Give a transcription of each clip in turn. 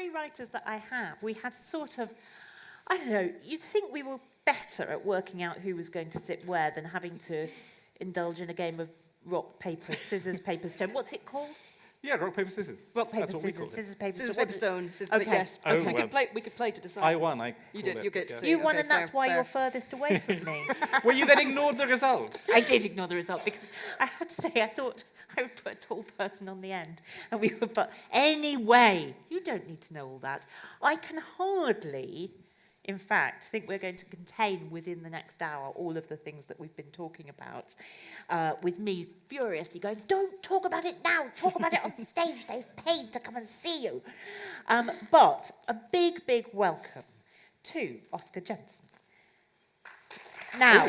three writers that I have, we had sort of, I don't know, you'd think we were better at working out who was going to sit where than having to indulge in a game of rock, paper, scissors, paper, stone. What's it called? Yeah, rock, paper, scissors. Rock, paper, That's what we scissors, called it. scissors, paper, Scissors, stone. paper, stone. Scissors, Okay. yes. Oh, We well. could play to decide. I won. You did. You get to. You won, Okay, and that's fair, why fair. you're furthest away from me. Well, you then ignored the result. I did ignore the result because I have to say I thought I would put a tall person on the end, and we would. But anyway, you don't need to know all that. I can hardly, in fact, think we're going to contain within the next hour all of the things that we've been talking about, with me furiously going, don't talk about it now, talk about it on stage, they've paid to come and see you. But a big, big welcome to Oscar Jensen. Now,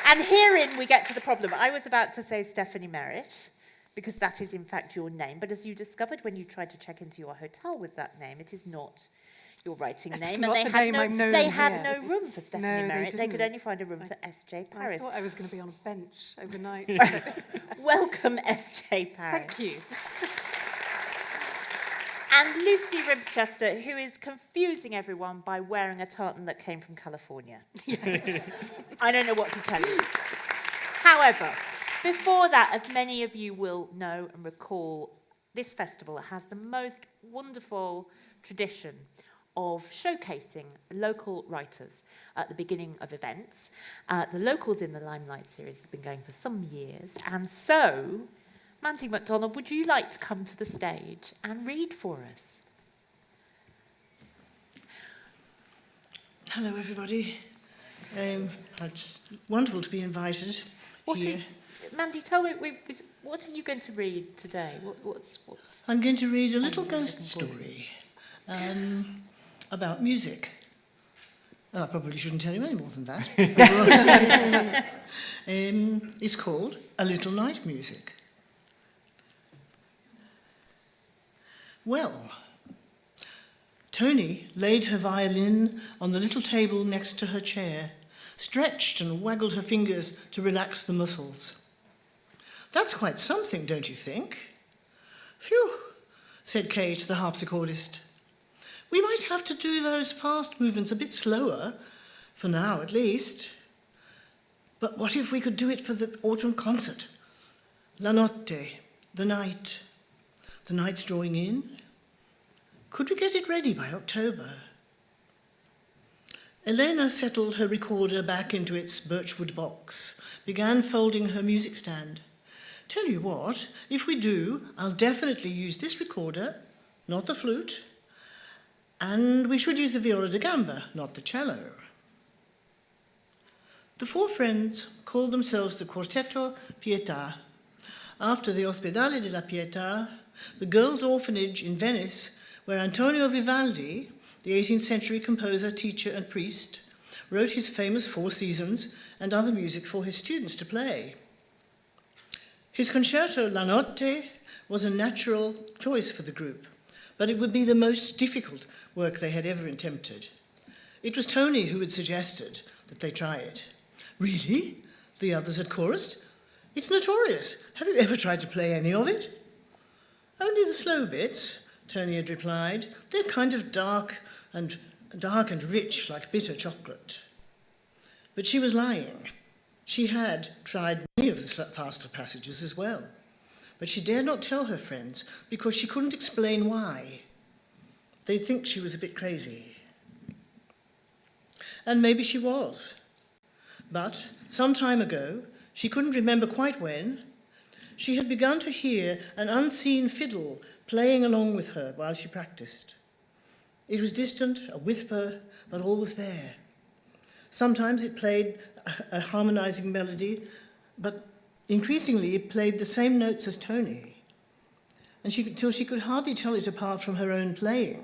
and herein we get to the problem. I was about to say Stephanie Merritt, because that is in fact your name, but as you discovered when you tried to check into your hotel with that name, it is not your writing It's name, not and the name I'm known they had here. no room for Stephanie No, they Merritt. They could didn't. only find a room for S.J. I Paris. thought I was going to be on a bench overnight. Welcome, S.J. Paris. Thank you. And Lucy Ribchester, who is confusing everyone by wearing a tartan that came from California. I don't know what to tell you. However, before that, as many of you will know and recall, this festival has the most wonderful tradition of showcasing local writers at the beginning of events. The Locals in the Limelight series has been going for some years, and so Mandy MacDonald, would you like to come to the stage and read for us? Hello, everybody. It's wonderful to be invited here. Mandy, tell me, what are you going to read today? What's I'm going to read a little I'm ghost looking forward. story about music. Well, I probably shouldn't tell you any more than that. It's called A Little Night Music. Well, Tony laid her violin on the little table next to her chair, stretched and waggled her fingers to relax the muscles. That's quite something, don't you think? Phew, said Kate, the harpsichordist. We might have to do those fast movements a bit slower, for now at least. But what if we could do it for the autumn concert? La notte, the night. The night's drawing in. Could we get it ready by October? Elena settled her recorder back into its birchwood box, began folding her music stand. Tell you what, if we do, I'll definitely use this recorder, not the flute, and we should use the viola da gamba, not the cello. The four friends called themselves the Quartetto Pietà, after the Ospedale della Pietà, the girls' orphanage in Venice, where Antonio Vivaldi, the 18th century composer, teacher, and priest, wrote his famous Four Seasons and other music for his students to play. His concerto La Notte was a natural choice for the group, but it would be the most difficult work they had ever attempted. It was Tony who had suggested that they try it. Really? The others had chorused. It's notorious. Have you ever tried to play any of it? Only the slow bits, Tony had replied. They're kind of dark and rich like bitter chocolate. But she was lying. She had tried many of the faster passages as well. But she dared not tell her friends because she couldn't explain why. They'd think she was a bit crazy. And maybe she was. But some time ago, she couldn't remember quite when, she had begun to hear an unseen fiddle playing along with her while she practiced. It was distant, a whisper, but all was there. Sometimes it played a harmonizing melody, but increasingly it played the same notes as Tony, until she could hardly tell it apart from her own playing.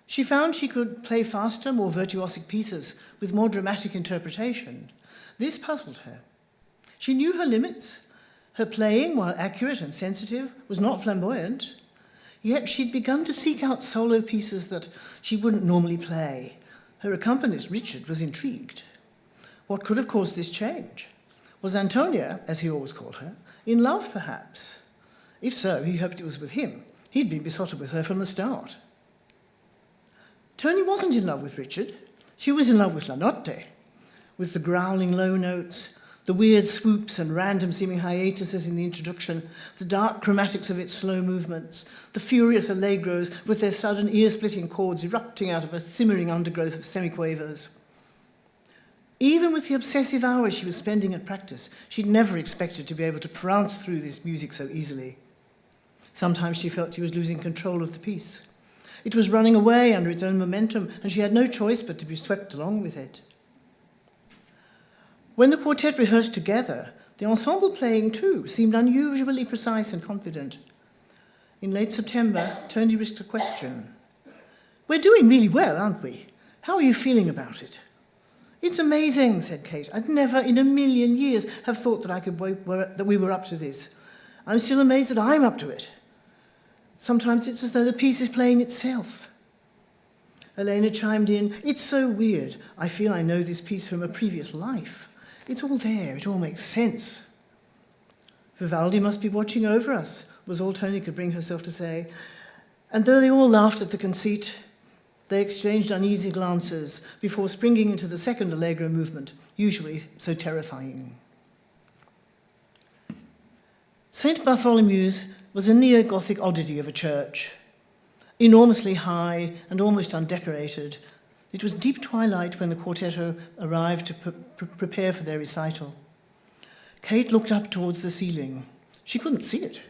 She found she could play faster, more virtuosic pieces with more dramatic interpretation. This puzzled her. She knew her limits. Her playing, while accurate and sensitive, was not flamboyant. Yet she'd begun to seek out solo pieces that she wouldn't normally play. Her accompanist, Richard, was intrigued. What could have caused this change? Was Antonia, as he always called her, in love, perhaps? If so, he hoped it was with him, He'd been besotted with her from the start. Tony wasn't in love with Richard. She was in love with La Notte, with the growling low notes, the weird swoops and random seeming hiatuses in the introduction, the dark chromatics of its slow movements, the furious allegros with their sudden ear-splitting chords erupting out of a simmering undergrowth of semiquavers. Even with the obsessive hours she was spending at practice, she'd never expected to be able to prance through this music so easily. Sometimes she felt she was losing control of the piece. It was running away under its own momentum, and she had no choice but to be swept along with it. When the quartet rehearsed together, the ensemble playing too seemed unusually precise and confident. In late September, Tony risked a question. "We're doing really well, aren't we? How are you feeling about it?" "It's amazing," said Kate. "I'd never in a million years have thought that we were up to this. I'm still amazed that I'm up to it. Sometimes it's as though the piece is playing itself." Elena chimed in, "It's so weird. I feel I know this piece from a previous life. It's all there. It all makes sense." "Vivaldi must be watching over us," was all Tony could bring herself to say. And though they all laughed at the conceit, they exchanged uneasy glances before springing into the second allegro movement, usually so terrifying. St. Bartholomew's was a neo-Gothic oddity of a church. Enormously high and almost undecorated, it was deep twilight when the quartetto arrived to prepare for their recital. Kate looked up towards the ceiling. She couldn't see it.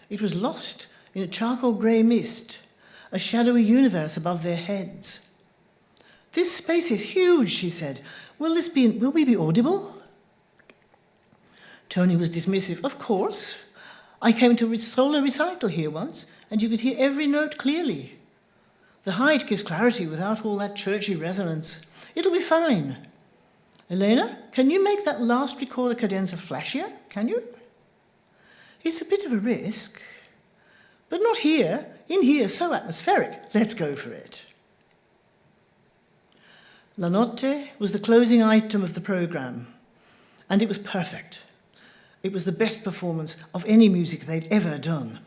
It was lost in a charcoal grey mist, a shadowy universe above their heads. "This space is huge," she said. Will we be audible?" Tony was dismissive. "Of course. I came to a solo recital here once, and you could hear every note clearly. The height gives clarity without all that churchy resonance. It'll be fine. Elena, can you make that last recorder cadenza flashier? Can you?" "It's a bit of a risk. But not here. In here, so atmospheric. Let's go for it." La Notte was the closing item of the programme, and it was perfect. It was the best performance of any music they'd ever done.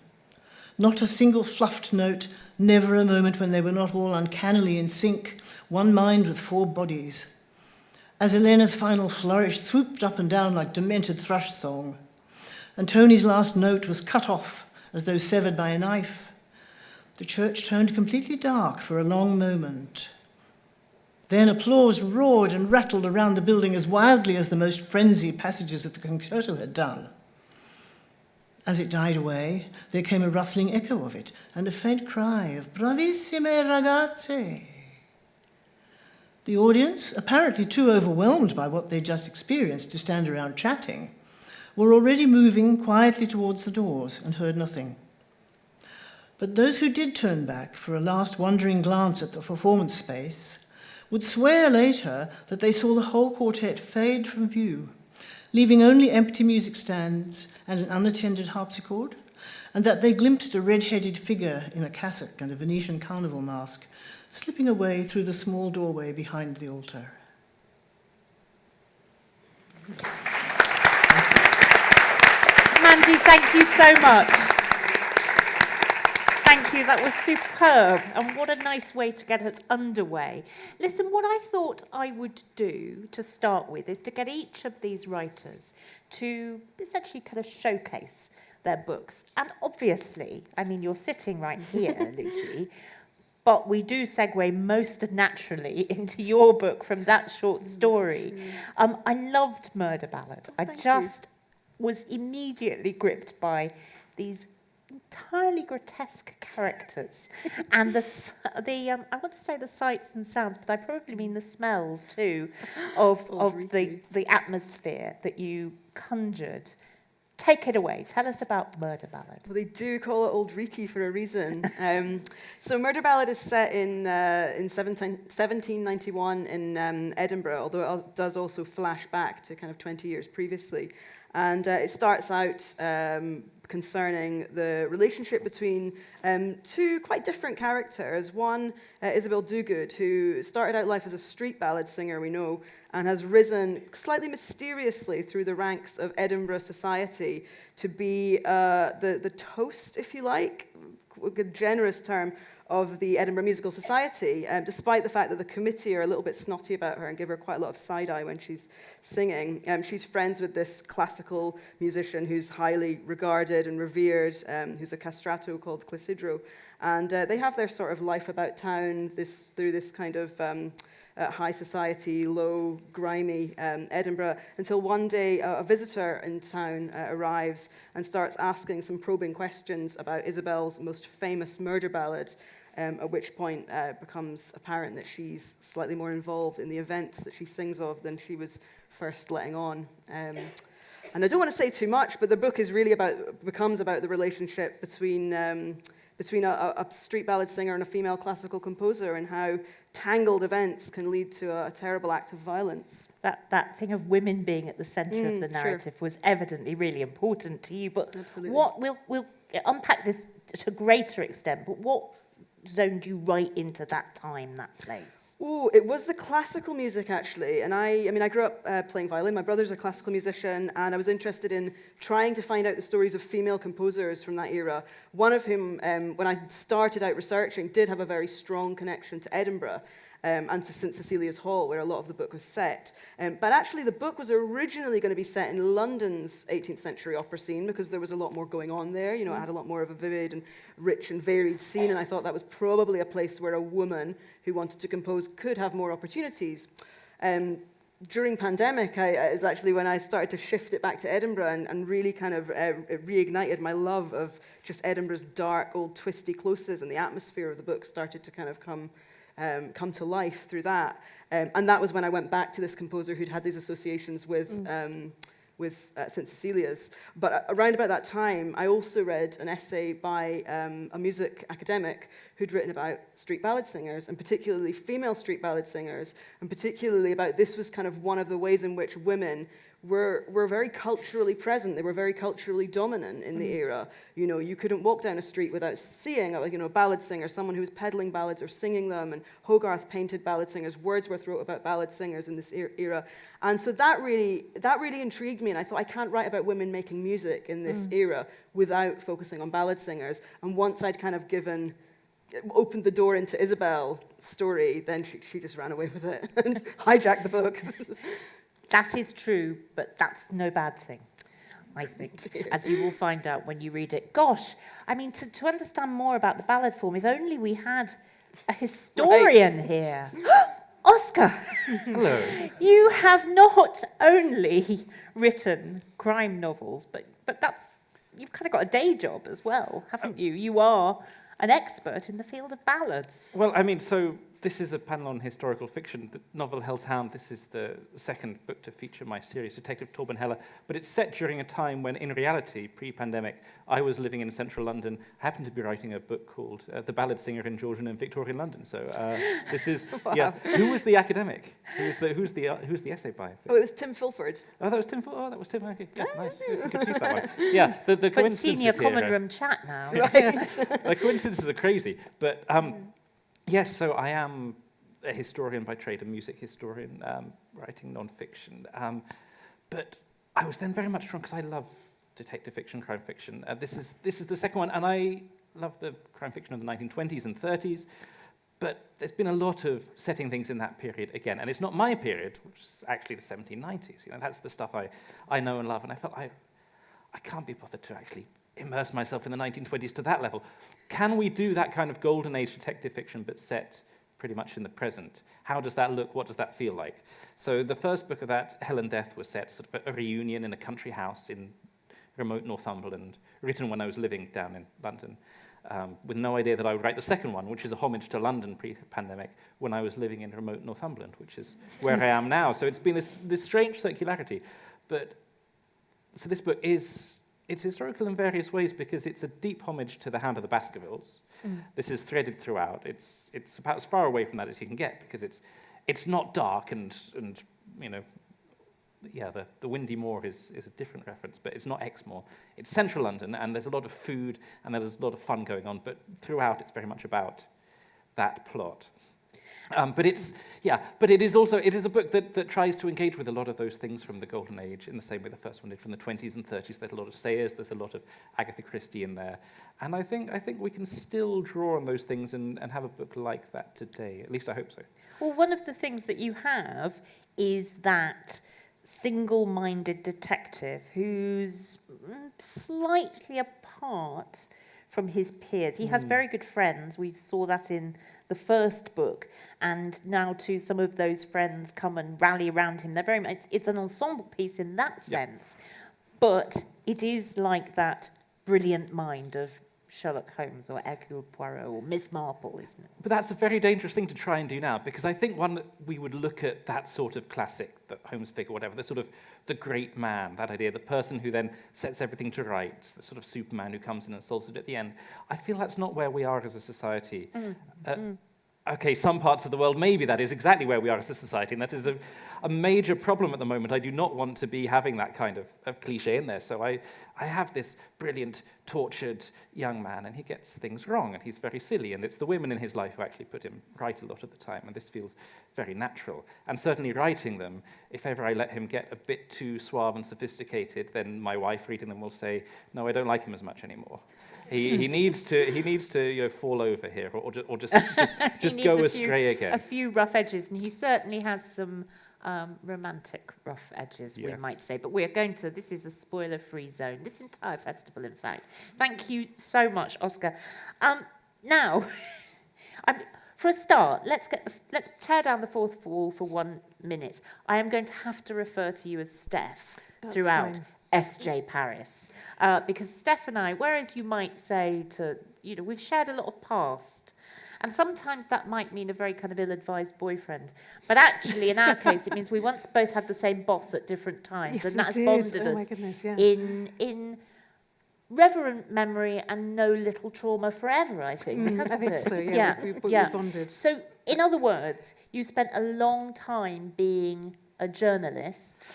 Not a single fluffed note, never a moment when they were not all uncannily in sync, one mind with four bodies. As Elena's final flourish swooped up and down like demented thrush song, and Tony's last note was cut off as though severed by a knife, the church turned completely dark for a long moment. Then applause roared and rattled around the building as wildly as the most frenzied passages of the concerto had done. As it died away, there came a rustling echo of it and a faint cry of "Bravissime ragazze!" The audience, apparently too overwhelmed by what they'd just experienced to stand around chatting, were already moving quietly towards the doors and heard nothing. But those who did turn back for a last wondering glance at the performance space would swear later that they saw the whole quartet fade from view, leaving only empty music stands and an unattended harpsichord, and that they glimpsed a red-headed figure in a cassock and a Venetian carnival mask slipping away through the small doorway behind the altar. Mandy, thank you so much. Thank you, that was superb. And what a nice way to get us underway. Listen, what I thought I would do to start with is to get each of these writers to essentially kind of showcase their books. And obviously, I mean, you're sitting right here, Lucy, but we do segue most naturally into your book from that short story. I loved Murder Ballad. I just was immediately gripped by these entirely grotesque characters and I want to say the sights and sounds, but I probably mean the smells too of the atmosphere that you conjured. Take it away. Tell us about Murder Ballad. Well, they do call it Old Reekie for a reason. So Murder Ballad is set in 1791 in Edinburgh, although it does also flash back to kind of 20 years previously. And it starts out concerning the relationship between two quite different characters. One, Isabel Dogood, who started out life as a street ballad singer, we know, and has risen slightly mysteriously through the ranks of Edinburgh society to be the toast, if you like, a generous term, of the Edinburgh Musical Society, despite the fact that the committee are a little bit snotty about her and give her quite a lot of side-eye when she's singing. She's friends with this classical musician who's highly regarded and revered, who's a castrato called Clysidro. And they have their sort of life about town through this kind of high society, low, grimy Edinburgh, until one day a visitor in town arrives and starts asking some probing questions about Isabel's most famous murder ballad, at which point it becomes apparent that she's slightly more involved in the events that she sings of than she was first letting on. And I don't want to say too much, but the book is really becomes about the relationship between a street ballad singer and a female classical composer, and how tangled events can lead to a terrible act of violence. That thing of women being at the centre of the narrative was evidently really important to you. But Absolutely. We'll unpack this to a greater extent, but what zoned you right into that time, that place? Oh, it was the classical music, actually. And I grew up playing violin. My brother's a classical musician, and I was interested in trying to find out the stories of female composers from that era, one of whom, when I started out researching, did have a very strong connection to Edinburgh. And to St Cecilia's Hall, where a lot of the book was set. But actually, the book was originally going to be set in London's 18th century opera scene, because there was a lot more going on there. You know, it had a lot more of a vivid and rich and varied scene, and I thought that was probably a place where a woman who wanted to compose could have more opportunities. During pandemic, is actually when I started to shift it back to Edinburgh and really kind of reignited my love of just Edinburgh's dark, old, twisty closes, and the atmosphere of the book started to kind of come to life through that. And that was when I went back to this composer who'd had these associations with St. Cecilia's. But around about that time, I also read an essay by a music academic who'd written about street ballad singers, and particularly female street ballad singers, and particularly about this was kind of one of the ways in which women were very culturally present. They were very culturally dominant in the era. You know, you couldn't walk down a street without seeing a ballad singer, someone who was peddling ballads or singing them, and Hogarth painted ballad singers. Wordsworth wrote about ballad singers in this era. And so that really intrigued me, and I thought, I can't write about women making music in this era without focusing on ballad singers. And once I'd kind of opened the door into Isabel's story, then she just ran away with it and hijacked the book. That is true, but that's no bad thing, I think, as you will find out when you read it. Gosh, I mean, to understand more about the ballad form, if only we had a historian here. Oscar! Hello. You have not only written crime novels, but you've kind of got a day job as well, haven't you? You are an expert in the field of ballads. Well, I mean, so this is a panel on historical fiction. The novel Hell's Hound, this is the second book to feature my series, Detective Torben Heller, but it's set during a time when, in reality, pre-pandemic, I was living in central London, happened to be writing a book called The Ballad Singer in Georgian and Victorian London. So this is, Wow. Who was the academic? Who's the essay by? Oh, it was Tim Fulford. Oh, that was Tim. Oh, that was Tim. Okay, yeah, nice. It was a good piece, that one. Yeah, the Quite coincidences senior here. common room chat now. Right. The coincidences are crazy, but yes. So I am a historian by trade, a music historian, writing non-fiction. But I was then very much drawn because I love detective fiction, crime fiction. This is the second one, and I love the crime fiction of the 1920s and 30s. But there's been a lot of setting things in that period again, and it's not my period, which is actually the 1790s. You know, that's the stuff I know and love, and I felt I can't be bothered to actually immerse myself in the 1920s to that level. Can we do that kind of golden age detective fiction, but set pretty much in the present? How does that look? What does that feel like? So the first book of that, Hell and Death, was set sort of a reunion in a country house in remote Northumberland, written when I was living down in London, with no idea that I would write the second one, which is a homage to London pre-pandemic, when I was living in remote Northumberland, which is where I am now. So it's been this strange circularity. But so this book it's historical in various ways because it's a deep homage to The Hound of the Baskervilles. This is threaded throughout. It's about as far away from that as you can get because it's not dark and you know, yeah, the Windy Moor is a different reference, but it's not Exmoor. It's central London, and there's a lot of food and there's a lot of fun going on, but throughout it's very much about that plot. But it is also, it is a book that tries to engage with a lot of those things from the Golden Age in the same way the first one did from the 20s and 30s. There's a lot of Sayers, there's a lot of Agatha Christie in there. And I think we can still draw on those things and have a book like that today. At least I hope so. Well, one of the things that you have is that single-minded detective who's slightly apart from his peers. He has very good friends. We saw that in the first book, and now too some of those friends come and rally around him. They're very much, it's an ensemble piece in that sense, but it is like that brilliant mind of Sherlock Holmes or Hercule Poirot or Miss Marple, isn't it? But that's a very dangerous thing to try and do now, because I think we would look at that sort of classic, the Holmes figure, whatever, the sort of the great man, that idea, the person who then sets everything to rights, the sort of Superman who comes in and solves it at the end. I feel that's not where we are as a society. Okay, some parts of the world, maybe that is exactly where we are as a society, and that is a major problem at the moment. I do not want to be having that kind of cliche in there. So I have this brilliant, tortured young man, and he gets things wrong, and he's very silly, and it's the women in his life who actually put him right a lot of the time, and this feels very natural. And certainly writing them, if ever I let him get a bit too suave and sophisticated, then my wife reading them will say, no, I don't like him as much anymore. He needs to fall over here, or just go astray again. A few rough edges, and he certainly has some romantic rough edges, we might say. But this is a spoiler-free zone. This entire festival, in fact. Thank you so much, Oscar. Now, for a start, let's tear down the fourth wall for 1 minute. I am going to have to refer to you as Steph throughout. Fine. S.J. Paris, because Steph and I, whereas you might say we've shared a lot of past, and sometimes that might mean a very kind of ill-advised boyfriend, but actually in our case it means we once both had the same boss at different times, Yes, and that has we did. bonded Oh us my goodness, yeah. in reverent memory and no little trauma forever, I think, hasn't I think it? so, yeah. We bonded. So, in other words, you spent a long time being a journalist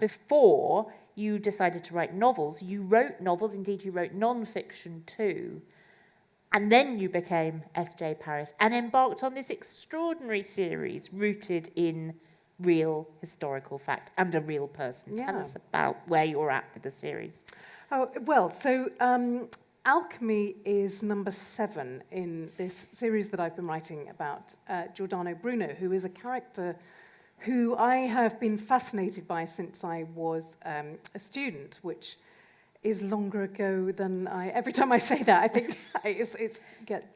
before you decided to write novels. You wrote novels, indeed you wrote non-fiction too, and then you became S.J. Paris and embarked on this extraordinary series rooted in real historical fact and a real person. Tell us about where you're at with the series. Oh, well, so Alchemy is number 7 in this series that I've been writing about Giordano Bruno, who is a character who I have been fascinated by since I was a student, which is longer ago than every time I say that, I think it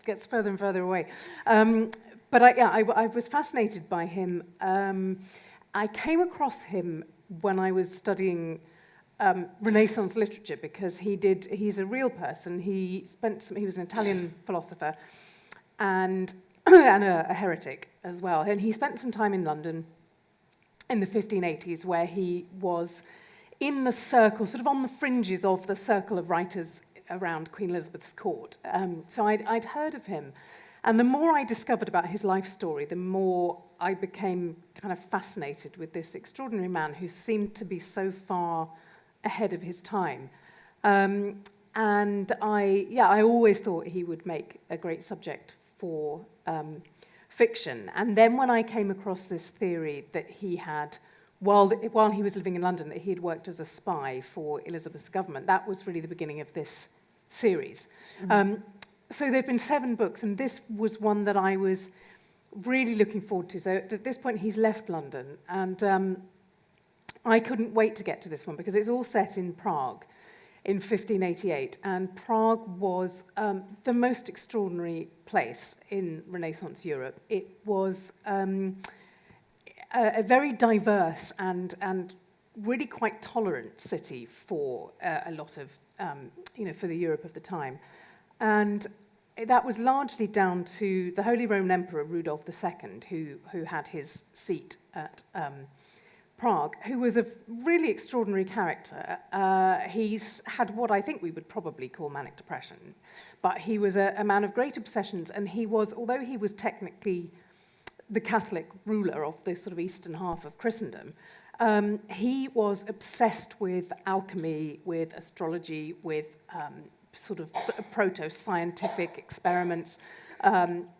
gets further and further away. But I was fascinated by him. I came across him when I was studying Renaissance literature, because he's a real person. He was an Italian philosopher and a heretic as well. And he spent some time in London in the 1580s, where he was in the circle, sort of on the fringes of the circle of writers around Queen Elizabeth's court. So I'd heard of him. And the more I discovered about his life story, the more I became kind of fascinated with this extraordinary man who seemed to be so far ahead of his time. And I always thought he would make a great subject for fiction. And then when I came across this theory that he had, while he was living in London, that he had worked as a spy for Elizabeth's government, that was really the beginning of this series. So there have been 7 books, and this was one that I was really looking forward to. So at this point, he's left London, and I couldn't wait to get to this one, because it's all set in Prague in 1588, and Prague was the most extraordinary place in Renaissance Europe. It was a very diverse and really quite tolerant city for a lot of, for the Europe of the time. And that was largely down to the Holy Roman Emperor Rudolph II, who had his seat at Prague, who was a really extraordinary character. He's had what I think we would probably call manic depression, but he was a man of great obsessions, and although he was technically the Catholic ruler of the sort of eastern half of Christendom, he was obsessed with alchemy, with astrology, with sort of proto-scientific experiments.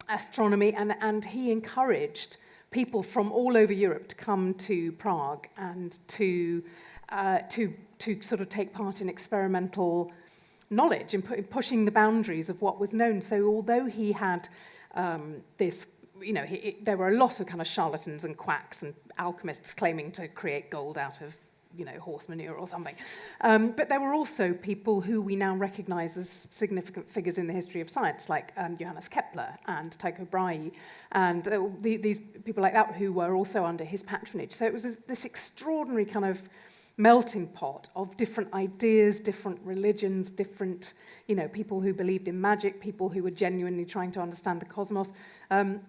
astronomy, and he encouraged people from all over Europe to come to Prague and to sort of take part in experimental knowledge and pushing the boundaries of what was known. So although he had this, there were a lot of kind of charlatans and quacks and alchemists claiming to create gold out of, horse manure or something. But there were also people who we now recognize as significant figures in the history of science, like Johannes Kepler and Tycho Brahe, and these people like that who were also under his patronage. So it was this extraordinary kind of melting pot of different ideas, different religions, different, people who believed in magic, people who were genuinely trying to understand the cosmos. And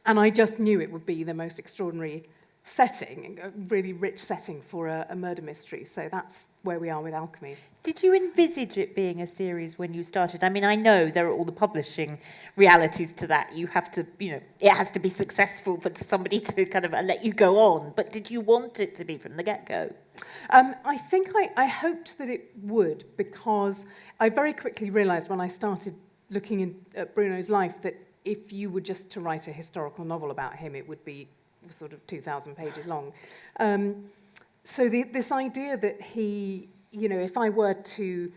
I just knew it would be the most extraordinary setting, a really rich setting for a murder mystery. So that's where we are with Alchemy. Did you envisage it being a series when you started? I mean, I know there are all the publishing realities to that. You have to, it has to be successful for somebody to kind of let you go on. But did you want it to be from the get-go? I think I hoped that it would, because I very quickly realised when I started looking at Bruno's life that if you were just to write a historical novel about him, it would be sort of 2,000 pages long. So this idea that he, if I were to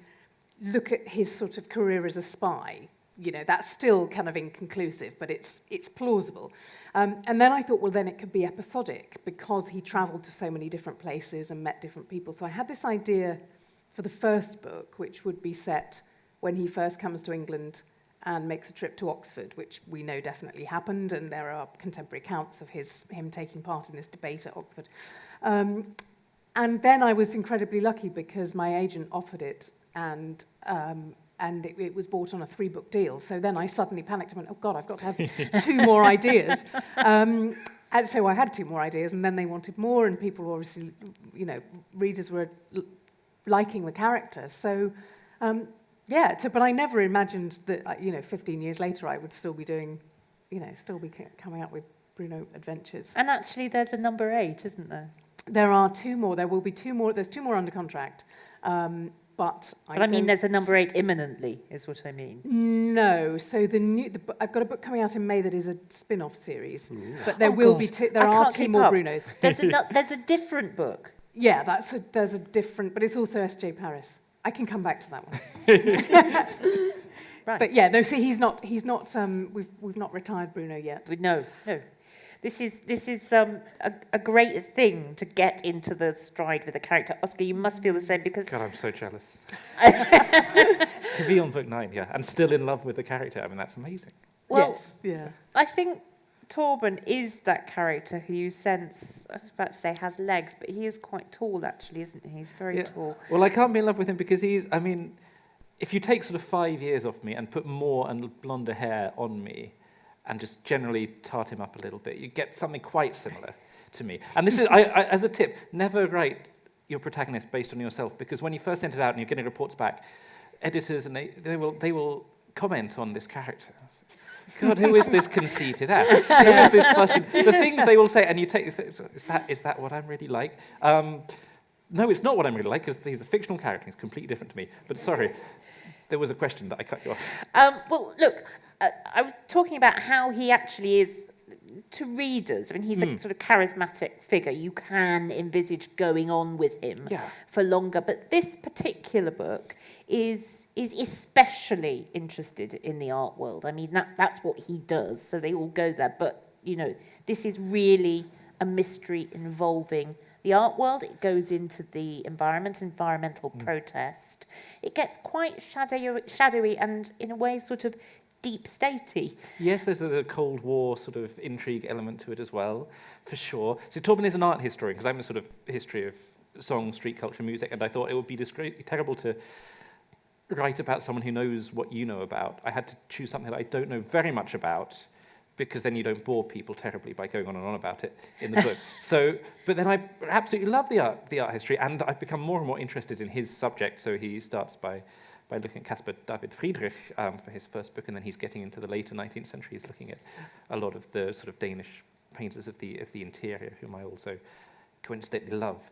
look at his sort of career as a spy, that's still kind of inconclusive, but it's plausible. And then I thought, well, then it could be episodic because he travelled to so many different places and met different people. So I had this idea for the first book, which would be set when he first comes to England and makes a trip to Oxford, which we know definitely happened, and there are contemporary accounts of him taking part in this debate at Oxford. And then I was incredibly lucky because my agent offered it, and it was bought on a 3-book deal. So then I suddenly panicked and went, oh God, I've got to have 2 more ideas. And so I had 2 more ideas, and then they wanted more, and people were obviously, readers were liking the character. So, but I never imagined that, 15 years later I would still be doing, still be coming up with Bruno Adventures. And actually there's a number 8, isn't there? There are 2 more. There will be 2 more. There's 2 more under contract. But I mean, there's a number 8 imminently, is what I mean. No. So I've got a book coming out in May that is a spin-off series. Ooh. But there will be 2. There are 2 more Brunos. There's a different book. Yeah, there's a different, but it's also S.J. Paris. I can come back to that one. Right. But yeah, no. See, he's not. We've not retired Bruno yet. No. This is a great thing to get into the stride with a character. Oscar, you must feel the same because... God, I'm so jealous. To be on book 9, yeah, and still in love with the character. I mean, that's amazing. Well, yes, yeah. I think Torben is that character who you sense, I was about to say has legs, but he is quite tall, actually, isn't he? He's very tall. Well, I can't be in love with him because if you take sort of 5 years off me and put more and blonder hair on me, and just generally tart him up a little bit, you get something quite similar to me. And this is, I as a tip, never write your protagonist based on yourself, because when you first send it out and you're getting reports back, editors and they will comment on this character. God, who is this conceited ass? Who is this busted? The things they will say, and you take, is that what I'm really like? No, it's not what I'm really like, because he's a fictional character. He's completely different to me. But sorry, there was a question that I cut you off. Well, look, I was talking about how he actually is to readers. I mean, he's a sort of charismatic figure. You can envisage going on with him for longer. But this particular book is especially interested in the art world. I mean, that's what he does. So they all go there. But, this is really a mystery involving the art world. It goes into the environmental protest. It gets quite shadowy and, in a way, sort of deep statey. Yes, there's a Cold War sort of intrigue element to it as well, for sure. So Torben is an art historian, because I'm a sort of history of song, street culture, music, and I thought it would be terrible to write about someone who knows what you know about. I had to choose something that I don't know very much about, because then you don't bore people terribly by going on and on about it in the book. But then I absolutely love the art history, and I've become more and more interested in his subject. So he starts by looking at Caspar David Friedrich for his first book, and then he's getting into the later 19th century. He's looking at a lot of the sort of Danish painters of the interior, whom I also coincidentally love.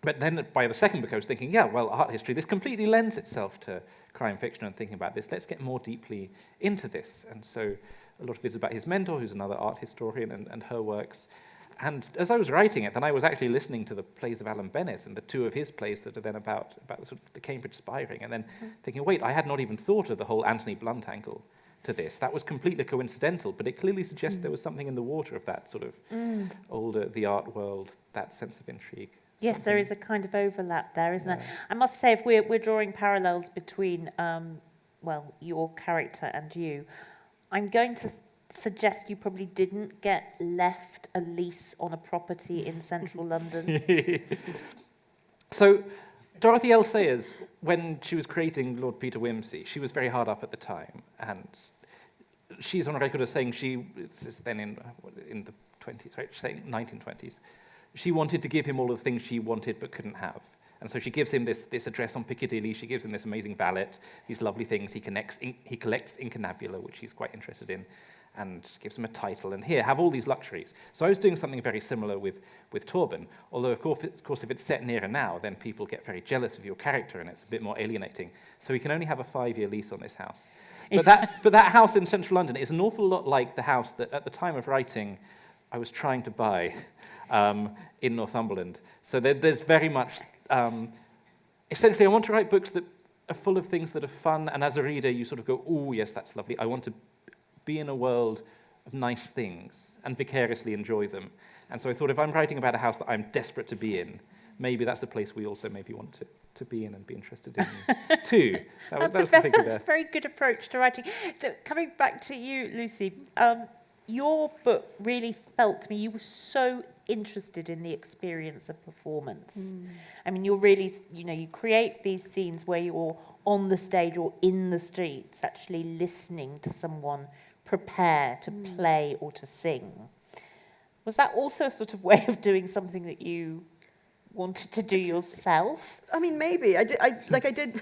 But then by the second book, I was thinking, yeah, well, art history, this completely lends itself to crime fiction and thinking about this. Let's get more deeply into this. And so a lot of it is about his mentor, who's another art historian, and her works. And as I was writing it, then I was actually listening to the plays of Alan Bennett and the two of his plays that are then about sort of the Cambridge spy ring, and then thinking, wait, I had not even thought of the whole Anthony Blunt angle to this. That was completely coincidental, but it clearly suggests there was something in the water of that sort of older, the art world, that sense of intrigue. Yes, there is a kind of overlap there, isn't there? I must say, if we're drawing parallels between, well, your character and you, I'm going to suggest you probably didn't get left a lease on a property in central London. So Dorothy L. Sayers, when she was creating Lord Peter Wimsey, she was very hard up at the time, and she's on record as saying it's then in the 20s, right, saying 1920s, she wanted to give him all of the things she wanted but couldn't have. And so she gives him this address on Piccadilly, she gives him this amazing valet, these lovely things, he collects incunabula, which he's quite interested in, and gives him a title, and here, have all these luxuries. So I was doing something very similar with Torben, although of course if it's set nearer now, then people get very jealous of your character and it's a bit more alienating. So he can only have a 5-year lease on this house. But that house in central London is an awful lot like the house that at the time of writing I was trying to buy in Northumberland. So there's very much, essentially I want to write books that are full of things that are fun, and as a reader you sort of go, oh yes, that's lovely, I want to be in a world of nice things and vicariously enjoy them. And so I thought if I'm writing about a house that I'm desperate to be in, maybe that's a place we also maybe want to be in and be interested in too. That's a very good approach to writing. So, coming back to you, Lucy, your book really felt to me, you were so interested in the experience of performance. I mean, you're really, you create these scenes where you're on the stage or in the streets, actually listening to someone prepare to play or to sing. Was that also a sort of way of doing something that you wanted to do yourself? I mean, maybe. I did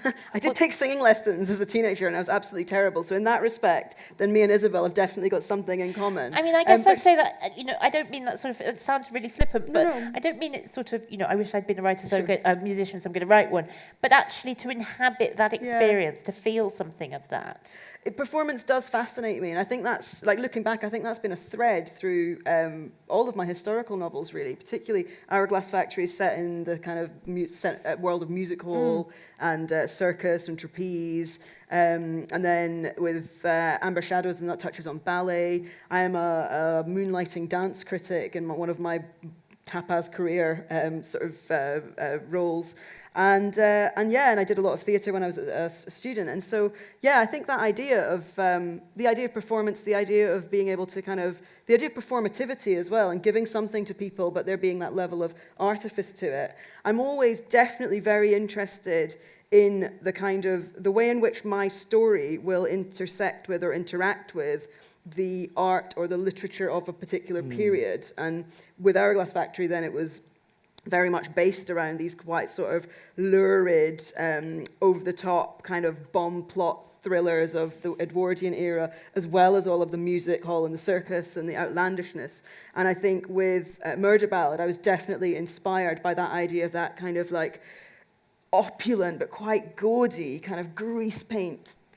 take singing lessons as a teenager, and I was absolutely terrible. So in that respect, then me and Isabel have definitely got something in common. I mean, I guess I'd say that, I don't mean that sort of, it sounds really flippant, but I don't mean it sort of, I wish I'd been a writer, a musician, so I'm going to write one. But actually to inhabit that experience, to feel something of that. Performance does fascinate me, and I think that's, like looking back, I think that's been a thread through all of my historical novels, really, particularly Hourglass Factory is set in the kind of world of music hall and circus and trapeze, and then with Amber Shadows, and that touches on ballet. I am a moonlighting dance critic in one of my Tapaz career roles. And I did a lot of theatre when I was a student. And so, I think that idea of, the idea of performance, the idea of being able to the idea of performativity as well, and giving something to people, but there being that level of artifice to it. I'm always definitely very interested in the way in which my story will intersect with or interact with the art or the literature of a particular period. And with Hourglass Factory, then it was very much based around these quite sort of lurid, over-the-top kind of bomb plot thrillers of the Edwardian era, as well as all of the music hall and the circus and the outlandishness. And I think with Murder Ballad, I was definitely inspired by that idea of that kind of like opulent but quite gaudy kind of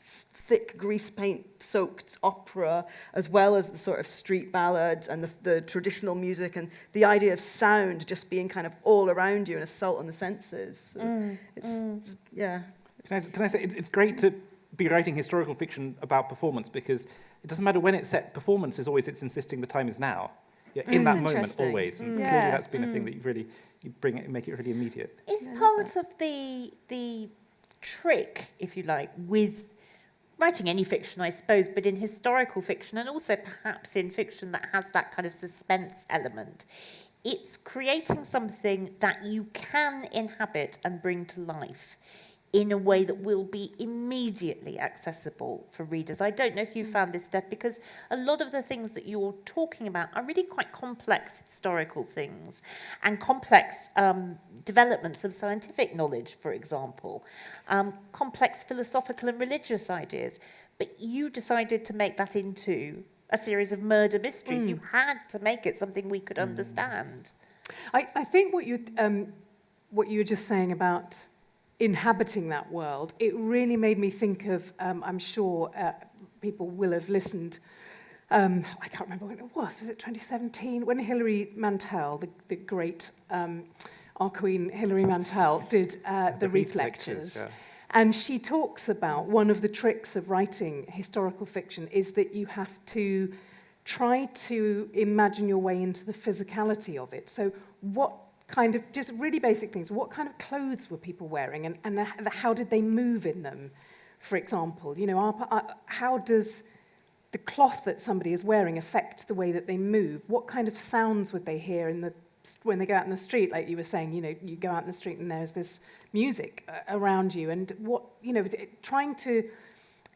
thick grease paint-soaked opera, as well as the sort of street ballad and the traditional music, and the idea of sound just being kind of all around you, an assault on the senses. So yeah. Can I say, it's great to be writing historical fiction about performance, because it doesn't matter when it's set, performance is always, it's insisting the time is now. Yeah, in that moment, always. And clearly that's been a thing that you bring it, make it really immediate. Is part of the trick, if you like, with writing any fiction, I suppose, but in historical fiction, and also perhaps in fiction that has that kind of suspense element, it's creating something that you can inhabit and bring to life in a way that will be immediately accessible for readers. I don't know if you found this, Steph, because a lot of the things that you're talking about are really quite complex historical things and complex developments of scientific knowledge, for example, complex philosophical and religious ideas. But you decided to make that into a series of murder mysteries. You had to make it something we could understand. I think what you were just saying about inhabiting that world, it really made me think of, I'm sure people will have listened, I can't remember when it was it 2017? When Hilary Mantel, the great, our Queen Hilary Mantel, did the Wreath Lectures. Yeah. And she talks about one of the tricks of writing historical fiction is that you have to try to imagine your way into the physicality of it. So what kind of, just really basic things, what kind of clothes were people wearing and how did they move in them, for example? You know, how does the cloth that somebody is wearing affect the way that they move? What kind of sounds would they hear when they go out in the street? Like you were saying, you know, you go out in the street and there's this music around you, and what, you know, trying to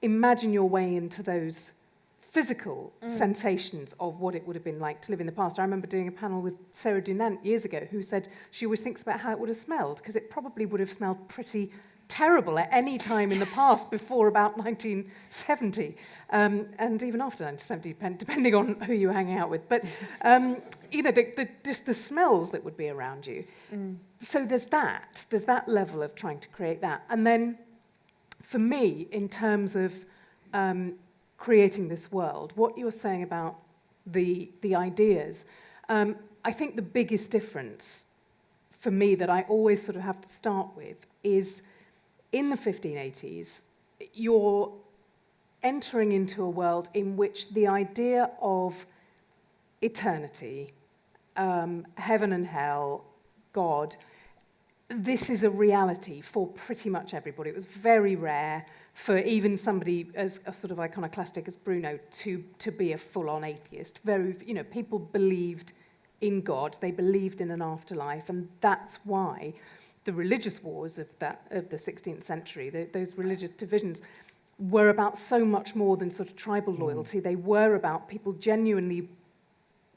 imagine your way into those physical sensations of what it would have been like to live in the past. I remember doing a panel with Sarah Dunant years ago who said she always thinks about how it would have smelled, because it probably would have smelled pretty terrible at any time in the past before about 1970, and even after 1970, depending on who you were hanging out with. But, you know, just the smells that would be around you. So there's that level of trying to create that. And then for me, in terms of creating this world, what you're saying about the ideas, I think the biggest difference for me that I always sort of have to start with is in the 1580s, you're entering into a world in which the idea of eternity, heaven and hell, God, this is a reality for pretty much everybody. It was very rare for even somebody as a sort of iconoclastic as Bruno to be a full-on atheist. Very, you know, people believed in God, they believed in an afterlife, and that's why the religious wars of the 16th century, those religious divisions, were about so much more than sort of tribal loyalty. They were about people genuinely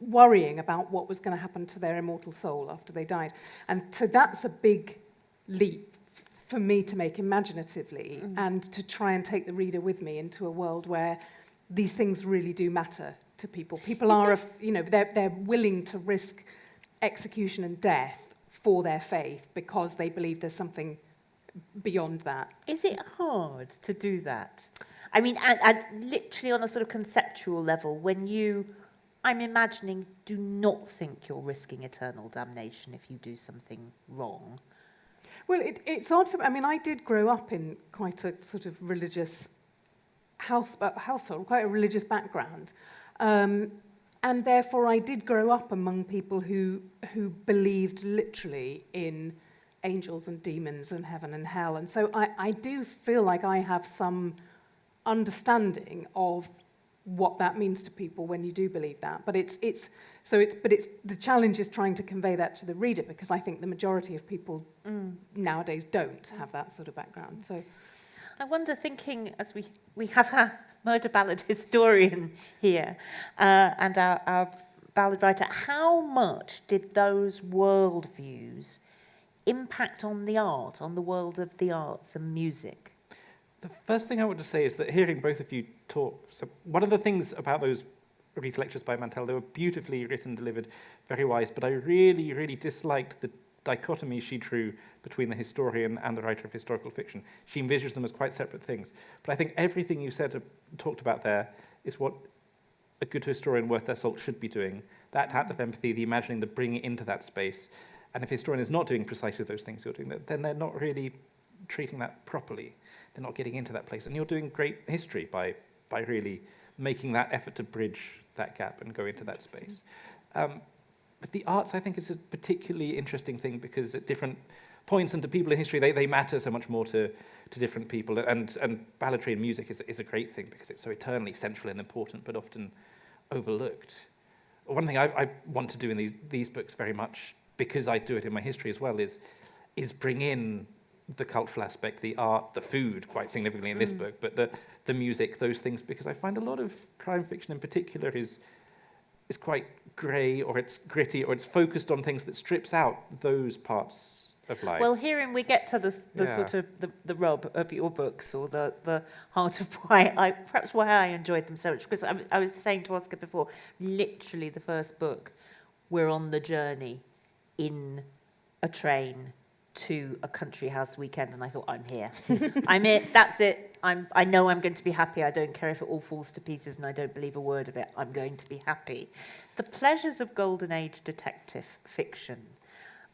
worrying about what was going to happen to their immortal soul after they died. And so that's a big leap for me to make imaginatively and to try and take the reader with me into a world where these things really do matter to people. People are, you know, they're willing to risk execution and death for their faith because they believe there's something beyond that. Is it hard to do that? I mean, and literally on a sort of conceptual level, when you, I'm imagining, do not think you're risking eternal damnation if you do something wrong. Well, it's odd for me. I mean, I did grow up in quite a sort of religious household, quite a religious background. And therefore, I did grow up among people who believed literally in angels and demons and heaven and hell. And so I do feel like I have some understanding of what that means to people when you do believe that. But it's the challenge is trying to convey that to the reader, because I think the majority of people nowadays don't have that sort of background. So I wonder, thinking as we have our murder ballad historian here and our ballad writer, how much did those worldviews impact on the art, on the world of the arts and music? The first thing I want to say is that hearing both of you talk, so one of the things about those Wreath Lectures by Mantel, they were beautifully written, delivered, very wise, but I really, really disliked the dichotomy she drew between the historian and the writer of historical fiction. She envisages them as quite separate things. But I think everything you said, talked about there, is what a good historian worth their salt should be doing. That act of empathy, the imagining, the bringing it into that space. And if a historian is not doing precisely those things you're doing, then they're not really treating that properly. They're not getting into that place. And you're doing great history by really making that effort to bridge that gap and go into that space. But the arts, I think, is a particularly interesting thing, because at different points and to people in history, they matter so much more to different people. And balladry and music is a great thing because it's so eternally central and important, but often overlooked. One thing I want to do in these books very much, because I do it in my history as well, is bring in the cultural aspect, the art, the food, quite significantly in this book, but the music, those things, because I find a lot of crime fiction in particular is quite grey, or it's gritty, or it's focused on things that strips out those parts of life. Well, herein we get to the sort of the rub of your books, or the heart of why I enjoyed them so much. Because I was saying to Oscar before, literally the first book, we're on the journey in a train to a country house weekend and I thought, I'm here. I'm it, that's it. I know I'm going to be happy. I don't care if it all falls to pieces and I don't believe a word of it. I'm going to be happy. The pleasures of Golden Age detective fiction.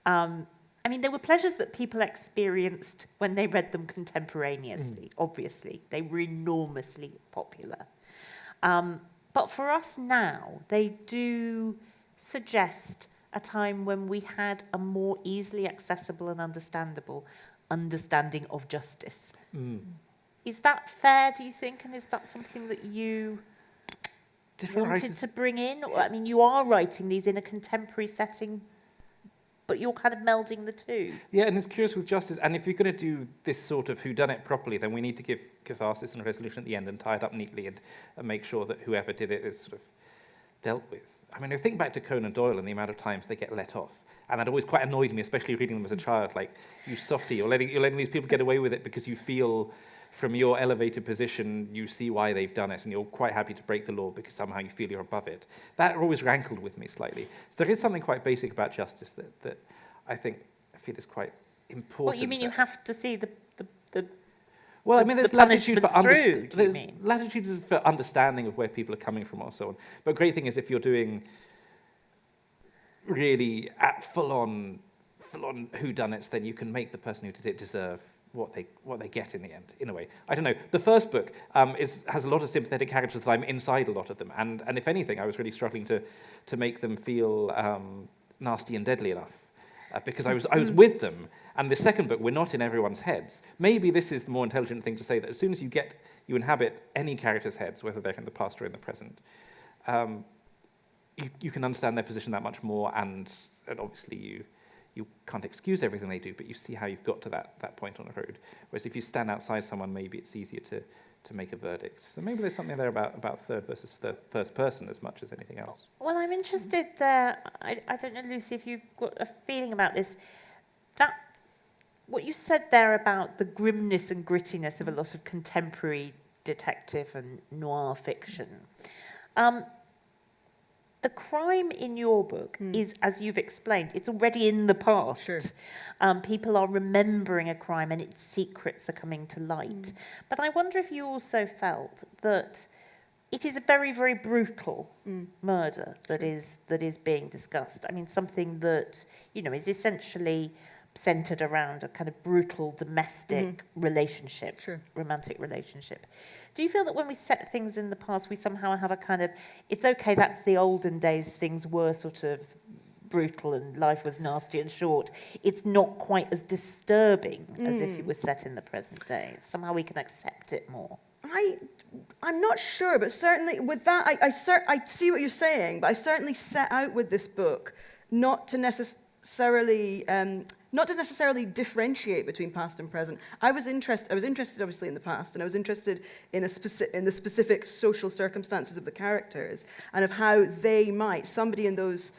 I mean, there were pleasures that people experienced when they read them contemporaneously, obviously. They were enormously popular. But for us now, they do suggest a time when we had a more easily accessible and understandable understanding of justice. Is that fair, do you think? And is that something that you wanted to bring in? Or, I mean, you are writing these in a contemporary setting, but you're kind of melding the two. Yeah, and it's curious with justice. And if you're going to do this sort of whodunit properly, then we need to give catharsis and resolution at the end and tie it up neatly and make sure that whoever did it is sort of dealt with. I mean, I think back to Conan Doyle and the amount of times they get let off. And that always quite annoyed me, especially reading them as a child. Like, you softy, you're letting these people get away with it because you feel from your elevated position, you see why they've done it, and you're quite happy to break the law because somehow you feel you're above it. That always rankled with me slightly. So there is something quite basic about justice that I feel is quite important. What, you mean you have to see the well, I mean, there's the latitude for punishment through, do you mean? latitude for understanding of where people are coming from or so on. But great thing is if you're doing really at full-on whodunits, then you can make the person who did it deserve what they get in the end, in a way. I don't know. The first book has a lot of sympathetic characters that I'm inside a lot of them, and if anything, I was really struggling to make them feel nasty and deadly enough. Because I was with them, and the second book, we're not in everyone's heads. Maybe this is the more intelligent thing to say, that as soon as you inhabit any character's heads, whether they're in the past or in the present, you can understand their position that much more, and obviously you can't excuse everything they do, but you see how you've got to that point on the road. Whereas if you stand outside someone, maybe it's easier to make a verdict. So maybe there's something there about third versus first person as much as anything else. Well, I'm interested there. I don't know, Lucy, if you've got a feeling about this. That what you said there about the grimness and grittiness of a lot of contemporary detective and noir fiction. The crime in your book is, as you've explained, it's already in the past. Sure. People are remembering a crime and its secrets are coming to light. But I wonder if you also felt that it is a very, very brutal murder that is being discussed. I mean, something that, is essentially centred around a kind of brutal domestic relationship, romantic relationship. Do you feel that when we set things in the past, we somehow have a kind of, it's okay, that's the olden days, things were sort of brutal and life was nasty and short. It's not quite as disturbing as if it was set in the present day. Somehow we can accept it more. I'm not sure, but certainly with that, I see what you're saying, but I certainly set out with this book not to necessarily differentiate between past and present. I was interested obviously in the past, and I was interested in the specific social circumstances of the characters and of how they might, somebody in those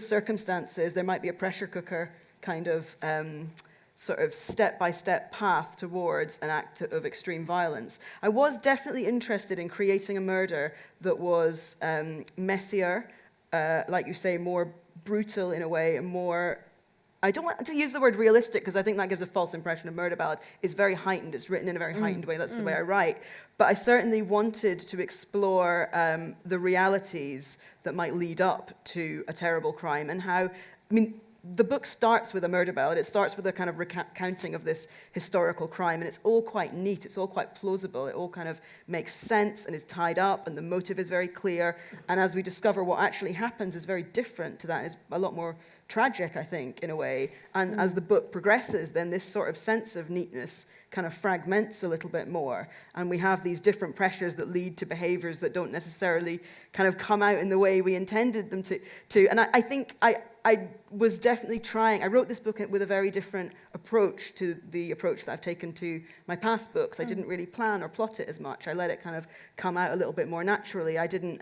circumstances, there might be a pressure cooker kind of sort of step-by-step path towards an act of extreme violence. I was definitely interested in creating a murder that was messier, like you say, more brutal in a way, and more, I don't want to use the word realistic because I think that gives a false impression of Murder Ballad. It's very heightened. It's written in a very heightened way. That's the way I write. But I certainly wanted to explore the realities that might lead up to a terrible crime and how, the book starts with a murder ballad. It starts with a kind of recounting of this historical crime, and it's all quite neat. It's all quite plausible. It all kind of makes sense and is tied up, and the motive is very clear. And as we discover what actually happens is very different to that. It's a lot more tragic, I think, in a way. And as the book progresses, then this sort of sense of neatness kind of fragments a little bit more. And we have these different pressures that lead to behaviors that don't necessarily kind of come out in the way we intended them to. And I think I was definitely trying. I wrote this book with a very different approach to the approach that I've taken to my past books. I didn't really plan or plot it as much. I let it kind of come out a little bit more naturally. I didn't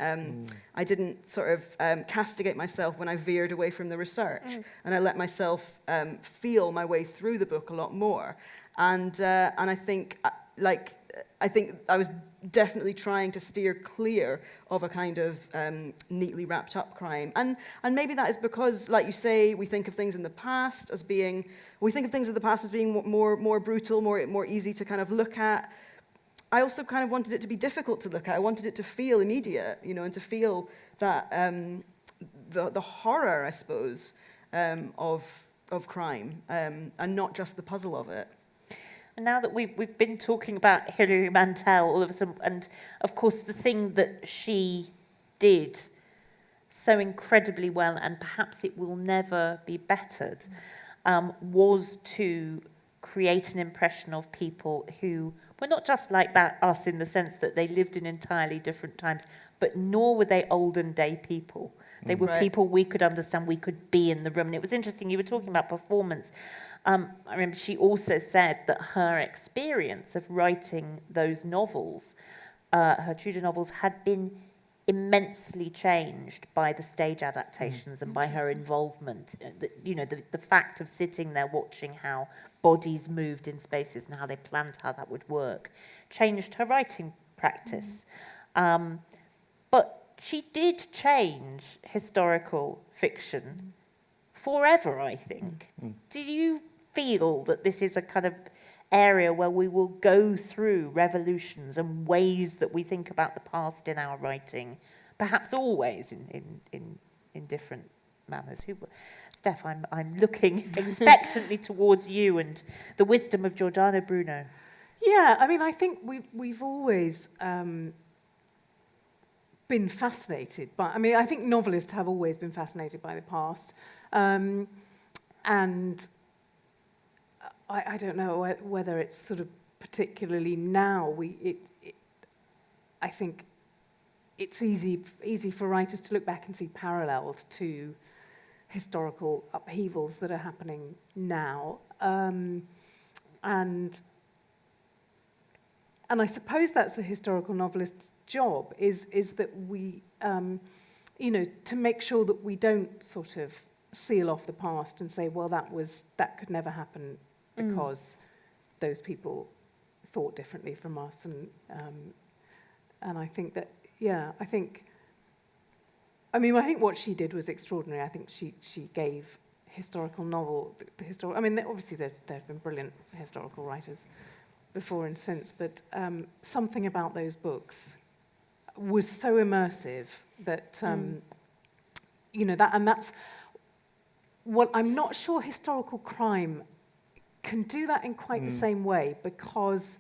sort of castigate myself when I veered away from the research, and I let myself feel my way through the book a lot more. And I think, like I think I was definitely trying to steer clear of a kind of neatly wrapped up crime. And maybe that is because, like you say, we think of things in the past as being more brutal, more easy to kind of look at. I also kind of wanted it to be difficult to look at. I wanted it to feel immediate, and to feel that the horror, I suppose, of crime, and not just the puzzle of it. And now that we've been talking about Hilary Mantel all of a sudden, and of course the thing that she did so incredibly well, and perhaps it will never be bettered, was to create an impression of people who were not just like that, us, in the sense that they lived in entirely different times, but nor were they olden day people. They were people we could understand, we could be in the room. And it was interesting, you were talking about performance. I remember she also said that her experience of writing those novels, her Tudor novels, had been immensely changed by the stage adaptations and by her involvement. The fact of sitting there watching how bodies moved in spaces and how they planned how that would work changed her writing practice. But she did change historical fiction forever, I think. Do you feel that this is a kind of area where we will go through revolutions and ways that we think about the past in our writing, perhaps always in different manners? Steph, I'm looking expectantly towards you and the wisdom of Giordano Bruno. Yeah, I mean, I think we've always been fascinated by, I think novelists have always been fascinated by the past. And I don't know whether it's sort of particularly now, I think it's easy for writers to look back and see parallels to historical upheavals that are happening now. And I suppose that's a historical novelist's job, is that we, to make sure that we don't sort of seal off the past and say, well, that could never happen because those people thought differently from us. And I think that, I think what she did was extraordinary. I think she gave historical novel, obviously there have been brilliant historical writers before and since, but something about those books was so immersive that, that, and that's what I'm not sure historical crime can do that in quite the same way, because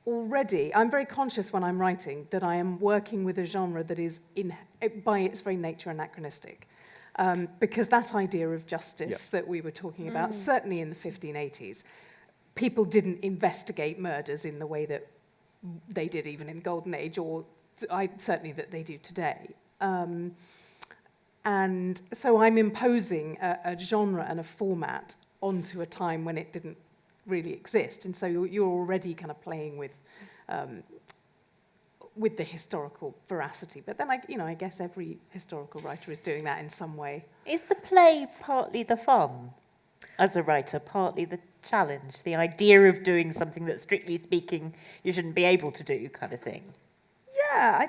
already I'm very conscious when I'm writing that I am working with a genre that is by its very nature anachronistic. Because that idea of justice that we were talking about, certainly in the 1580s, people didn't investigate murders in the way that they did even in Golden Age, or certainly that they do today. And so I'm imposing a genre and a format onto a time when it didn't really exist. And so you're already kind of playing with the historical veracity. But then, I guess every historical writer is doing that in some way. Is the play partly the fun as a writer, partly the challenge, the idea of doing something that, strictly speaking, you shouldn't be able to do, kind of thing? Yeah,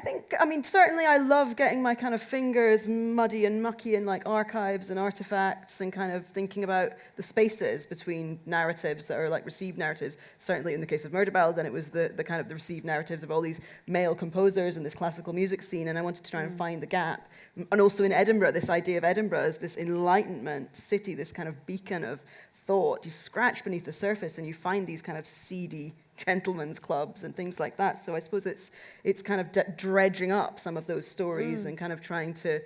certainly I love getting my kind of fingers muddy and mucky in like archives and artifacts and kind of thinking about the spaces between narratives that are like received narratives. Certainly in the case of Murder Ballad, then it was the kind of the received narratives of all these male composers in this classical music scene, and I wanted to try and find the gap. And also in Edinburgh, this idea of Edinburgh as this Enlightenment city, this kind of beacon of thought. You scratch beneath the surface and you find these kind of seedy gentlemen's clubs and things like that. So I suppose it's kind of dredging up some of those stories and kind of trying to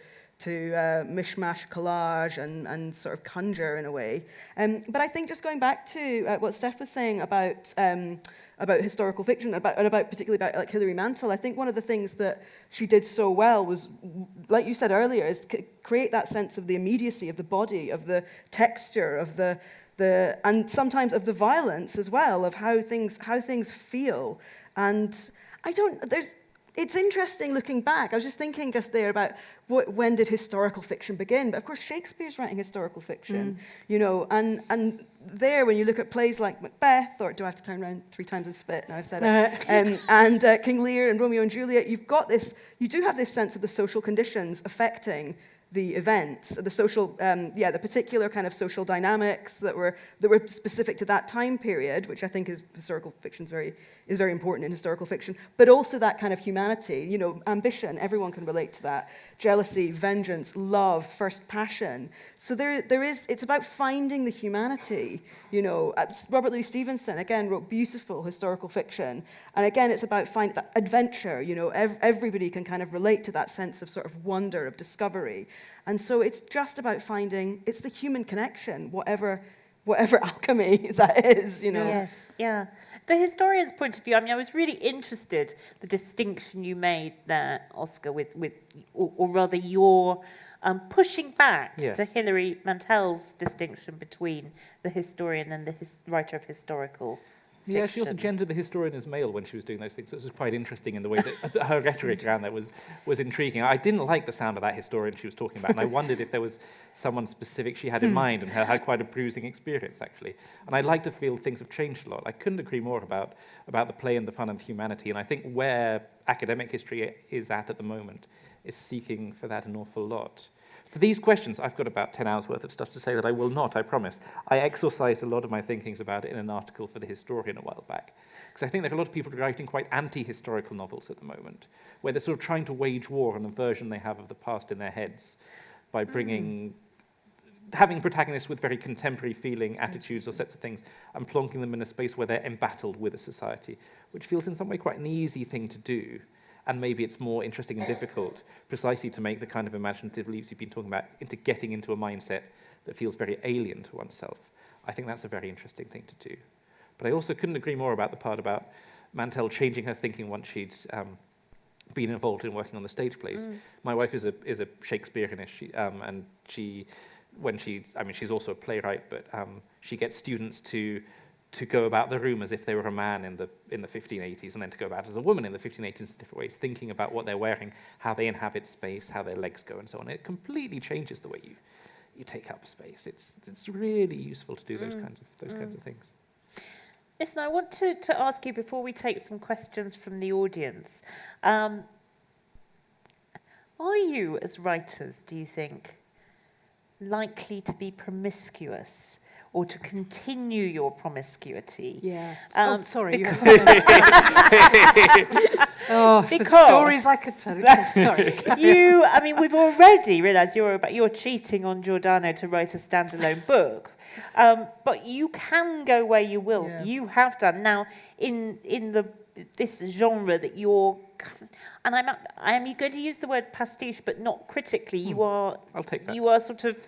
mishmash collage and sort of conjure in a way. But I think just going back to what Steph was saying about historical fiction, particularly about like Hilary Mantel, I think one of the things that she did so well was, like you said earlier, is create that sense of the immediacy of the body, of the texture, of the and sometimes of the violence as well, of how things feel. And it's interesting looking back. I was just thinking just there about when did historical fiction begin? But of course, Shakespeare's writing historical fiction, you know, and there, when you look at plays like Macbeth, or do I have to turn around 3 times and spit? Now I've said it. And King Lear and Romeo and Juliet, you do have this sense of the social conditions affecting the events, the social, the particular kind of social dynamics that were specific to that time period, which I think is historical fiction is very important in historical fiction, but also that kind of humanity, you know, ambition. Everyone can relate to that. Jealousy, vengeance, love, first passion. So it's about finding the humanity. You know, Robert Louis Stevenson again wrote beautiful historical fiction, and again it's about finding that adventure. You know, everybody can kind of relate to that sense of sort of wonder, of discovery. And so it's just about finding, it's the human connection, whatever alchemy that is, you know. Yes, yeah. The historian's point of view, I mean, I was really interested, the distinction you made there, Oscar, or rather your pushing back to Hilary Mantel's distinction between the historian and the writer of historical fiction. Yeah, she also gendered the historian as male when she was doing those things. So it was quite interesting in the way that her rhetoric around that was intriguing. I didn't like the sound of that historian she was talking about, and I wondered if there was someone specific she had in mind, and had quite a bruising experience, actually. And I'd like to feel things have changed a lot. I couldn't agree more about the play and the fun and the humanity, and I think where academic history is at the moment is seeking for that an awful lot. For these questions, I've got about 10 hours worth of stuff to say that I will not, I promise. I exorcised a lot of my thinkings about it in an article for The Historian a while back. Because I think there are a lot of people writing quite anti-historical novels at the moment, where they're sort of trying to wage war on a version they have of the past in their heads by having protagonists with very contemporary feeling attitudes or sets of things and plonking them in a space where they're embattled with a society, which feels in some way quite an easy thing to do. And maybe it's more interesting and difficult precisely to make the kind of imaginative leaps you've been talking about into getting into a mindset that feels very alien to oneself. I think that's a very interesting thing to do. But I also couldn't agree more about the part about Mantel changing her thinking once she'd been involved in working on the stage plays. My wife is a Shakespeareanist, and she's also a playwright, but she gets students to go about the room as if they were a man in the 1580s, and then to go about as a woman in the 1580s in different ways, thinking about what they're wearing, how they inhabit space, how their legs go, and so on. It completely changes the way you take up space. It's really useful to do those kinds of things. Listen, I want to ask you, before we take some questions from the audience, are you, as writers, do you think, likely to be promiscuous or to continue your promiscuity? Yeah. Sorry. Because the stories I could tell. Sorry. we've already realised you're cheating on Giordano to write a standalone book. But you can go where you will. Yeah. You have done. Now, in this genre that you're, and I'm going to use the word pastiche, but not critically. You are. I'll take that. You are sort of.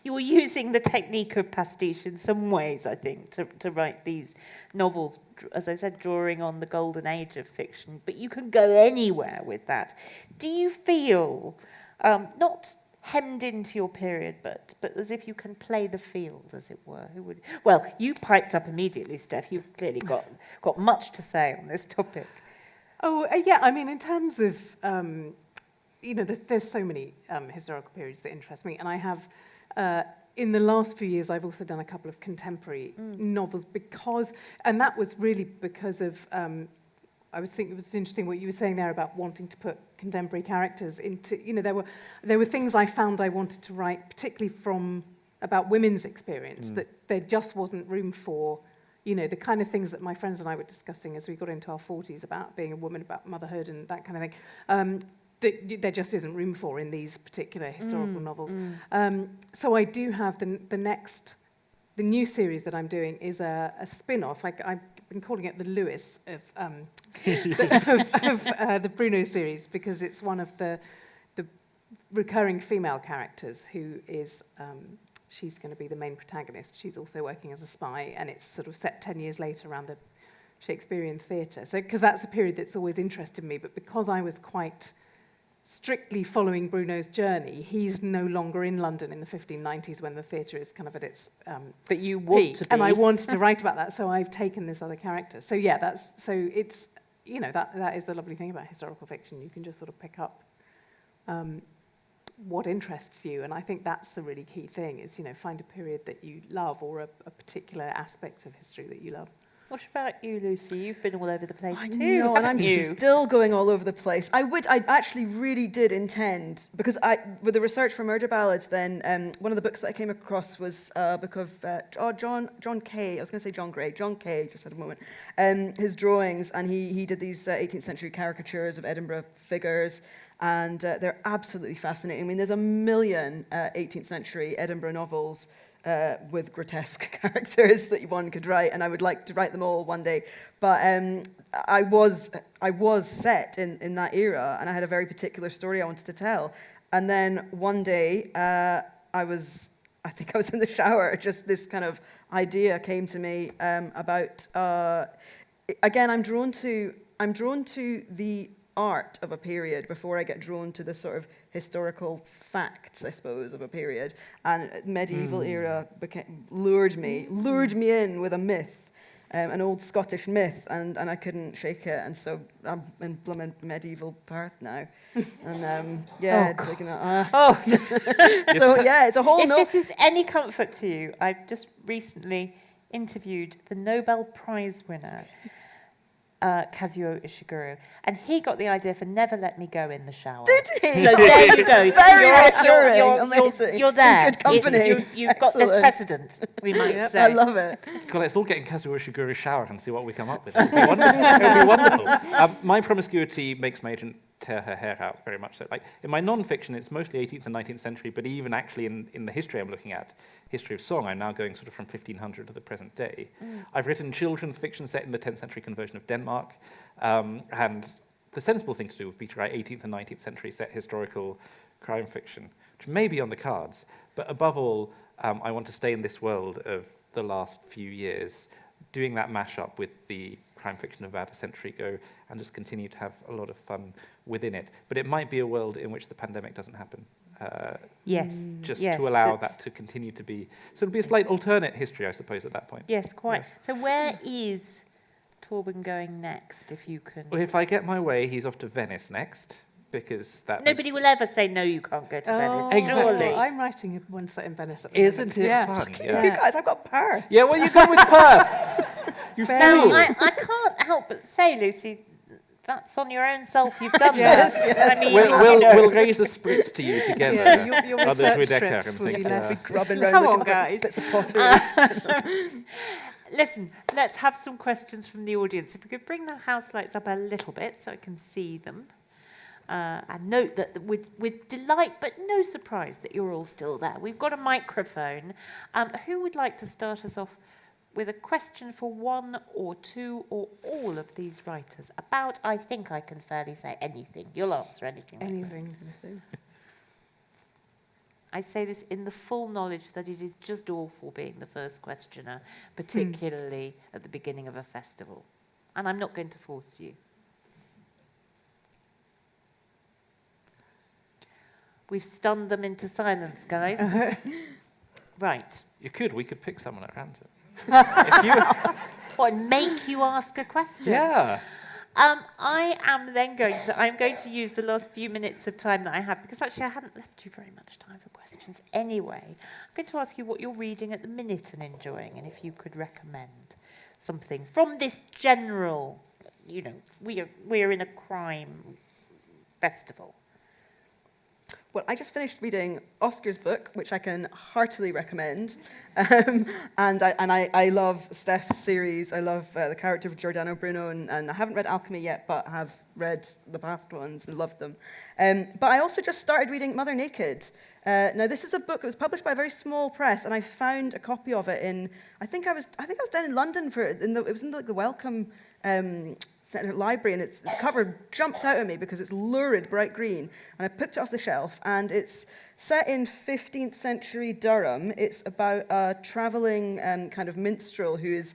You are using the technique of pastiche in some ways, I think, to write these novels. As I said, drawing on the golden age of fiction. But you can go anywhere with that. Do you feel not hemmed into your period, but as if you can play the field, as it were? Well, you piped up immediately, Steph. You've clearly got much to say on this topic. Oh, yeah, I mean, in terms of, there's so many historical periods that interest me, and I have, in the last few years, I've also done a couple of contemporary novels and that was really because of, I was thinking it was interesting what you were saying there about wanting to put contemporary characters into, there were things I found I wanted to write, particularly about women's experience, that there just wasn't room for, the kind of things that my friends and I were discussing as we got into our 40s about being a woman, about motherhood and that kind of thing, that there just isn't room for in these particular historical novels. So I do have the new series that I'm doing is a spin-off. I've been calling it the Lewis of the Bruno series, because it's one of the recurring female characters who is, she's going to be the main protagonist. She's also working as a spy, and it's sort of set 10 years later around the Shakespearean theatre. So, because that's a period that's always interested me, but because I was quite strictly following Bruno's journey, he's no longer in London in the 1590s when the theatre is kind of at its but you want peak, to be. And I wanted to write about that, so I've taken this other character. So yeah, it's you know, that is the lovely thing about historical fiction. You can just sort of pick up what interests you, and I think that's the really key thing, is, you know, find a period that you love, or a particular aspect of history that you love. What about you, Lucy? You've been all over the place I too, know, and I'm haven't you? still going all over the place. I actually really did intend, because with the research for Murder Ballads, then one of the books that I came across was a book of John Kay. I was going to say John Gray. John Kay, just had a moment. His drawings, and he did these 18th century caricatures of Edinburgh figures, and they're absolutely fascinating. I mean, there's a million 18th century Edinburgh novels with grotesque characters that one could write, and I would like to write them all one day. But I was set in that era, and I had a very particular story I wanted to tell. And then one day, I think I was in the shower, just this kind of idea came to me about. Again, I'm drawn to the art of a period before I get drawn to the sort of historical facts, I suppose, of a period. And medieval era lured me in with a myth, an old Scottish myth, and I couldn't shake it. And so I'm in blooming medieval Perth now. And digging it. So yeah, it's a whole. If this is any comfort to you, I've just recently interviewed the Nobel Prize winner, Kazuo Ishiguro, and he got the idea for Never Let Me Go in the shower. Did he? So there you go. Very reassuring. Amazing. You're there. In good company. You've got this Excellent. precedent, we might say. I love it. God, let's all get in Kazuo Ishiguro's shower and see what we come up with. It'll be wonderful. It'll be wonderful. My promiscuity makes my agent tear her hair out, very much so. Like, in my non-fiction, it's mostly 18th and 19th century, but even actually in the history I'm looking at, history of song, I'm now going sort of from 1500 to the present day. I've written children's fiction set in the 10th century conversion of Denmark, and the sensible thing to do would be to write 18th and 19th century set historical crime fiction, which may be on the cards, but above all, I want to stay in this world of the last few years, doing that mashup with the crime fiction of about a century ago, and just continue to have a lot of fun within it. But it might be a world in which the pandemic doesn't happen. Yes. Just yes, to allow that's- that to continue to be. So it'll be a slight alternate history, I suppose, at that point. Yes, quite. Yeah. So where is Torben going next, if you can? Well, if I get my way, he's off to Venice next, because that Nobody will ever say, no, you can't go to Venice. Exactly. Surely. I'm writing one set in Venice at the Isn't moment. it fun? You guys, I've got Perth. Yeah, well, you go with Perth. You Now, fool. I can't help but say, Lucy, that's on your own self you've done Yes, that. yes. I mean, We'll raise a spritz to you together. Yeah, your Others research with their trips and will be things, less. yeah. Grubbing round Come the on, couple guys. bits of pottery. Listen, let's have some questions from the audience. If we could bring the house lights up a little bit so I can see them. And note that with delight, but no surprise that you're all still there. We've got a microphone. Who would like to start us off with a question for one or two or all of these writers about, I think I can fairly say, anything. You'll answer anything. Anything. I say this in the full knowledge that it is just awful being the first questioner, particularly at the beginning of a festival. And I'm not going to force you. We've stunned them into silence, guys. Right. You could. We could pick someone at random. If you, What, make you ask a question? yeah. I'm going to use the last few minutes of time that I have, because actually I hadn't left you very much time for questions anyway. I'm going to ask you what you're reading at the minute and enjoying, and if you could recommend something from this general, you know, we're in a crime festival. Well, I just finished reading Oscar's book, which I can heartily recommend. And I love Steph's series. I love the character of Giordano Bruno, and I haven't read Alchemy yet, but have read the past ones and loved them. But I also just started reading Mother Naked. Now, this is a book that was published by a very small press, and I found a copy of it in, I think I was down in London for it. It was in the Wellcome Centre Library, and the cover jumped out at me because it's lurid bright green, and I picked it off the shelf, and it's set in 15th century Durham. It's about a travelling kind of minstrel who's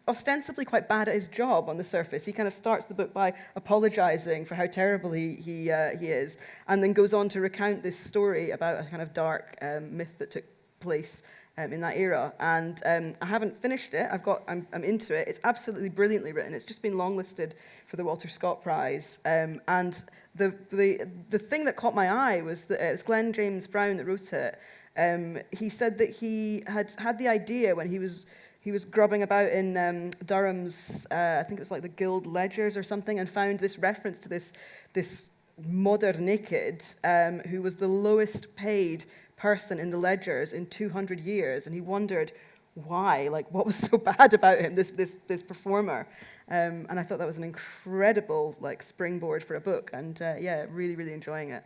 ostensibly quite bad at his job on the surface. He kind of starts the book by apologising for how terrible he is, and then goes on to recount this story about a kind of dark myth that took place in that era. And I haven't finished it. I'm into it. It's absolutely brilliantly written. It's just been longlisted for the Walter Scott Prize. And the thing that caught my eye was that it was Glenn James Brown that wrote it. He said that he had the idea when he was grubbing about in Durham's, I think it was like the Guild Ledgers or something, and found this reference to this modern naked who was the lowest paid person in the ledgers in 200 years, and he wondered why, like what was so bad about him, this performer. And I thought that was an incredible like springboard for a book, and yeah, really, really enjoying it.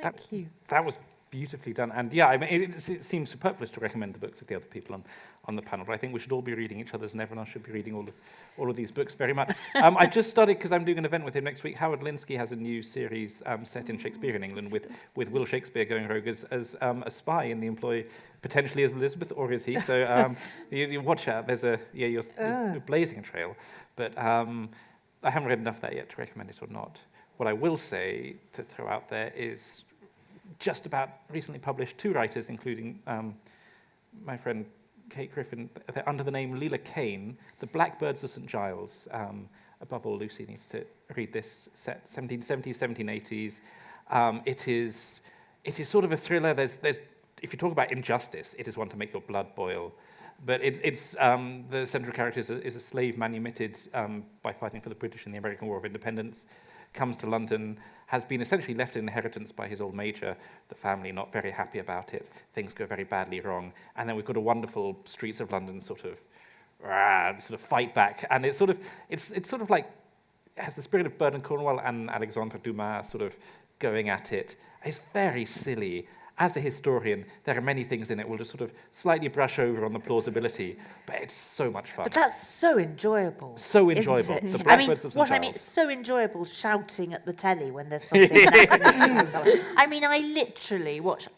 Thank you. That was beautifully done. And yeah, I mean, it seems superfluous to recommend the books of the other people on the panel, but I think we should all be reading each other's, and everyone else should be reading all of these books very much. I just started, because I'm doing an event with him next week. Howard Linsky has a new series set in Shakespearean England with Will Shakespeare going rogue as a spy in the employ, potentially as Elizabeth, or is he? So you watch out. You're blazing a trail. But I haven't read enough of that yet to recommend it or not. What I will say to throw out there is just about recently published 2 writers, including my friend Kate Griffin, they're under the name Leela Kane, The Blackbirds of St. Giles. Above all, Lucy needs to read this, set 1770s, 1780s. It is sort of a thriller. There's if you talk about injustice, it is one to make your blood boil. But it's the central character is a slave manumitted by fighting for the British in the American War of Independence, comes to London, has been essentially left in inheritance by his old major, the family not very happy about it, things go very badly wrong, and then we've got a wonderful streets of London sort of fight back, and it's sort of like, it has the spirit of Bernard Cornwell and Alexandre Dumas sort of going at it. It's very silly. As a historian, there are many things in it we'll just sort of slightly brush over on the plausibility, but it's so much fun. But that's so enjoyable. So enjoyable. Isn't it? The Blackbirds of St. What I Giles. mean, it's so enjoyable shouting at the telly when there's something that I mean, I literally watch.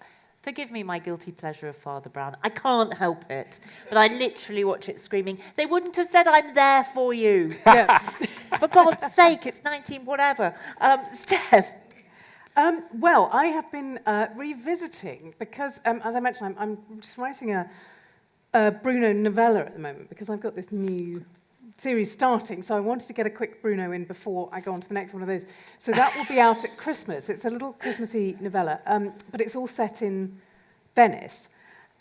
Forgive me my guilty pleasure of Father Brown. I can't help it, but I literally watch it screaming, they wouldn't have said I'm there for you. Yeah. For God's sake, it's 19 whatever. Steph. Well, I have been revisiting, because, as I mentioned, I'm just writing a Bruno novella at the moment, because I've got this new series starting, so I wanted to get a quick Bruno in before I go on to the next one of those. So that will be out at Christmas. It's a little Christmassy novella, but it's all set in Venice.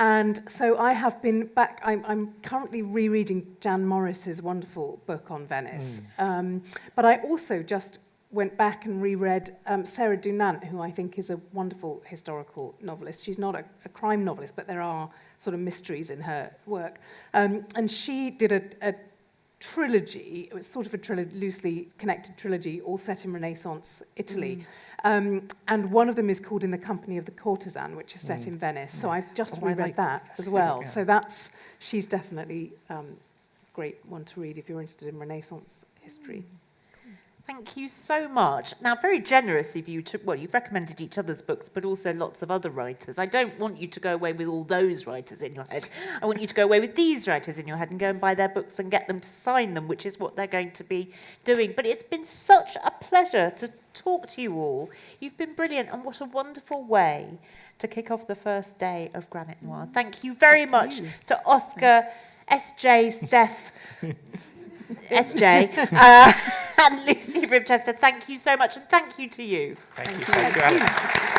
And so I have been back, I'm currently rereading Jan Morris's wonderful book on Venice. But I also just went back and reread Sarah Dunant, who I think is a wonderful historical novelist. She's not a crime novelist, but there are sort of mysteries in her work. And she did a trilogy. It was sort of a loosely connected trilogy, all set in Renaissance Italy. And one of them is called In the Company of the Courtesan, which is set in Venice. So I've just reread that as well. Yeah. So she's definitely a great one to read if you're interested in Renaissance history. Thank you so much. Now, very generous of you to, well, you've recommended each other's books, but also lots of other writers. I don't want you to go away with all those writers in your head. I want you to go away with these writers in your head and go and buy their books and get them to sign them, which is what they're going to be doing. But it's been such a pleasure to talk to you all. You've been brilliant, and what a wonderful way to kick off the first day of Granite Noir. Thank you very much to Oscar, SJ, Steph, SJ, and Lucy Ribchester. Thank you so much, and thank you to you. Thank you, Alex.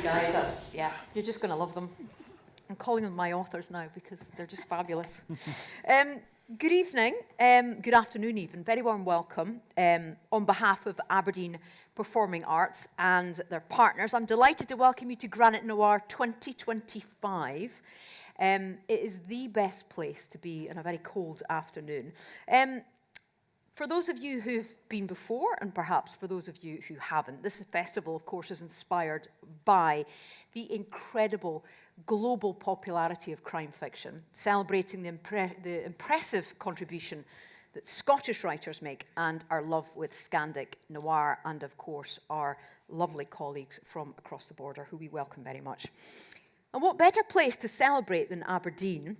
guys. Yeah, you're just going to love them. I'm calling them my authors now because they're just fabulous. Good evening, good afternoon even, very warm welcome on behalf of Aberdeen Performing Arts and their partners. I'm delighted to welcome you to Granite Noir 2025. It is the best place to be on a very cold afternoon. For those of you who've been before, and perhaps for those of you who haven't, this festival, of course, is inspired by the incredible global popularity of crime fiction, celebrating the impressive contribution that Scottish writers make and our love with Scandic Noir, and of course our lovely colleagues from across the border who we welcome very much. And what better place to celebrate than Aberdeen?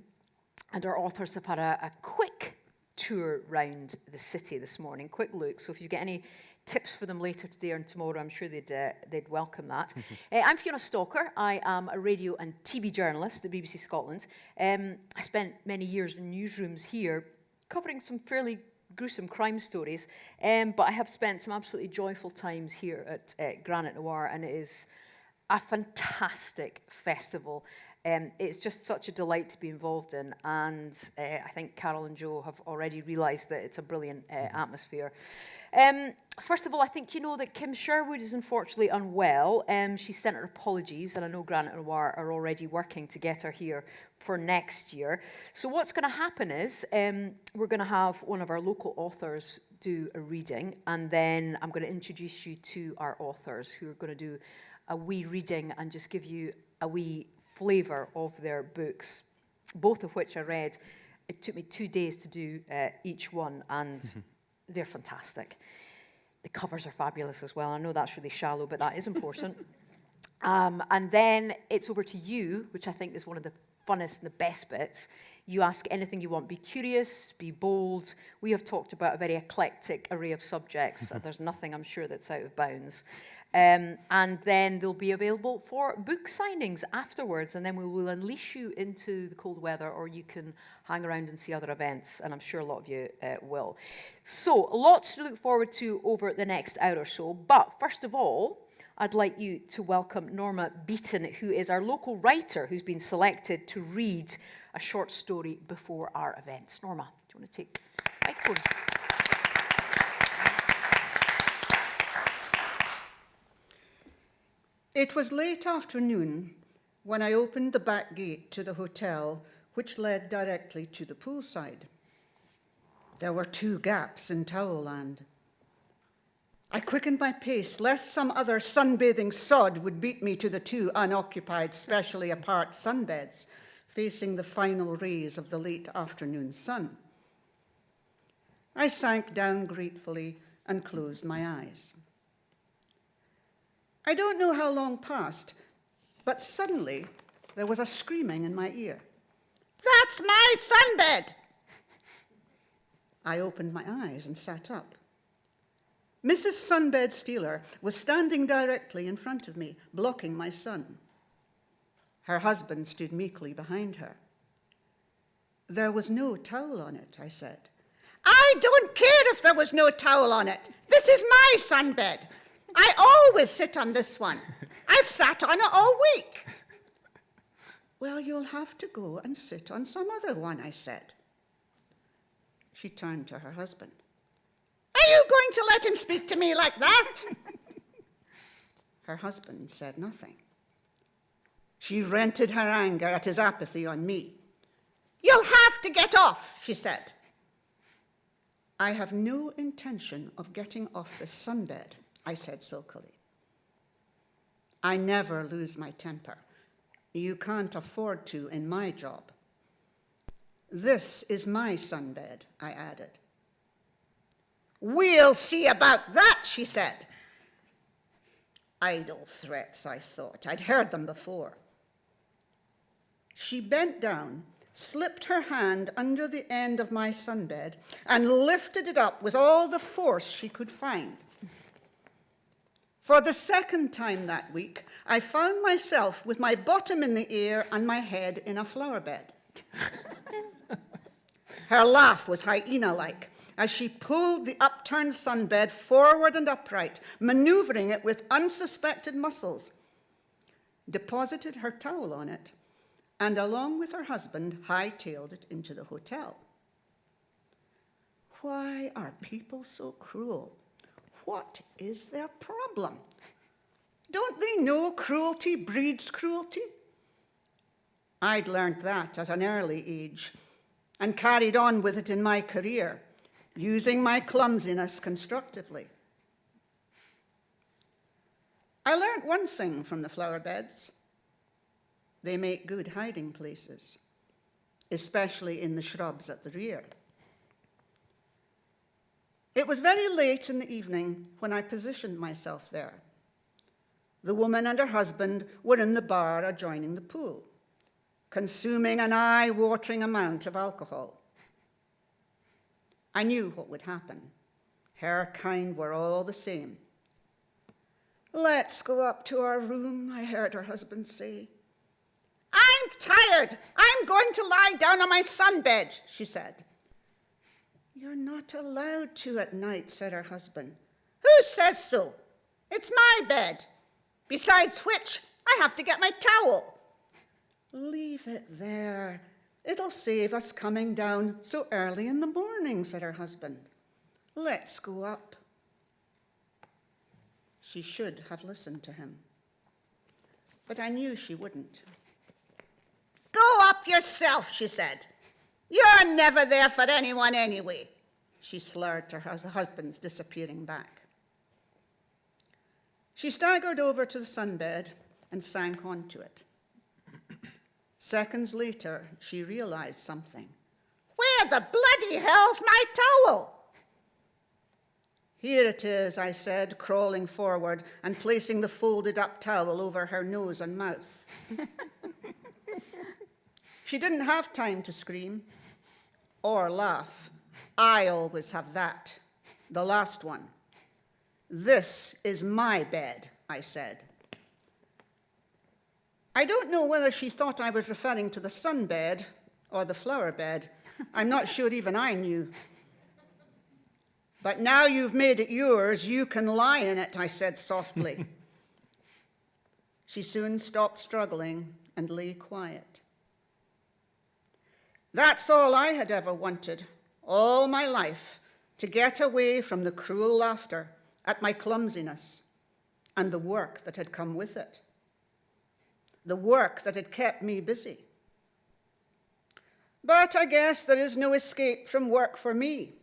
And our authors have had a quick tour round the city this morning, quick look. So if you get any tips for them later today or tomorrow, I'm sure they'd welcome that. I'm Fiona Stalker. I am a radio and TV journalist at BBC Scotland. I spent many years in newsrooms here covering some fairly gruesome crime stories, but I have spent some absolutely joyful times here at Granite Noir, and it is a fantastic festival. It's just such a delight to be involved in, and I think Carol and Joe have already realised that it's a brilliant atmosphere. First of all, I think you know that Kim Sherwood is unfortunately unwell. She sent her apologies, and I know Granite Noir are already working to get her here for next year. So what's going to happen is we're going to have one of our local authors do a reading, and then I'm going to introduce you to our authors who are going to do a wee reading and just give you a wee flavour of their books, both of which I read. It took me 2 days to do each one, and they're fantastic. The covers are fabulous as well. I know that's really shallow, but that is important. And then it's over to you, which I think is one of the funnest and the best bits. You ask anything you want. Be curious, be bold. We have talked about a very eclectic array of subjects. There's nothing, I'm sure, that's out of bounds. And then they'll be available for book signings afterwards, and then we will unleash you into the cold weather, or you can hang around and see other events, and I'm sure a lot of you will. So, lots to look forward to over the next hour or so, but first of all, I'd like you to welcome Norma Beaton, who is our local writer who's been selected to read a short story before our events. Norma, do you want to take the microphone? It was late afternoon when I opened the back gate to the hotel, which led directly to the poolside. There were 2 gaps in towel land. I quickened my pace, lest some other sunbathing sod would beat me to the 2 unoccupied, specially apart sunbeds, facing the final rays of the late afternoon sun. I sank down gratefully and closed my eyes. I don't know how long passed, but suddenly there was a screaming in my ear. "That's my sunbed!" I opened my eyes and sat up. Mrs. Sunbed Stealer was standing directly in front of me, blocking my sun. Her husband stood meekly behind her. "There was no towel on it," I said. "I don't care if there was no towel on it. This is my sunbed. I always sit on this one. I've sat on it all week." "Well, you'll have to go and sit on some other one," I said. She turned to her husband. "Are you going to let him speak to me like that?" Her husband said nothing. She vented her anger at his apathy on me. "You'll have to get off," she said. "I have no intention of getting off the sunbed," I said sulkily. "I never lose my temper. You can't afford to in my job." "This is my sunbed," I added. "We'll see about that," she said. Idle threats, I thought. I'd heard them before. She bent down, slipped her hand under the end of my sunbed, and lifted it up with all the force she could find. For the second time that week, I found myself with my bottom in the air and my head in a flower bed. Her laugh was hyena-like as she pulled the upturned sunbed forward and upright, maneuvering it with unsuspected muscles. deposited her towel on it, and along with her husband, hightailed it into the hotel. Why are people so cruel? What is their problem? Don't they know cruelty breeds cruelty? I'd learned that at an early age and carried on with it in my career, using my clumsiness constructively. I learned one thing from the flower beds. They make good hiding places, especially in the shrubs at the rear. It was very late in the evening when I positioned myself there. The woman and her husband were in the bar adjoining the pool, consuming an eye-watering amount of alcohol. I knew what would happen. Her kind were all the same. "Let's go up to our room," I heard her husband say. "I'm tired. I'm going to lie down on my sunbed," she said. "You're not allowed to at night," said her husband. "Who says so? It's my bed. Besides which, I have to get my towel." "Leave it there. It'll save us coming down so early in the morning," said her husband. "Let's go up." She should have listened to him, but I knew she wouldn't. "Go up yourself," she said. "You're never there for anyone anyway," she slurred to her husband's disappearing back. She staggered over to the sunbed and sank onto it. Seconds later, she realized something. "Where the bloody hell's my towel?" "Here it is," I said, crawling forward and placing the folded-up towel over her nose and mouth. She didn't have time to scream or laugh. I always have that, the last one. "This is my bed," I said. I don't know whether she thought I was referring to the sunbed or the flower bed. I'm not sure even I knew. "But now you've made it yours, you can lie in it," I said softly. She soon stopped struggling and lay quiet. That's all I had ever wanted, all my life, to get away from the cruel laughter at my clumsiness and the work that had come with it, the work that had kept me busy. But I guess there is no escape from work for me.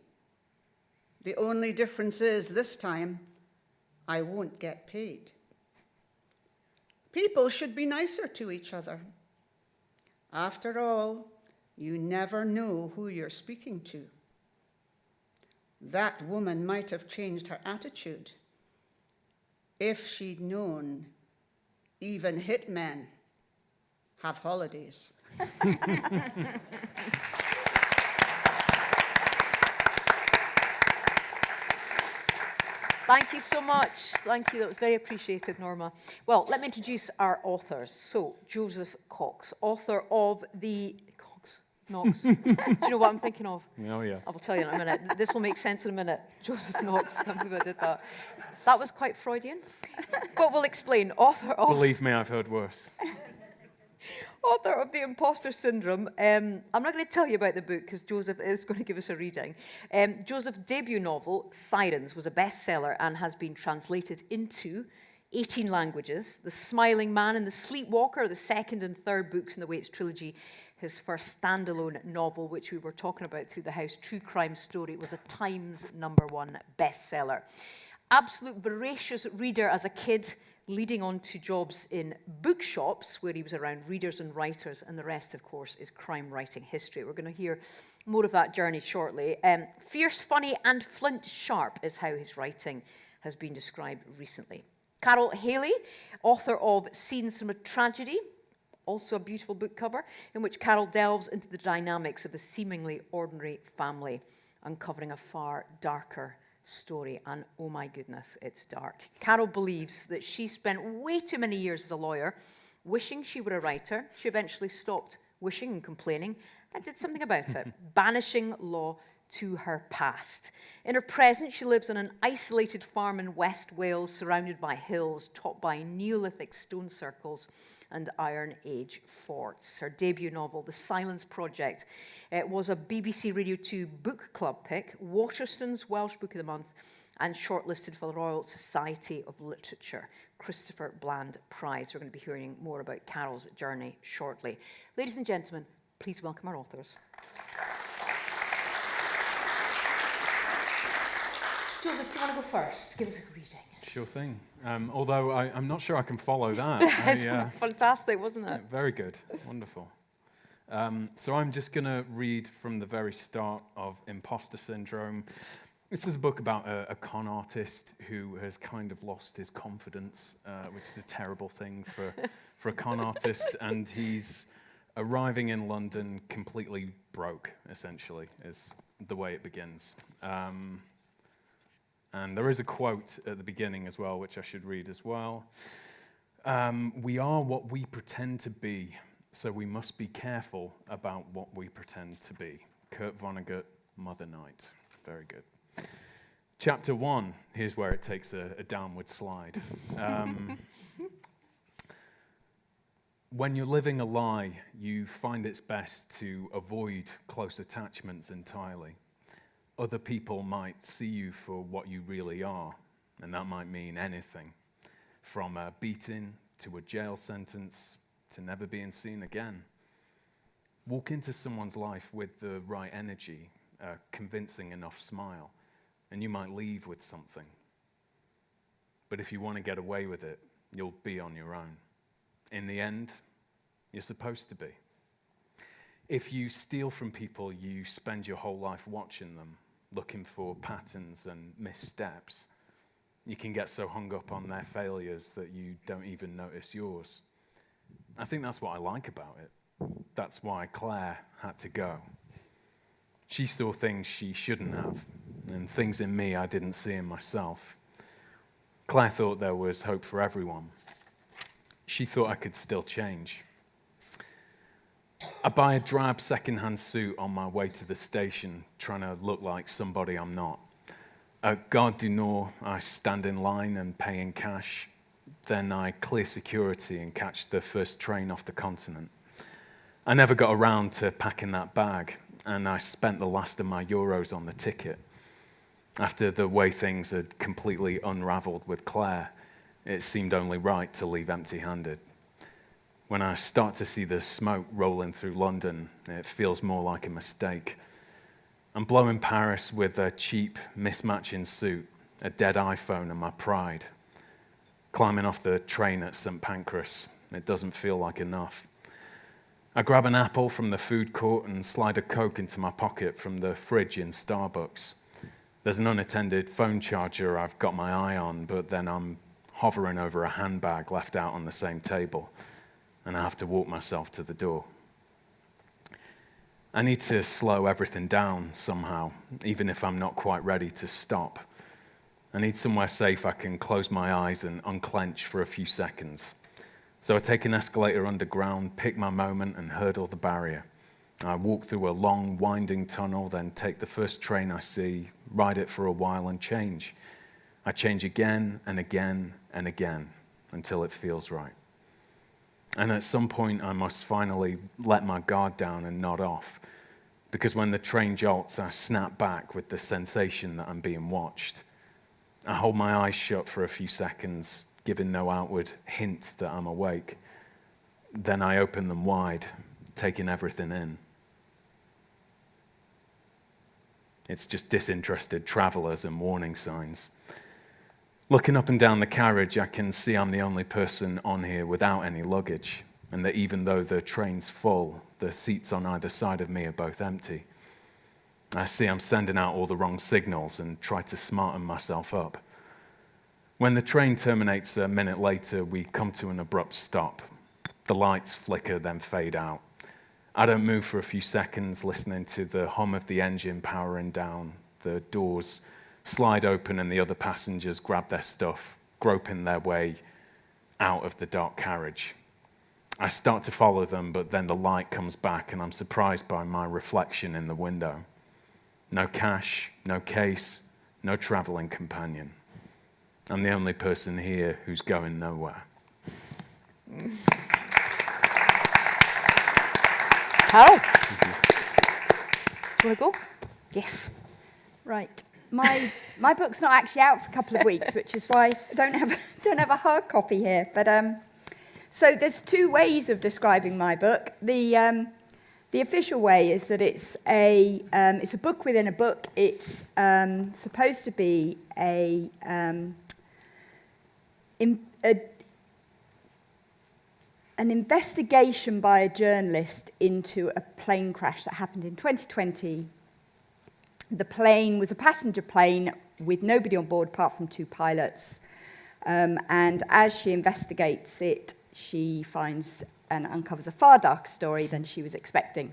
The only difference is this time I won't get paid. People should be nicer to each other. After all, you never know who you're speaking to. That woman might have changed her attitude if she'd known even hitmen have holidays. Thank you so much. Thank you. That was very appreciated, Norma. Well, let me introduce our authors. So, Joseph Cox, author of the... Knox. Do you know what I'm thinking of? Oh, yeah. I will tell you in a minute. This will make sense in a minute. Joseph Knox. I can't believe I did that. That was quite Freudian. But we'll explain. Believe me, I've heard worse. Author of The Imposter Syndrome. I'm not going to tell you about the book because Joseph is going to give us a reading. Joseph's debut novel, Sirens, was a bestseller and has been translated into 18 languages. The Smiling Man and The Sleepwalker are the second and third books in the Waits trilogy. His first standalone novel, which we were talking about through the house, True Crime Story, was a Times #1 bestseller. Absolute voracious reader as a kid, leading on to jobs in bookshops where he was around readers and writers, and the rest, of course, is crime writing history. We're going to hear more of that journey shortly. Fierce, funny, and flint sharp is how his writing has been described recently. Carol Haley, author of Scenes from a Tragedy, also a beautiful book cover, in which Carol delves into the dynamics of a seemingly ordinary family, uncovering a far darker story. And oh my goodness, it's dark. Carol believes that she spent way too many years as a lawyer wishing she were a writer. She eventually stopped wishing and complaining and did something about it, banishing law to her past. In her present, she lives on an isolated farm in West Wales, surrounded by hills, topped by Neolithic stone circles and Iron Age forts. Her debut novel, The Silence Project, was a BBC Radio 2 book club pick, Waterstone's Welsh Book of the Month, and shortlisted for the Royal Society of Literature Christopher Bland Prize. We're going to be hearing more about Carol's journey shortly. Ladies and gentlemen, please welcome our authors. Joseph, do you want to go first? Give us a reading. Sure thing. Although I'm not sure I can follow that. It's fantastic, wasn't it? Very good. Wonderful. So I'm just going to read from the very start of Imposter Syndrome. This is a book about a con artist who has kind of lost his confidence, which is a terrible thing for a con artist, and he's arriving in London completely broke, essentially, is the way it begins. And there is a quote at the beginning as well, which I should read as well. We are what we pretend to be, so we must be careful about what we pretend to be. Kurt Vonnegut, Mother Night. Very good. Chapter 1, here's where it takes a downward slide. When you're living a lie, you find it's best to avoid close attachments entirely. Other people might see you for what you really are, and that might mean anything, from a beating to a jail sentence to never being seen again. Walk into someone's life with the right energy, a convincing enough smile, and you might leave with something. But if you want to get away with it, you'll be on your own. In the end, you're supposed to be. If you steal from people, you spend your whole life watching them, looking for patterns and missteps. You can get so hung up on their failures that you don't even notice yours. I think that's what I like about it. That's why Claire had to go. She saw things she shouldn't have, and things in me I didn't see in myself. Claire thought there was hope for everyone. She thought I could still change. I buy a drab second-hand suit on my way to the station, trying to look like somebody I'm not. At Gare du Nord, I stand in line and pay in cash. Then I clear security and catch the first train off the continent. I never got around to packing that bag, and I spent the last of my euros on the ticket. After the way things had completely unraveled with Claire, it seemed only right to leave empty-handed. When I start to see the smoke rolling through London, it feels more like a mistake. I'm blowing Paris with a cheap, mismatching suit, a dead iPhone and my pride. Climbing off the train at St. Pancras, it doesn't feel like enough. I grab an apple from the food court and slide a Coke into my pocket from the fridge in Starbucks. There's an unattended phone charger I've got my eye on, but then I'm hovering over a handbag left out on the same table, and I have to walk myself to the door. I need to slow everything down somehow, even if I'm not quite ready to stop. I need somewhere safe I can close my eyes and unclench for a few seconds. So I take an escalator underground, pick my moment, and hurdle the barrier. I walk through a long, winding tunnel, then take the first train I see, ride it for a while, and change. I change again and again and again until it feels right. And at some point, I must finally let my guard down and nod off, because when the train jolts, I snap back with the sensation that I'm being watched. I hold my eyes shut for a few seconds, giving no outward hint that I'm awake. Then I open them wide, taking everything in. It's just disinterested travelers and warning signs. Looking up and down the carriage, I can see I'm the only person on here without any luggage, and that even though the train's full, the seats on either side of me are both empty. I see I'm sending out all the wrong signals and try to smarten myself up. When the train terminates a minute later, we come to an abrupt stop. The lights flicker, then fade out. I don't move for a few seconds, listening to the hum of the engine powering down. The doors slide open and the other passengers grab their stuff, groping their way out of the dark carriage. I start to follow them, but then the light comes back and I'm surprised by my reflection in the window. No cash, no case, no travelling companion. I'm the only person here who's going nowhere. Carol? Do you want to go? Yes. Right. My book's not actually out for a couple of weeks, which is why I don't have a hard copy here. But so there's two ways of describing my book. The official way is that it's a book within a book. It's supposed to be an investigation by a journalist into a plane crash that happened in 2020. The plane was a passenger plane with nobody on board apart from two pilots. And as she investigates it, she finds and uncovers a far darker story than she was expecting.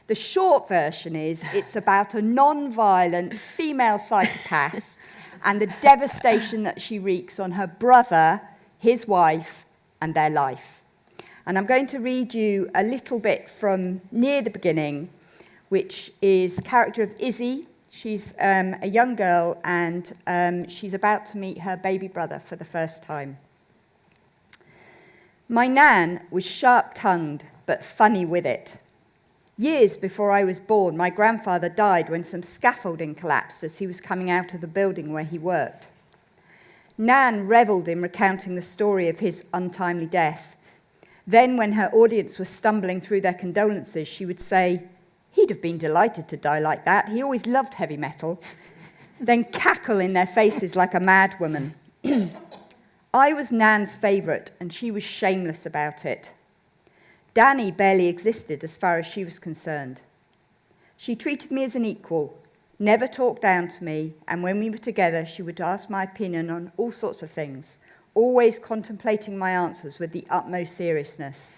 The short version is it's about a non-violent female psychopath and the devastation that she wreaks on her brother, his wife, and their life. And I'm going to read you a little bit from near the beginning, which is character of Izzy. She's a young girl, and she's about to meet her baby brother for the first time. My nan was sharp-tongued, but funny with it. Years before I was born, my grandfather died when some scaffolding collapsed as he was coming out of the building where he worked. Nan revelled in recounting the story of his untimely death. Then, when her audience was stumbling through their condolences, she would say, "He'd have been delighted to die like that. He always loved heavy metal." Then cackle in their faces like a mad woman. I was Nan's favourite, and she was shameless about it. Danny barely existed as far as she was concerned. She treated me as an equal, never talked down to me, and when we were together, she would ask my opinion on all sorts of things, always contemplating my answers with the utmost seriousness.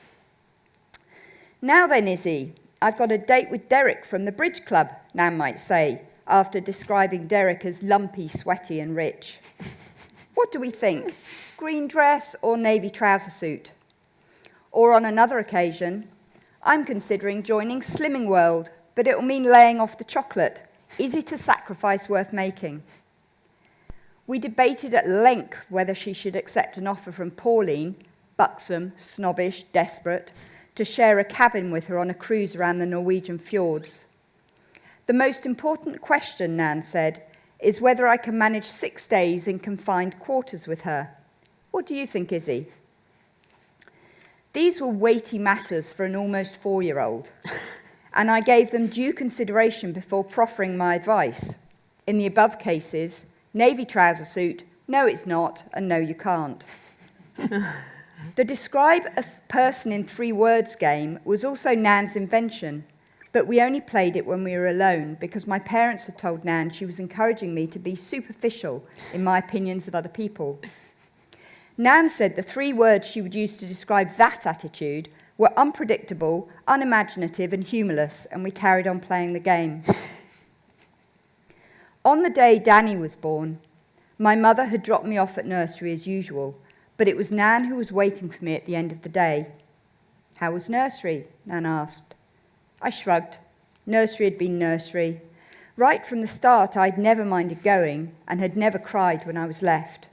"Now then, Izzy, I've got a date with Derek from the bridge club," Nan might say, after describing Derek as lumpy, sweaty, and rich. "What do we think? Green dress or navy trouser suit?" Or on another occasion, "I'm considering joining Slimming World, but it'll mean laying off the chocolate. Is it a sacrifice worth making?" We debated at length whether she should accept an offer from Pauline, buxom, snobbish, desperate, to share a cabin with her on a cruise around the Norwegian fjords. "The most important question," Nan said, "is whether I can manage 6 days in confined quarters with her. What do you think, Izzy?" These were weighty matters for an almost 4-year-old, and I gave them due consideration before proffering my advice. In the above cases, navy trouser suit, no it's not, and no you can't. The describe a person in 3 words game was also Nan's invention, but we only played it when we were alone because my parents had told Nan she was encouraging me to be superficial in my opinions of other people. Nan said the 3 words she would use to describe that attitude were unpredictable, unimaginative, and humourless, and we carried on playing the game. On the day Danny was born, my mother had dropped me off at nursery as usual, but it was Nan who was waiting for me at the end of the day. "How was nursery?" Nan asked. I shrugged. Nursery had been nursery. Right from the start, I'd never minded going and had never cried when I was left.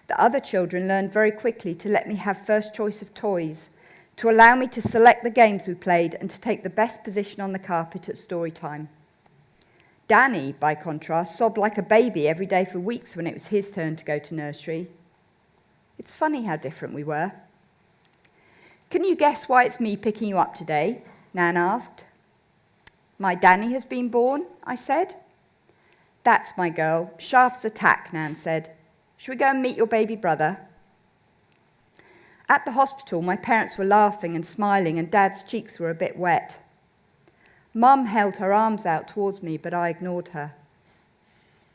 The other children learned very quickly to let me have first choice of toys, to allow me to select the games we played and to take the best position on the carpet at story time. Danny, by contrast, sobbed like a baby every day for weeks when it was his turn to go to nursery. It's funny how different we were. "Can you guess why it's me picking you up today?" Nan asked. "My Danny has been born," I said. "That's my girl, sharp as a tack," Nan said. "Shall we go and meet your baby brother?" At the hospital, my parents were laughing and smiling, and Dad's cheeks were a bit wet. Mum held her arms out towards me, but I ignored her.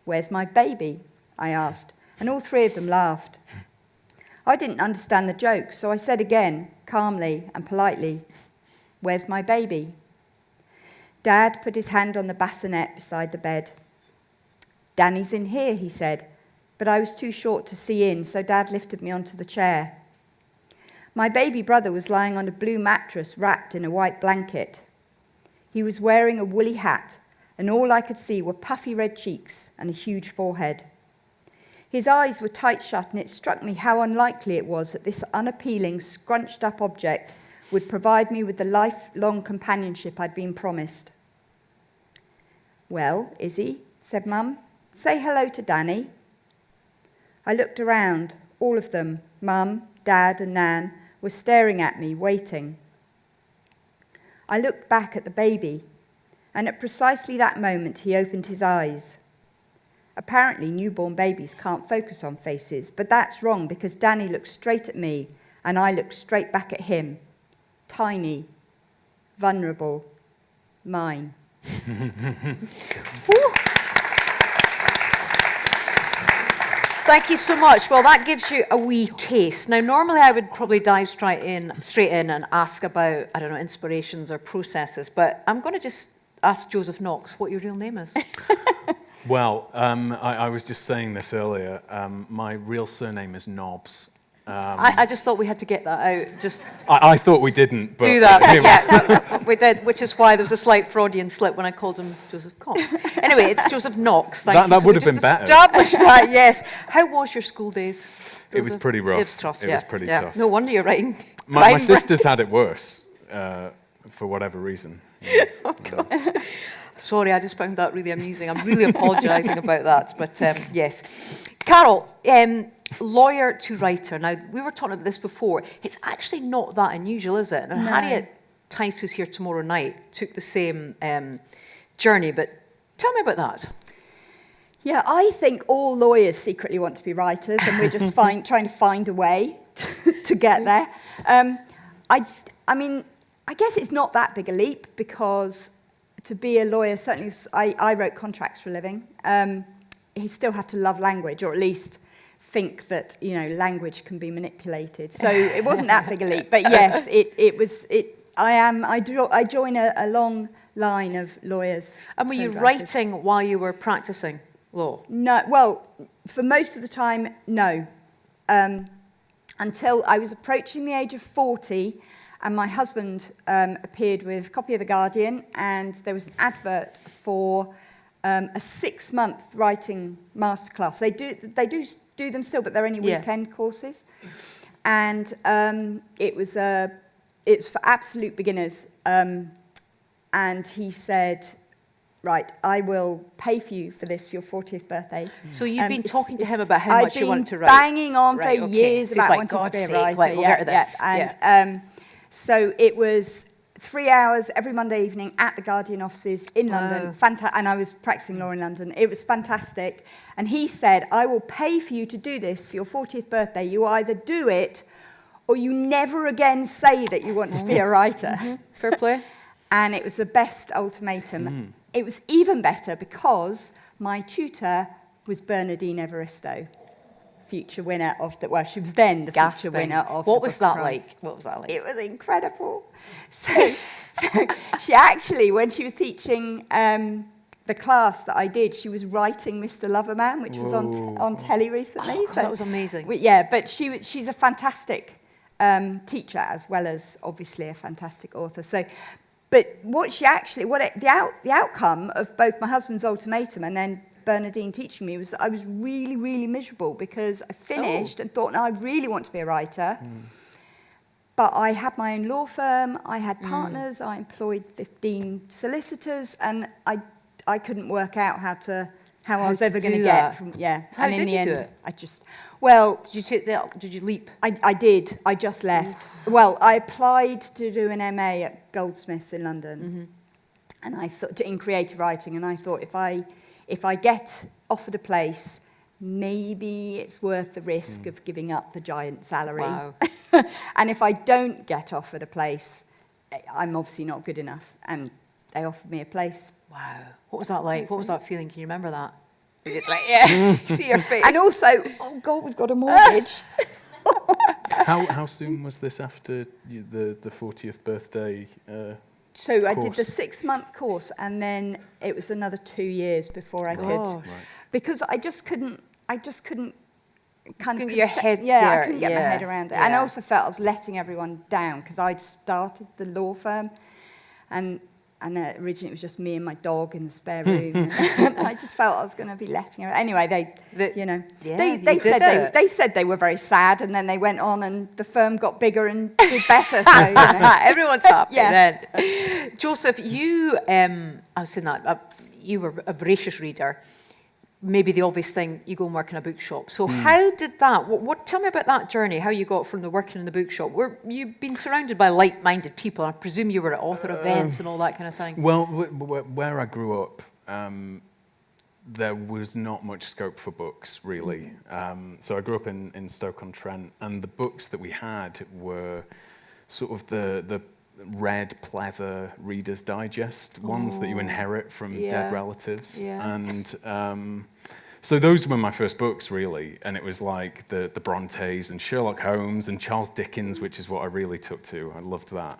"Where's my baby?" I asked, and all 3 of them laughed. I didn't understand the joke, so I said again, calmly and politely, "Where's my baby?" Dad put his hand on the bassinet beside the bed. "Danny's in here," he said, but I was too short to see in, so Dad lifted me onto the chair. My baby brother was lying on a blue mattress wrapped in a white blanket. He was wearing a woolly hat, and all I could see were puffy red cheeks and a huge forehead. His eyes were tight shut, and it struck me how unlikely it was that this unappealing, scrunched-up object would provide me with the lifelong companionship I'd been promised. "Well, Izzy," said Mum, "say hello to Danny." I looked around. All of them, Mum, Dad and Nan, were staring at me, waiting. I looked back at the baby, and at precisely that moment he opened his eyes. Apparently, newborn babies can't focus on faces, but that's wrong because Danny looked straight at me, and I looked straight back at him. Tiny, vulnerable, mine. Thank you so much. Well, that gives you a wee taste. Now, normally I would probably dive straight in and ask about, I don't know, inspirations or processes, but I'm going to just ask Joseph Knox what your real name is. Well, I was just saying this earlier. My real surname is Nobbs. I just thought we had to get that out. Just I thought we didn't, but do that. Yeah, but we did, which is why there was a slight Freudian slip when I called him Joseph Cox. Anyway, it's Joseph Knox. Thank you. That So would we have been just better. established that, yes. How was your school days? It was Joseph? pretty rough. It was tough, It was pretty tough. No wonder you're writing. My crime sisters had it worse, for whatever reason. Oh, God. Sorry, I just found that really amusing. I'm really apologising about that, but yes. Carol, lawyer to writer. Now, we were talking about this before. It's actually not that unusual, is it? And No. Harriet Tice, who's here tomorrow night, took the same journey, but tell me about that. Yeah, I think all lawyers secretly want to be writers, and we're just trying to find a way to get there. I mean, I guess it's not that big a leap, because to be a lawyer, certainly I wrote contracts for a living. You still have to love language, or at least think that, you know, language can be manipulated. So it wasn't that big a leap, but yes, I join a long line of lawyers. And were you writers. writing while you were practicing law? No, well, for most of the time, no. Until I was approaching the age of 40, and my husband appeared with a copy of The Guardian, and there was an advert for a 6-month writing masterclass. They do them still, but they're only weekend courses. And it's for absolute beginners. And he said, right, I will pay for you for this for your 40th birthday. So you've been talking to him about how much you wanted to write? I've been banging on Right, for okay. years So he's about like, wanting God's to be sake, a writer. like, we'll get to this. And so it was 3 hours every Monday evening at the Guardian offices in London. And I was practicing law in London. It was fantastic. And he said, I will pay for you to do this for your 40th birthday. You either do it or you never again say that you want to be a writer. Fair play. And it was the best ultimatum. It was even better because my tutor was Bernardine Evaristo, future winner of the, well, she was then the future winner of What the was Booker that Prize. like? What was that like? It was incredible. So she actually, when she was teaching the class that I did, she was writing Mr. Loverman, which was on telly recently. Oh, God, that was amazing. Yeah, but she's a fantastic teacher, as well as obviously a fantastic author. So, but the outcome of both my husband's ultimatum and then Bernardine teaching me was I was really, really miserable, because I finished and thought, no, I really want to be a writer. But I had my own law firm, I had partners, I employed 15 solicitors, and I couldn't work out how I was ever going to get from, So how and in did the you end, do it? Did you leap? I did. I just left. Well, I applied to do an MA at Goldsmiths in London, and I thought in creative writing, and I thought if I get offered a place, maybe it's worth the risk of giving up the giant salary. Wow. And if I don't get offered a place, I'm obviously not good enough. And they offered me a place. Wow. What was that like? What was that feeling? Can you remember that? You're just like, yeah, see your face. And also, oh God, we've got a mortgage. How soon was this after the 40th birthday? So I did the course? 6-month course, and then it was another 2 years before I could, Gosh. because I just couldn't kind Couldn't of get your head I there, couldn't get my yeah, head around it, and I yeah. also felt I was letting everyone down, because I'd started the law firm, and And originally it was just me and my dog in the spare room. And I just felt I was going to be letting her. Anyway, they said they were very sad, and then they went on, and the firm got bigger and did better. So, everyone's happy Yeah. then. Joseph, you, I was saying that, you were a voracious reader. Maybe the obvious thing, you go and work in a bookshop. So how did that, tell me about that journey, how you got from the working in the bookshop. You've been surrounded by like-minded people. I presume you were at author events and all that kind of thing. Well, where I grew up, there was not much scope for books, really. So I grew up in Stoke-on-Trent, and the books that we had were sort of the red pleather Reader's Digest ones that you inherit from dead relatives. And so those were my first books, really. And it was like the Brontes and Sherlock Holmes and Charles Dickens, which is what I really took to. I loved that.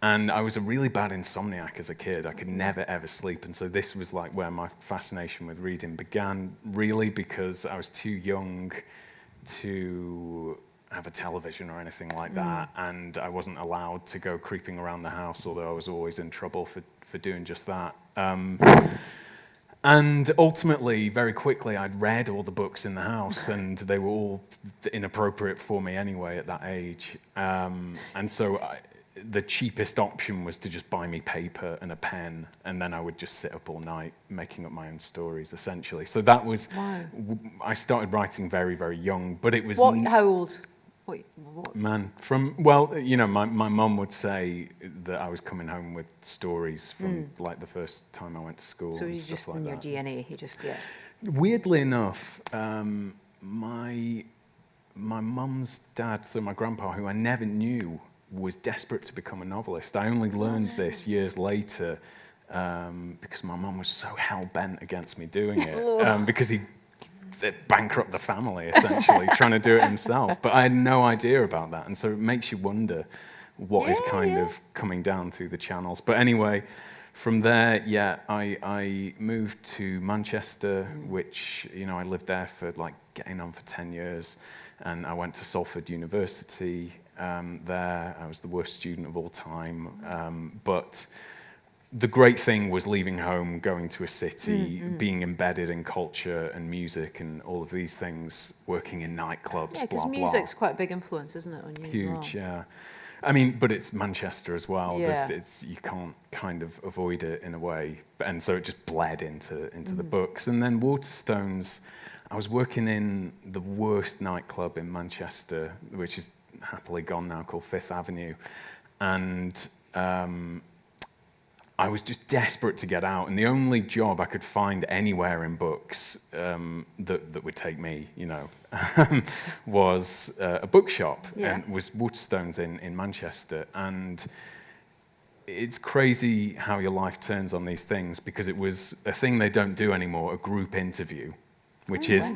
And I was a really bad insomniac as a kid. I could never, ever sleep. And so this was like where my fascination with reading began, really, because I was too young to have a television or anything like that, and I wasn't allowed to go creeping around the house, although I was always in trouble for doing just that. And ultimately, very quickly, I'd read all the books in the house, and they were all inappropriate for me anyway at that age. And so the cheapest option was to just buy me paper and a pen, and then I would just sit up all night making up my own stories, essentially. So that was, I started writing very, very young, but it was... How old? What? Man, my mum would say that I was coming home with stories from like the first time I went to school. So and he's stuff just like in your that. DNA. Weirdly enough, my mum's dad, so my grandpa, who I never knew, was desperate to become a novelist. I only learned this years later because my mum was so hell-bent against me doing it because he bankrupt the family, essentially, trying to do it himself. But I had no idea about that. And so it makes you wonder what is kind of coming down through the channels. But anyway, from there, I moved to Manchester, which, I lived there for like getting on for 10 years. And I went to Salford University there. I was the worst student of all time. But the great thing was leaving home, going to a city, being embedded in culture and music and all of these things, working in nightclubs, Yeah, because blah, music's blah. quite a big influence, isn't it, on you Huge, as well? yeah. I mean, but it's Manchester as well. Yeah. You can't kind of avoid it in a way. And so it just bled into the books. And then Waterstones, I was working in the worst nightclub in Manchester, which is happily gone now, called Fifth Avenue. And I was just desperate to get out, and the only job I could find anywhere in books that would take me, was a bookshop, and was Waterstones in Manchester. And it's crazy how your life turns on these things, because it was a thing they don't do anymore, a group interview, which is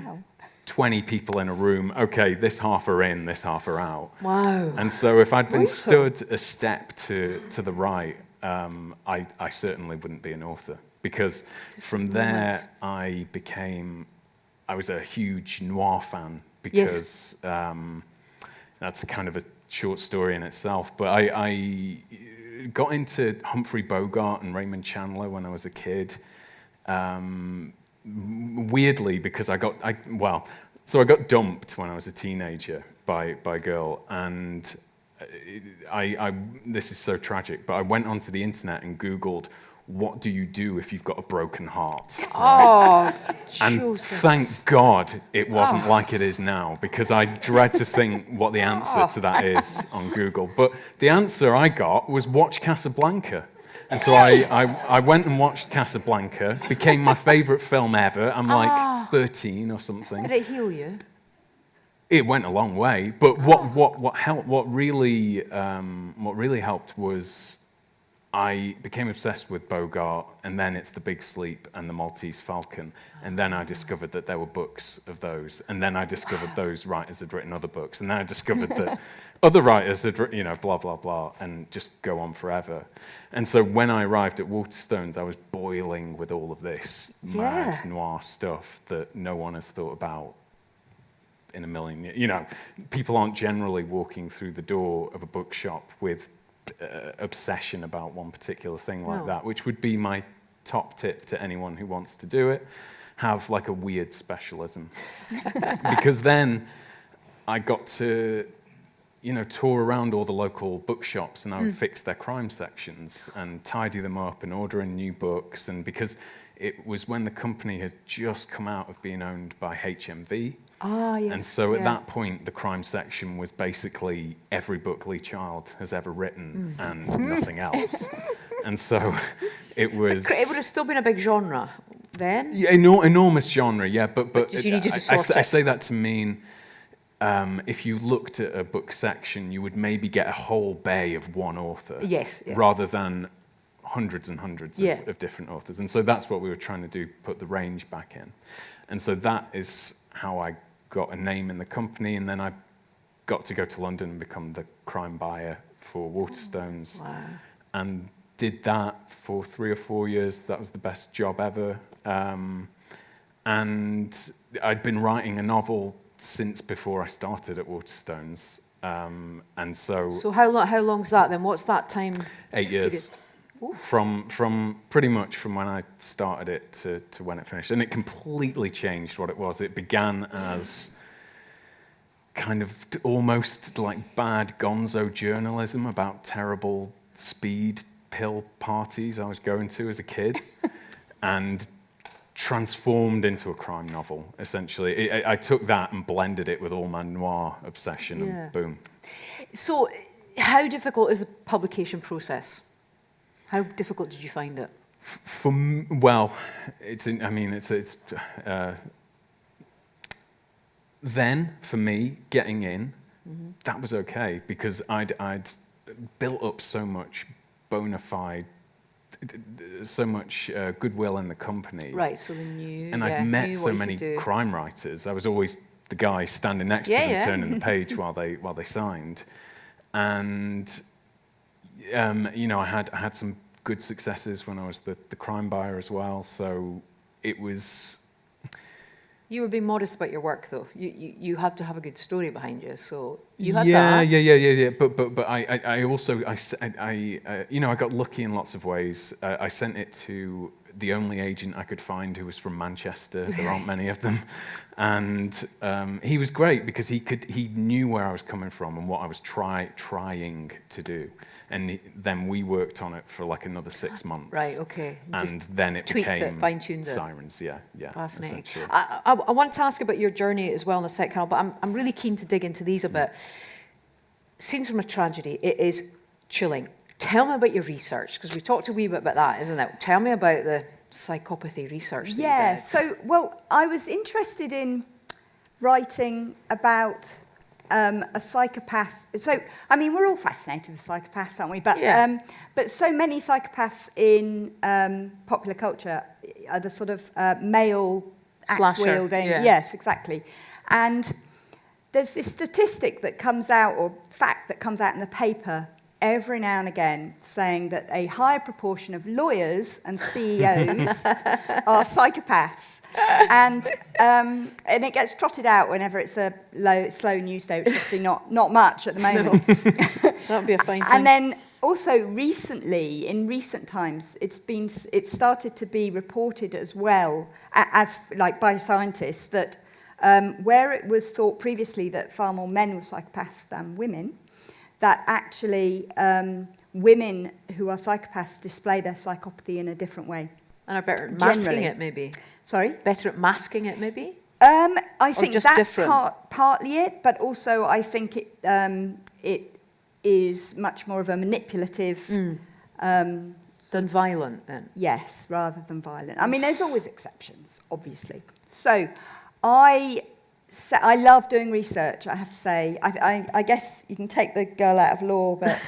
20 people in a room. Okay, this half are in, this half are out. Wow. And so if I'd been stood a step to the right, I certainly wouldn't be an author, because from there I was a huge noir fan, because that's a kind of a short story in itself, but I got into Humphrey Bogart and Raymond Chandler when I was a kid, weirdly, because I got dumped when I was a teenager by a girl, and this is so tragic, but I went onto the internet and Googled, what do you do if you've got a broken heart? Oh, and Joseph. Thank God it wasn't like it is now, because I dread to think what the answer to that is on Google. But the answer I got was watch Casablanca. And so I went and watched Casablanca, became my favorite film ever. I'm like 13 or something. Did it heal you? It went a long way, but what helped? What really helped was I became obsessed with Bogart, and then it's The Big Sleep and The Maltese Falcon, and then I discovered that there were books of those, and then I discovered those writers had written other books, and then I discovered that other writers had written, blah blah blah, and just go on forever. And so when I arrived at Waterstones, I was boiling with all of this mad noir stuff that no one has thought about in a million years. People aren't generally walking through the door of a bookshop with obsession about one particular thing like that, which would be my top tip to anyone who wants to do it. Have like a weird specialism. Because then I got to, tour around all the local bookshops, and I would fix their crime sections and tidy them up and order in new books. And because it was when the company had just come out of being owned by HMV. Ah, yes. And so at that point, the crime section was basically every book Lee Child has ever written and nothing else. And so it was... It would have still been a big genre then? Yeah, enormous genre, yeah. But you needed to sort I it. say that to mean if you looked at a book section, you would maybe get a whole bay of one author. Yes. Yeah. Rather than hundreds and hundreds Yeah. of different authors. And so that's what we were trying to do, put the range back in. And so that is how I got a name in the company, and then I got to go to London and become the crime buyer for Waterstones. Wow. And did that for 3 or 4 years. That was the best job ever. And I'd been writing a novel since before I started at Waterstones. And so... So how long's that then? What's that time? 8 years. From pretty much from when I started it to when it finished. And it completely changed what it was. It began as kind of almost like bad gonzo journalism about terrible speed pill parties I was going to as a kid, and transformed into a crime novel, essentially. I took that and blended it with all my noir obsession, and boom. So how difficult is the publication process? How difficult did you find it? Then for me, getting in, that was okay, because I'd built up so much bona fide, so much goodwill in the company. Right, so they knew. And I'd met so many crime writers. I was always the guy standing next to them, turning the page while they signed. And I had some good successes when I was the crime buyer as well. So it was... You were being modest about your work, though. You had to have a good story behind you, so you had that. Yeah. But I also I got lucky in lots of ways. I sent it to the only agent I could find who was from Manchester. There aren't many of them, and he was great because he knew where I was coming from and what I was trying to do. And then we worked on it for like another 6 months. Right, okay. And then it became fine-tuned it. Sirens, yeah. Fascinating. I want to ask about your journey as well in a sec, Carol, but I'm really keen to dig into these a bit. Scenes from a Tragedy, it is chilling. Tell me about your research, because we talked a wee bit about that, isn't it? Tell me about the psychopathy research that you did. So, well, I was interested in writing about a psychopath. So, I mean, we're all fascinated with psychopaths, aren't we? But so many psychopaths in popular culture are the sort of male axe-wielding. Yes, exactly. And there's this statistic that comes out, or fact that comes out in the paper every now and again, saying that a higher proportion of lawyers and CEOs are psychopaths. And it gets trotted out whenever it's a slow news day, which is obviously not much at the moment. That would be a fine thing. And then also recently, in recent times, it's started to be reported as well as like by scientists that where it was thought previously that far more men were psychopaths than women, that actually women who are psychopaths display their psychopathy in a different way. And are better at masking Generally. it, maybe? Sorry? Better at masking it, maybe? I think just that's different? partly it, but also I think it is much more of a manipulative... Than violent, then? Yes, rather than violent. I mean, there's always exceptions, obviously. So I love doing research, I have to say. I guess you can take the girl out of law, but...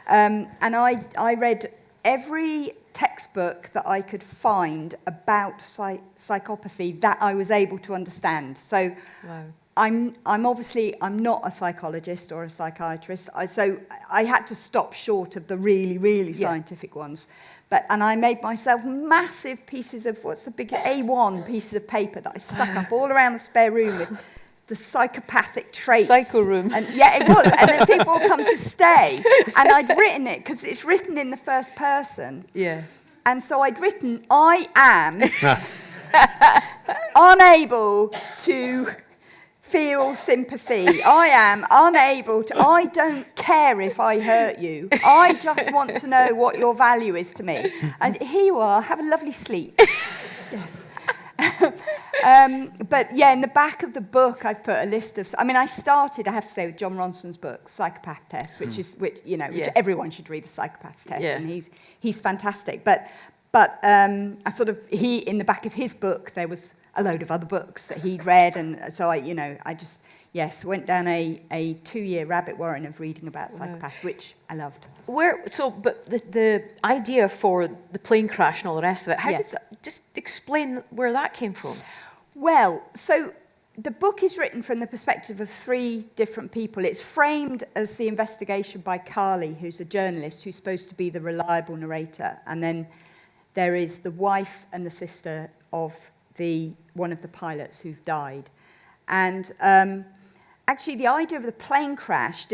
and I read every textbook that I could find about psychopathy that I was able to understand. So Wow. I'm not a psychologist or a psychiatrist, so I had to stop short of the really scientific ones. And I made myself massive pieces of, what's the big A1 pieces of paper that I stuck up all around the spare room with the psychopathic traits. Psycho room. And yeah, it was. And then people would come to stay. And I'd written it, because it's written in the first person. Yeah. And so I'd written, I am unable to feel sympathy. I am unable to, I don't care if I hurt you. I just want to know what your value is to me. And here you are, have a lovely sleep. Yes. But yeah, in the back of the book, I've put a list of, I started, I have to say, with John Ronson's book, Psychopath Test, which everyone should read the Psychopath Test, and he's fantastic. But in the back of his book, there was a load of other books that he'd read, and so I just went down a 2-year rabbit warren of reading about psychopaths, which I loved. But the idea for the plane crash and all the rest of it, just explain where that came from. Well, so the book is written from the perspective of 3 different people. It's framed as the investigation by Carly, who's a journalist who's supposed to be the reliable narrator, and then there is the wife and the sister of one of the pilots who've died. And actually, the idea of the plane crash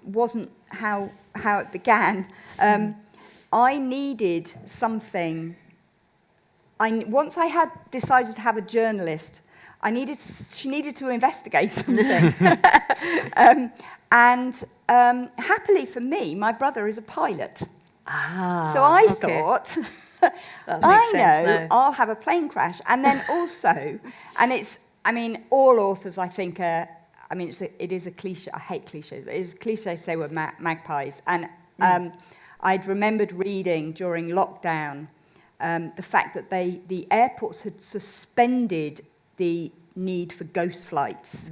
wasn't how it began. I needed something. Once I had decided to have a journalist, she needed to investigate something. Happily for me, my brother is a pilot. So I thought, I'll have a plane crash. And then also, and all authors, I think, it is a cliche. I hate cliches, but it is a cliche to say we're magpies. And I'd remembered reading during lockdown the fact that the airports had suspended the need for ghost flights.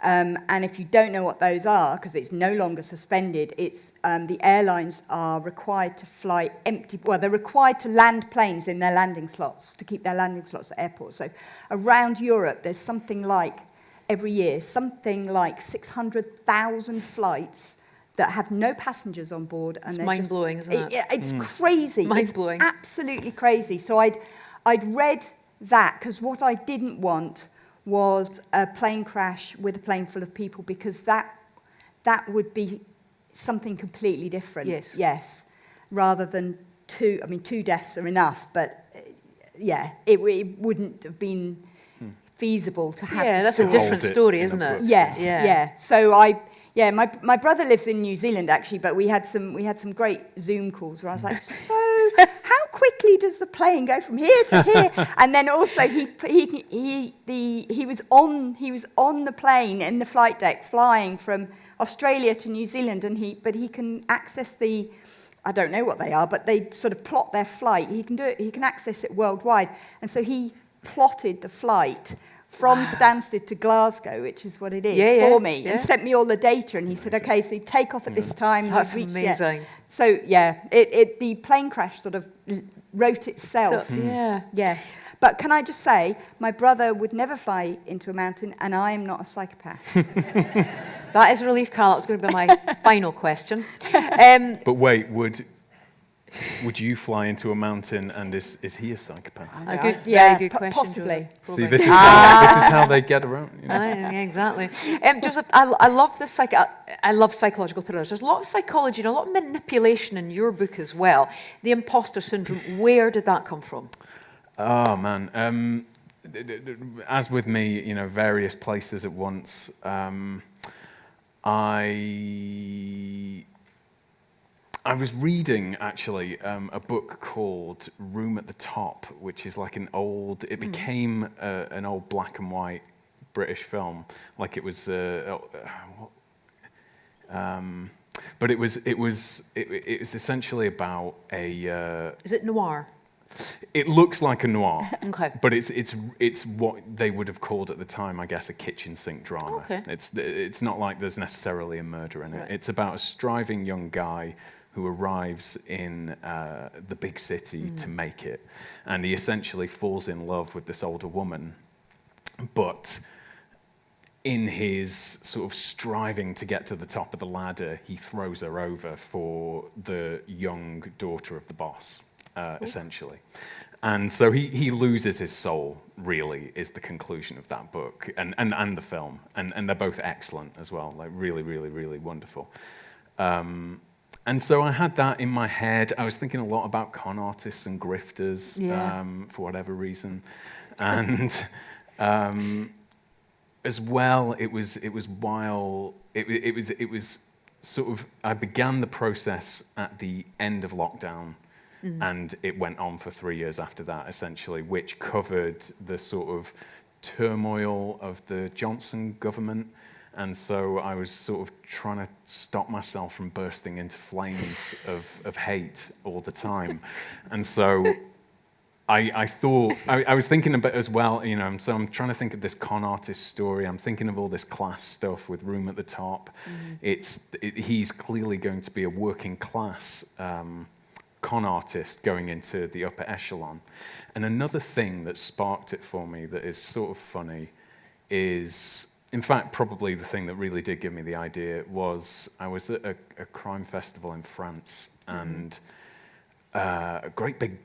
And if you don't know what those are, because it's no longer suspended, it's the airlines are required to fly empty. Well, they're required to land planes in their landing slots, to keep their landing slots at airports. So around Europe, there's every year, something like 600,000 flights that have no passengers on board. And it's mind-blowing, isn't it? It's crazy. Mind-blowing. It's absolutely crazy. So I'd read that, because what I didn't want was a plane crash with a plane full of people, because that would be something completely different. Yes. Rather than 2, 2 deaths are enough, but it wouldn't have been feasible to have. Yeah, that's a different story, isn't it? Yes. So my brother lives in New Zealand, actually, but we had some great Zoom calls where I was like, so how quickly does the plane go from here to here? And then also he was on the plane in the flight deck flying from Australia to New Zealand, but he can access I don't know what they are, but they sort of plot their flight. He can do it. He can access it worldwide, and so he plotted the flight from Stansted to Glasgow, which is what it is, for me, and sent me all the data. And he said, okay, so you take off at this time. That's amazing. So, the plane crash sort of wrote itself. Yes. But can I just say, my brother would never fly into a mountain, and I am not a psychopath. That is a relief, Carl. That was going to be my final question. But wait, would you fly into a mountain, and is he a psychopath? Very good question. Possibly. See, this is how they get around. Exactly. Joseph, I love this. I love psychological thrillers. There's a lot of psychology and a lot of manipulation in your book as well. The imposter syndrome. Where did that come from? Oh man. As with me, various places at once. I was reading, actually, a book called Room at the Top, which is like it became an old black and white British film, like it was, but it was essentially about a... Is it noir? It looks like a noir, okay. But it's what they would have called at the time, I guess, a kitchen sink drama. Okay. It's not like there's necessarily a murder in it. Right. It's about a striving young guy who arrives in the big city to make it, and he essentially falls in love with this older woman, but in his sort of striving to get to the top of the ladder, he throws her over for the young daughter of the boss, essentially. And so he loses his soul, really, is the conclusion of that book, and the film. And they're both excellent as well, like really, really, really wonderful. And so I had that in my head. I was thinking a lot about con artists and grifters, for whatever reason. And as well, it was sort of, I began the process at the end of lockdown, and it went on for 3 years after that, essentially, which covered the sort of turmoil of the Johnson government. And so I was sort of trying to stop myself from bursting into flames of hate all the time. And so I thought, I was thinking about as well, you know, so I'm trying to think of this con artist story. I'm thinking of all this class stuff with Room at the Top. He's clearly going to be a working class con artist going into the upper echelon. And another thing that sparked it for me that is sort of funny is, in fact, probably the thing that really did give me the idea was I was at a crime festival in France, and a great big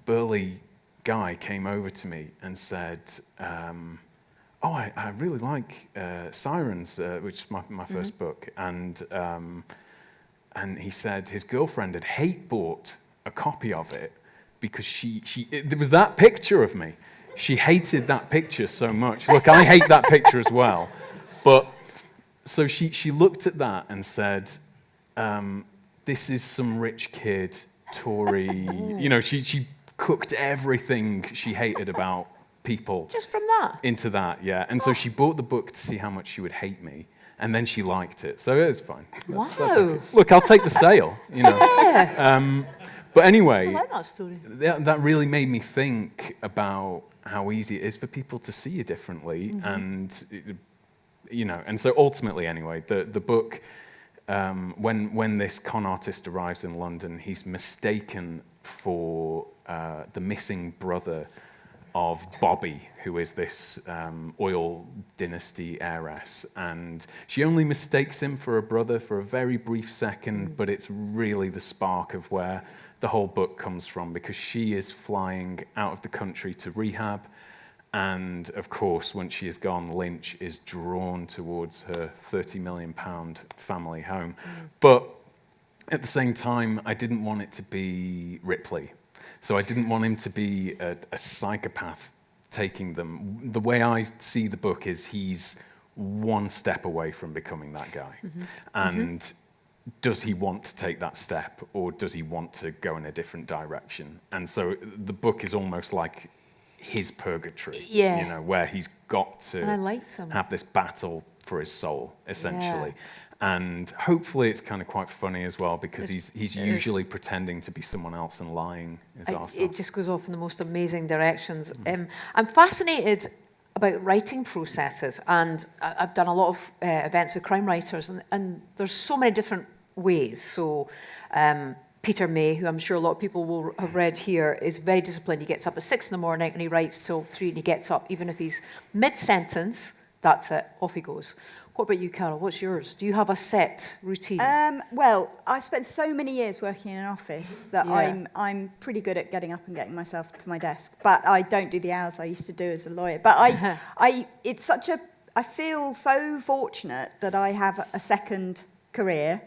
burly guy came over to me and said, I really like Sirens, which is my first book, and he said his girlfriend had hate bought a copy of it because there was that picture of me. She hated that picture so much. Look, I hate that picture as well. But so she looked at that and said, this is some rich kid, Tory. You know, she cooked everything she hated about people. Just from that? Into that, yeah. And so she bought the book to see how much she would hate me. And then she liked it. So it was fine. That's okay. Look, I'll take the sale, you know. Yeah. But anyway, I like that story. That really made me think about how easy it is for people to see you differently, and you know, and so ultimately, anyway, the book, when this con artist arrives in London, he's mistaken for the missing brother of Bobby, who is this oil dynasty heiress, and she only mistakes him for a brother for a very brief second, but it's really the spark of where the whole book comes from, because she is flying out of the country to rehab, and of course, once she is gone, Lynch is drawn towards her £30 million family home. But at the same time, I didn't want it to be Ripley. So I didn't want him to be a psychopath taking them. The way I see the book is he's one step away from becoming that guy. And does he want to take that step, or does he want to go in a different direction? And so the book is almost like his purgatory, you know, where he's got to have this battle for his soul, essentially. And hopefully it's kind of quite funny as well, because he's usually pretending to be someone else and lying his arse off. It just goes off in the most amazing directions. I'm fascinated about writing processes, and I've done a lot of events with crime writers, and there's so many different ways. So Peter May, who I'm sure a lot of people will have read here, is very disciplined. He gets up at 6 in the morning and he writes till 3, and he gets up even if he's mid-sentence. That's it, off he goes. What about you, Carol? What's yours? Do you have a set routine? Well, I've spent so many years working in an office that I'm pretty good at getting up and getting myself to my desk. But I don't do the hours I used to do as a lawyer. But I feel so fortunate that I have a second career,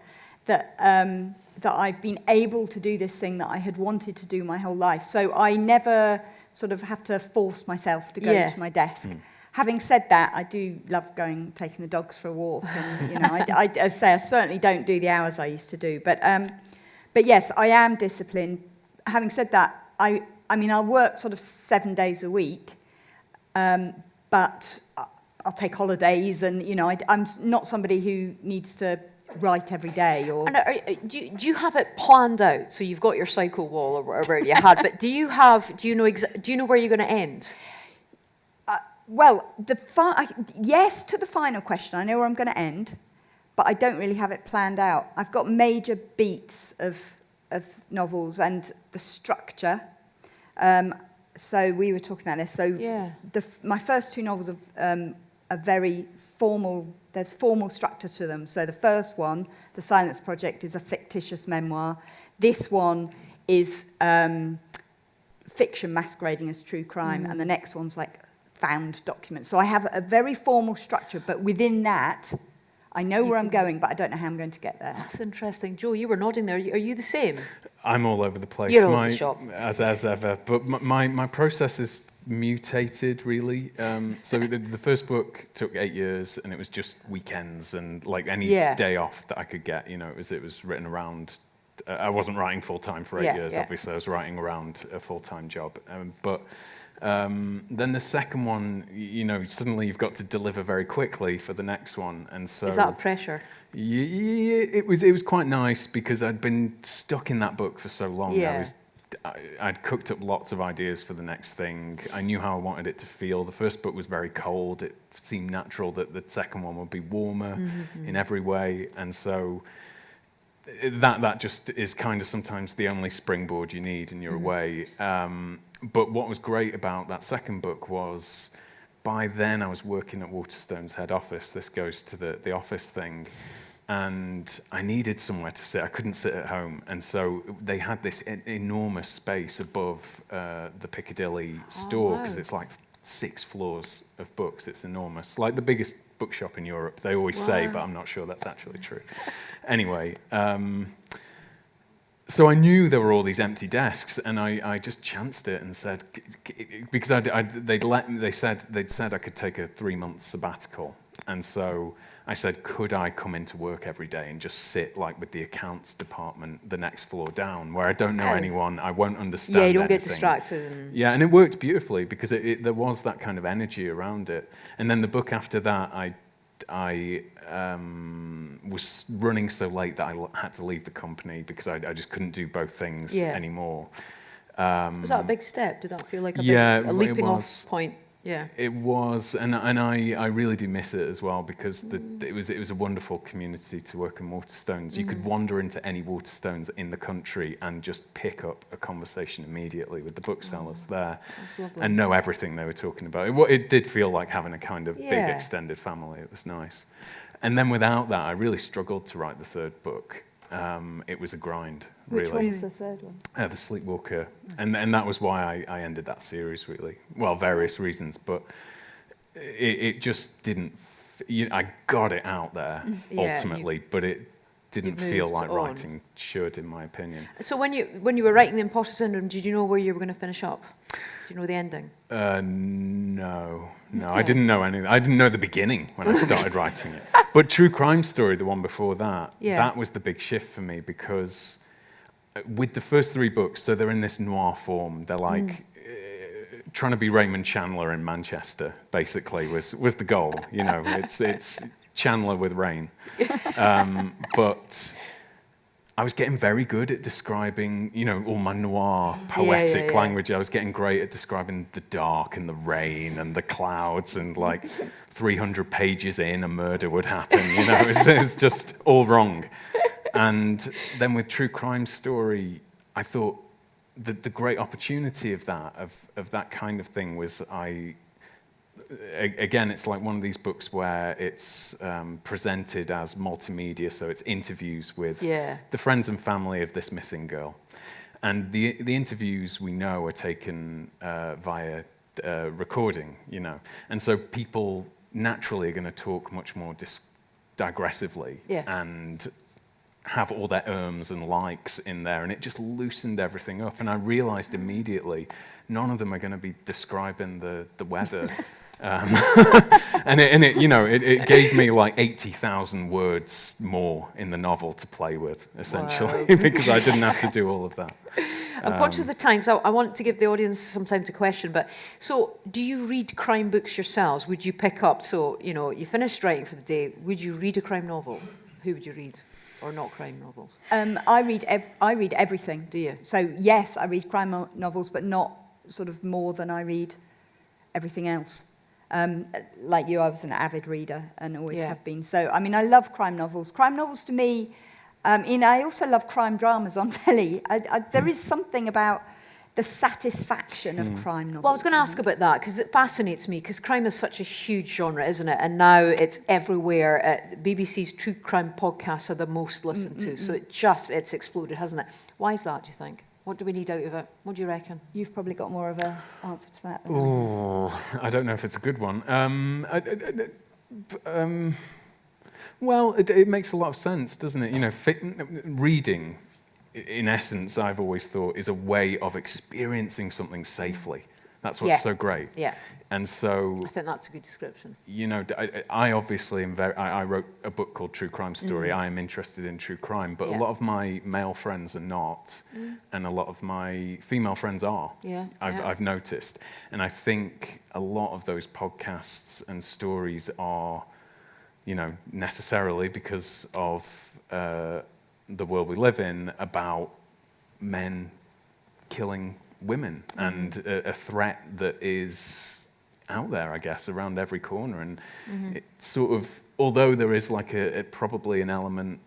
that I've been able to do this thing that I had wanted to do my whole life. So I never sort of have to force myself to go to my desk. Having said that, I do love taking the dogs for a walk, and you know, as I say, I certainly don't do the hours I used to do. But yes, I am disciplined. Having said that, I mean, I'll work sort of 7 days a week, but I'll take holidays, and you know, I'm not somebody who needs to write every day. Or and do you have it planned out? So you've got your cycle wall or whatever you had, but do you know where you're going to end? Well, yes to the final question. I know where I'm going to end, but I don't really have it planned out. I've got major beats of novels and the structure. So we were talking about this. So my first 2 novels are very formal. There's formal structure to them. So the first one, The Silence Project, is a fictitious memoir. This one is fiction masquerading as true crime, and the next one's like found documents. So I have a very formal structure, but within that, I know where I'm going, but I don't know how I'm going to get there. That's interesting. Joe, you were nodding there. Are you the same? I'm all over the place. You're all over the shop. As ever. But my process is mutated, really. So the first book took 8 years, and it was just weekends and like any day off that I could get. You know, it was written around. I wasn't writing full time for 8 years. Obviously, I was writing around a full time job. But then the second one, you know, suddenly you've got to deliver very quickly for the next one, and so Is that a pressure? Yeah, it was quite nice because I'd been stuck in that book for so long. Yeah. I'd cooked up lots of ideas for the next thing. I knew how I wanted it to feel. The first book was very cold. It seemed natural that the second one would be warmer in every way, and so that just is kind of sometimes the only springboard you need, and you're away. But what was great about that second book was, by then I was working at Waterstone's head office. This goes to the office thing. And I needed somewhere to sit. I couldn't sit at home. And so they had this enormous space above the Piccadilly store, because it's like 6 floors of books. It's enormous. Like the biggest bookshop in Europe, they always say, but I'm not sure that's actually true. Anyway, so I knew there were all these empty desks, and I just chanced it and said, because they'd said I could take a 3-month sabbatical, and so I said, could I come into work every day and just sit like with the accounts department the next floor down, where I don't know anyone, I won't understand anything. Yeah, you don't get distracted. Yeah, and it worked beautifully because there was that kind of energy around it. And then the book after that, I was running so late that I had to leave the company because I just couldn't do both things anymore. Was that a big step? Did that feel like a leaping off point? Yeah, it was, and I really do miss it as well, because it was a wonderful community to work in Waterstones. You could wander into any Waterstones in the country and just pick up a conversation immediately with the booksellers there, and know everything they were talking about. It did feel like having a kind of big extended family. It was nice. And then without that, I really struggled to write the third book. It was a grind, really. Which one was the third one? The Sleepwalker. And that was why I ended that series, really. Well, various reasons, but it just didn't... I got it out there, ultimately, but it didn't feel like writing should, in my opinion. So when you were writing The Imposter Syndrome, did you know where you were going to finish up? Do you know the ending? No. I didn't know anything. I didn't know the beginning when I started writing it. But True Crime Story, the one before that, that was the big shift for me, because with the first 3 books, so they're in this noir form. They're like trying to be Raymond Chandler in Manchester, basically, was the goal. You know, it's Chandler with rain. But I was getting very good at describing, you know, all my noir poetic language. I was getting great at describing the dark and the rain and the clouds, and like 300 pages in, a murder would happen. You know, it was just all wrong. And then with True Crime Story, I thought that the great opportunity of that kind of thing was again, it's like one of these books where it's presented as multimedia, so it's interviews with the friends and family of this missing girl. And the interviews, we know, are taken via recording, you know. And so people naturally are going to talk much more digressively and have all their ums and likes in there, and it just loosened everything up. And I realized immediately, none of them are going to be describing the weather. And it you know, it gave me like 80,000 words more in the novel to play with, essentially, because I didn't have to do all of that. I'm conscious of the time, so I want to give the audience some time to question. But so, do you read crime books yourselves? Would you pick up? So, you know, you finished writing for the day. Would you read a crime novel? Who would you read? Or not crime novels? I read everything. Do you? So yes, I read crime novels, but not sort of more than I read everything else. Like you, I was an avid reader and always have been. So, I mean, I love crime novels. Crime novels to me, I also love crime dramas on telly. There is something about the satisfaction of crime novels. Well, I was going to ask about that, because it fascinates me, because crime is such a huge genre, isn't it? And now it's everywhere. BBC's true crime podcasts are the most listened to, so it's exploded, hasn't it? Why is that, do you think? What do we need out of it? What do you reckon? You've probably got more of an answer to that than I. Oh, I don't know if it's a good one. Well, it makes a lot of sense, doesn't it? You know, reading, in essence, I've always thought, is a way of experiencing something safely. That's what's so great. Yeah. And so, I think that's a good description. you know, I obviously am I wrote a book called True Crime Story. I am interested in true crime, but a lot of my male friends are not, and a lot of my female friends are. Yeah. I've noticed. And I think a lot of those podcasts and stories are, you know, necessarily because of the world we live in, about men killing women and a threat that is out there, I guess, around every corner. And it sort of, although there is like probably an element,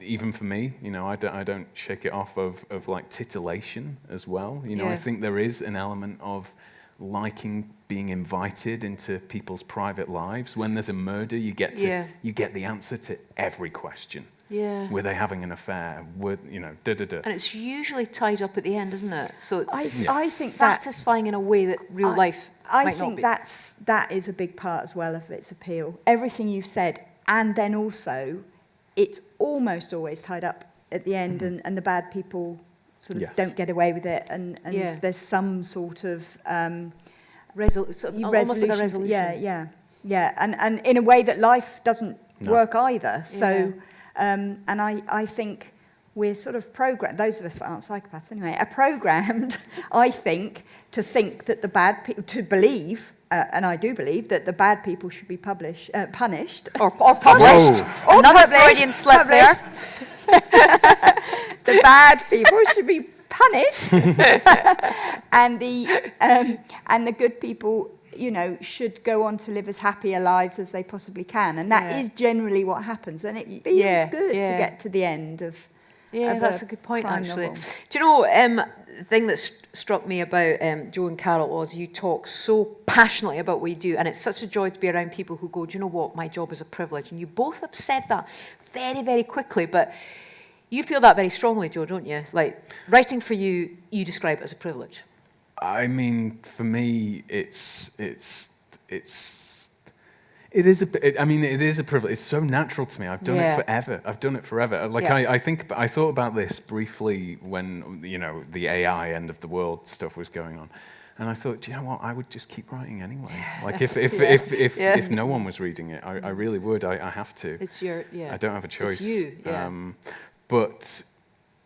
even for me, you know, I don't shake it off of like titillation as well. You know, I think there is an element of liking being invited into people's private lives. When there's a murder, you get the answer to every question. Yeah. Were they having an affair? Were, you know, da-da-da. And it's usually tied up at the end, isn't it? So it's I think that satisfying in a way that real life I might not think be. that is a big part as well of its appeal. Everything you've said, and then also, it's almost always tied up at the end, and the bad people sort of don't get away with it, and there's some sort of almost like a resolution. Yeah, and in a way that life doesn't work either. So, and I think we're sort of programmed, those of us that aren't psychopaths anyway, are programmed, I think that the bad people, to believe, and I do believe, that the bad people should be punished. Or published. Or Another published, Freudian slip there. The bad people should be punished, and the good people, you know, should go on to live as happy a lives as they possibly can, and that is generally what happens. And it feels good to get to the end of. Yeah, that's a good point, actually. Novel. Do you know, the thing that struck me about Joe and Carol was you talk so passionately about what you do, and it's such a joy to be around people who go, do you know what, my job is a privilege. And you both have said that very, very quickly, but you feel that very strongly, Joe, don't you? Like, writing for you, you describe it as a privilege. I mean, for me, it is a privilege. It's so natural to me. I've done it forever. Like I thought about this briefly when, you know, the AI end of the world stuff was going on, and I thought, do you know what? I would just keep writing anyway. Like if no one was reading it, I really would. I have to. It's your I don't have a choice. It's you. Yeah. But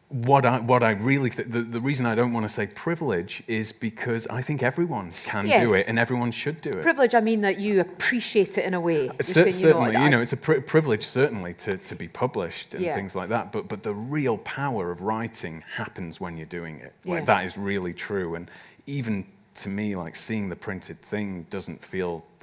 what I really the reason I don't want to say privilege is because I think everyone can do it and everyone should do it. Privilege, I mean that you appreciate it in a way. Certainly, you know, it's a privilege certainly to be published and things like that. But the real power of writing happens when you're doing it. Like, that is really true. And even to me, like, seeing the printed thing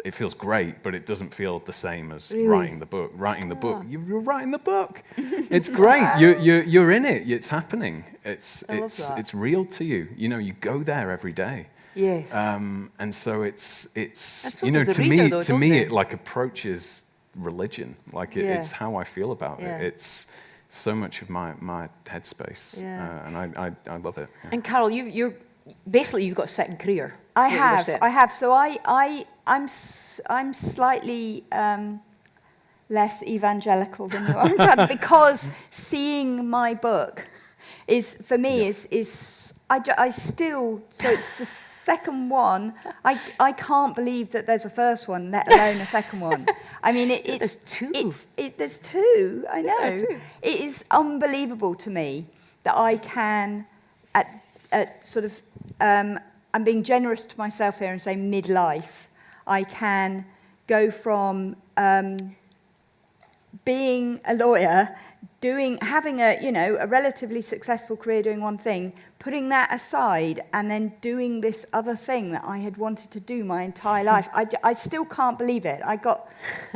it feels great, but it doesn't feel the same as writing the book. Writing the book, you're writing the book. It's great. You're in it. It's happening. It's real to you. You know, you go there every day. Yes. And so it's so you know, does to the me reader, though, don't they? it like approaches religion. Like it's how I feel about it. It's so much of my headspace. And I love it. Yeah. And Carol, you've got a second career. I have. So I'm slightly less evangelical than you are, because seeing my book is for me is I still, so it's the second one. I can't believe that there's a first one, let alone a second one. I mean, there's two. There's two. I know. Yeah, two. It is unbelievable to me that I can at sort of. I'm being generous to myself here and say midlife. I can go from being a lawyer, having a relatively successful career doing one thing, putting that aside, and then doing this other thing that I had wanted to do my entire life. I still can't believe it.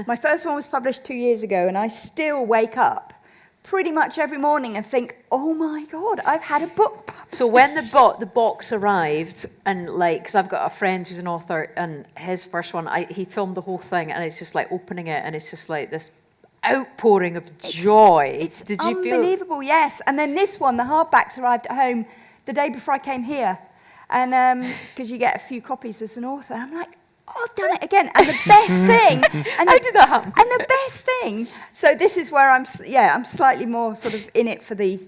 My first one was published 2 years ago, and I still wake up pretty much every morning and think, oh my God, I've had a book published. So when the box arrived, and like, because I've got a friend who's an author, and his first one, he filmed the whole thing, and it's just like opening it, and it's just like this outpouring of joy. Did you feel unbelievable? Yes. And then this one, the hardbacks arrived at home the day before I came here. And because you get a few copies as an author. I'm like, oh, I've done it again. And the best thing, and How did that happen? And the best thing, so this is where I'm slightly more sort of in it for the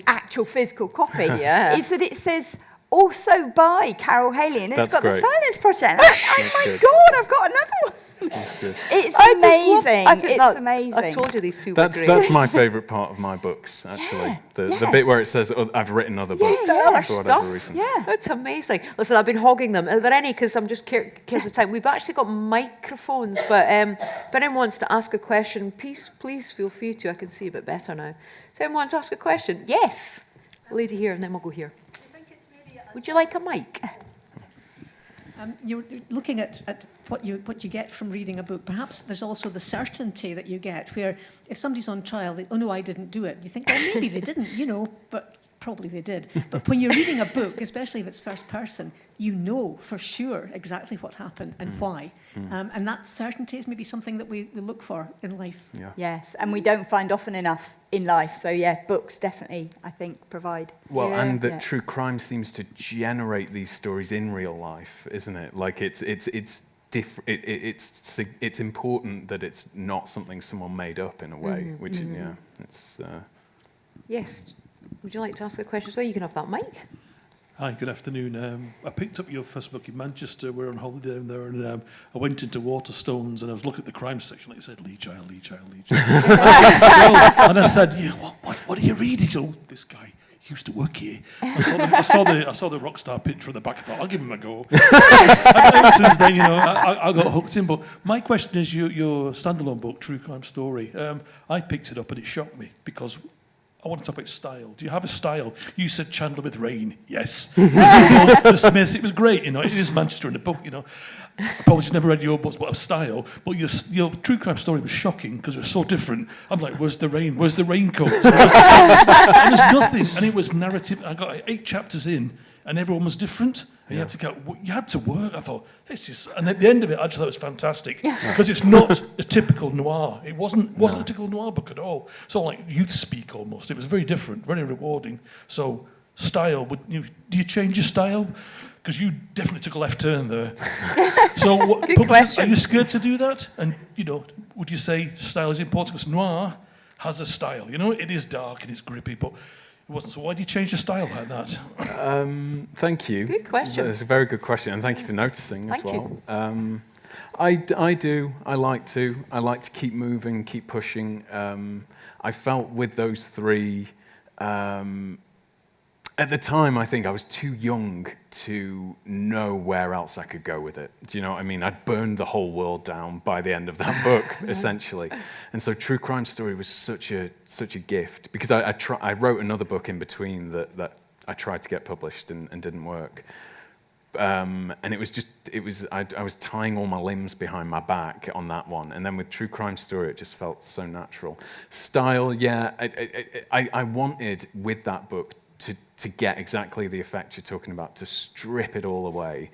actual physical copy, Yeah. is that it says, also by Carol Haley, and it's That's got great. the Silence Project. Oh my good. God, I've got another one. That's good. It's I just love- amazing. I think It's that- amazing. I told you these two were That's great. my favourite part of my books, actually. The bit where it says, oh, I've written other books other for whatever stuff. reason. Yeah. That's amazing. Listen, I've been hogging them. Are there any, because I'm just curious of time, we've actually got microphones, but if anyone wants to ask a question, please feel free to. I can see a bit better now. Does anyone want to ask a question? Yes. Lady here, and then we'll go here. Would you like a mic? You're looking at what you get from reading a book. Perhaps there's also the certainty that you get, where if somebody's on trial, they, oh no, I didn't do it. You think, well, maybe they didn't, but probably they did. But when you're reading a book, especially if it's first person, you know for sure exactly what happened and why. And that certainty is maybe something that we look for in life. Yeah. Yes, and we don't find often enough in life. So yeah, books definitely, I think, provide. Well, Yeah. and that Yeah. true crime seems to generate these stories in real life, isn't it? Like it's important that it's not something someone made up in a way, which it's. Yes. Would you like to ask a question? So you can have that mic. Hi, good afternoon. I picked up your first book in Manchester. We're on holiday down there, and I went into Waterstones, and I was looking at the crime section. Like it said, Lee Child. And I said, "Yeah, what are you reading?" Oh, this guy used to work here. I saw the rock star picture at the back. I thought, I'll give him a go. And ever since then, I got hooked in. But my question is, your standalone book, True Crime Story. I picked it up, and it shocked me because I want to talk about style. Do you have a style? You said Chandler with Rain. Yes. The Smiths. It was great. It is Manchester in the book. I probably never read your books, but of style. But your true crime story was shocking because it was so different. I'm like, where's the rain? Where's the raincoat? And there's nothing. And it was narrative. I got 8 chapters in, and everyone was different. And you had to work. I thought, this is. And at the end of it, I just thought it was fantastic because it's not a typical noir. It wasn't a typical noir book at all. It's all like youth speak almost. It was very different, very rewarding. So style. Do you change your style? Because you definitely took a left turn there. So Good question. Are you scared to do that? And would you say style is important? Because noir has a style. It is dark and it's grippy, but it wasn't. So why do you change your style like that? Thank you. Good question. That's a very good question, and thank you for noticing as Thank well. I do. I like to keep moving, keep pushing. I felt with those 3. At the time, I think I was too young to know where else I could go with it. Do you know what I mean? I'd burned the whole world down by the end of that book, essentially. And so True Crime Story was such a gift, because I wrote another book in between that I tried to get published and didn't work. And I was tying all my limbs behind my back on that one. And then with True Crime Story, it just felt so natural. Style, yeah, I wanted with that book to get exactly the effect you're talking about, to strip it all away.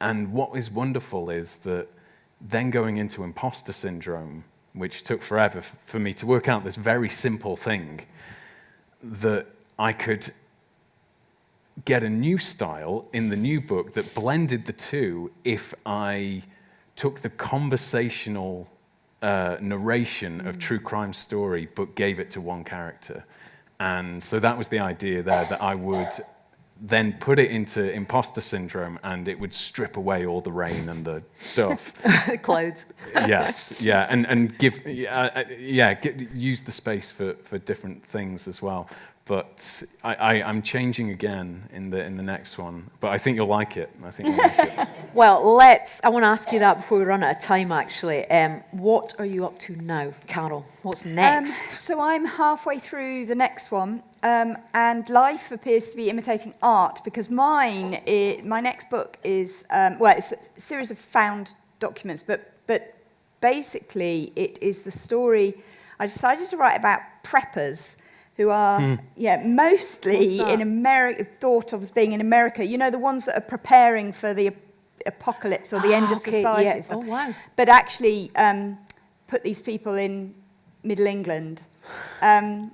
And what is wonderful is that then going into imposter syndrome, which took forever for me to work out this very simple thing, that I could get a new style in the new book that blended the two if I took the conversational narration of True Crime Story but gave it to one character. And so that was the idea there, that I would then put it into imposter syndrome and it would strip away all the rain and the stuff. Clouds. Yes, yeah, and give, use the space for different things as well. But I'm changing again in the next one. But I think you'll like it. Well, I want to ask you that before we run out of time, actually. What are you up to now, Carol? What's next? So I'm halfway through the next one, and life appears to be imitating art, because my next book is, it's a series of found documents, but basically it is the story. I decided to write about preppers who are, mostly in America, thought of as being in America. The ones that are preparing for the apocalypse or the end of society. Yeah. Oh, wow. But actually put these people in Middle England. And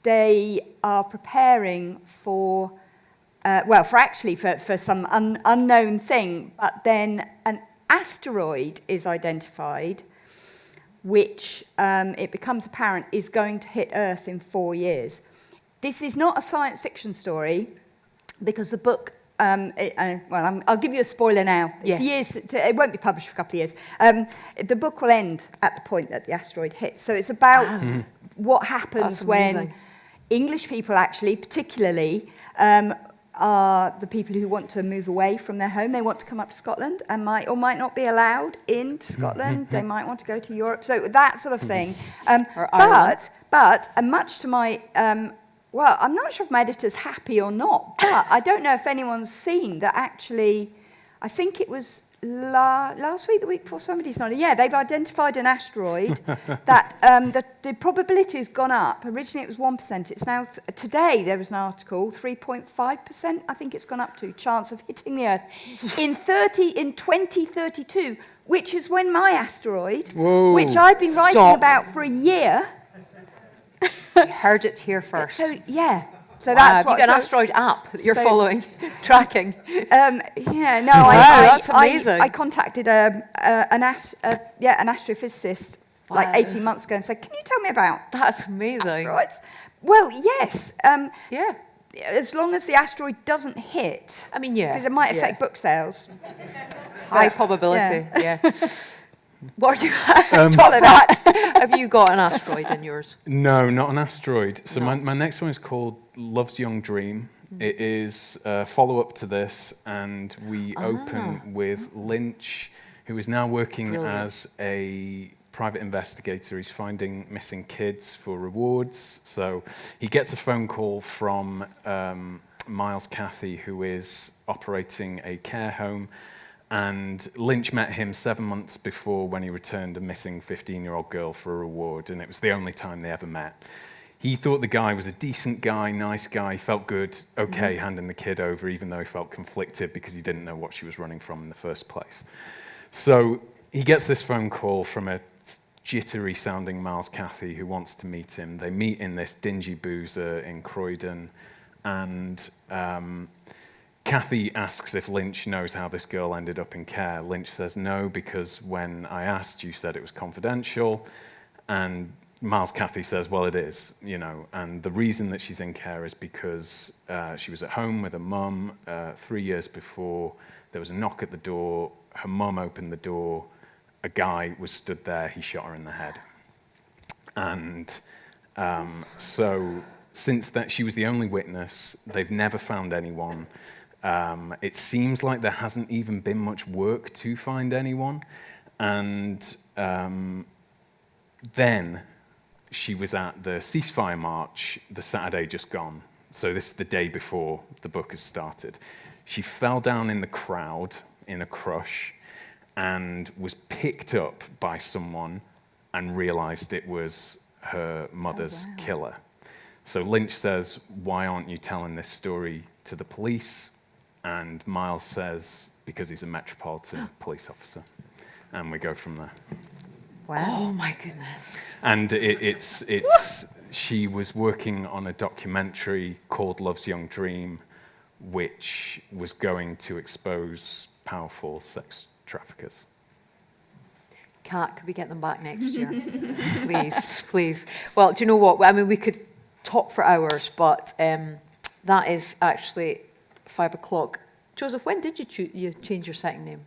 they are preparing for, for some unknown thing, but then an asteroid is identified, which it becomes apparent is going to hit Earth in 4 years. This is not a science fiction story, because the book, I'll give you a spoiler now. It's years, it won't be published for a couple of years. The book will end at the point that the asteroid hits. So it's about what happens when English people, actually, particularly, are the people who want to move away from their home. They want to come up to Scotland and might or might not be allowed into Scotland. They might want to go to Europe. So that sort of thing. But much to my... I'm not sure if my editor's happy or not, but I don't know if anyone's seen that actually, I think it was last week, the week before, somebody's not. Yeah, they've identified an asteroid that the probability has gone up. Originally it was 1%. It's now, today there was an article, 3.5%, I think it's gone up to, chance of hitting the Earth in 2032, which is when my asteroid, which I've been writing about for a year. You heard it here first. So that's what. You got an asteroid app that you're following, tracking. That's amazing. I contacted an astrophysicist like 18 months ago and said, "Can you tell me about That's amazing. asteroids?" Well, yes. As long as the asteroid doesn't hit. I mean, because it might affect book sales. High probability. Yeah. What are you follow that? Have you got an asteroid in yours? No, not an asteroid. So my next one is called Love's Young Dream. It is a follow-up to this, and we open with Lynch, who is now working as a private investigator. He's finding missing kids for rewards. So he gets a phone call from Miles Cathy, who is operating a care home. And Lynch met him 7 months before when he returned a missing 15-year-old girl for a reward, and it was the only time they ever met. He thought the guy was a decent guy, nice guy, felt good, okay, handing the kid over, even though he felt conflicted because he didn't know what she was running from in the first place. So he gets this phone call from a jittery-sounding Miles Cathy who wants to meet him. They meet in this dingy boozer in Croydon, and Cathy asks if Lynch knows how this girl ended up in care. Lynch says no, because when I asked, you said it was confidential. And Miles Cathy says, well, it is, and the reason that she's in care is because she was at home with her mum 3 years before. There was a knock at the door. Her mum opened the door. A guy was stood there. He shot her in the head. And so since that, she was the only witness. They've never found anyone. It seems like there hasn't even been much work to find anyone. And then she was at the ceasefire march the Saturday just gone. So this is the day before the book has started. She fell down in the crowd in a crush and was picked up by someone and realized it was her mother's killer. So Lynch says, why aren't you telling this story to the police? And Miles says, because he's a Metropolitan police officer. And we go from there. Wow. Oh, my goodness. And she was working on a documentary called Love's Young Dream, which was going to expose powerful sex traffickers. Kat, could we get them back next year? Please, please. Well, do you know what? I mean, we could talk for hours, but that is actually 5 o'clock. Joseph, when did you change your second name?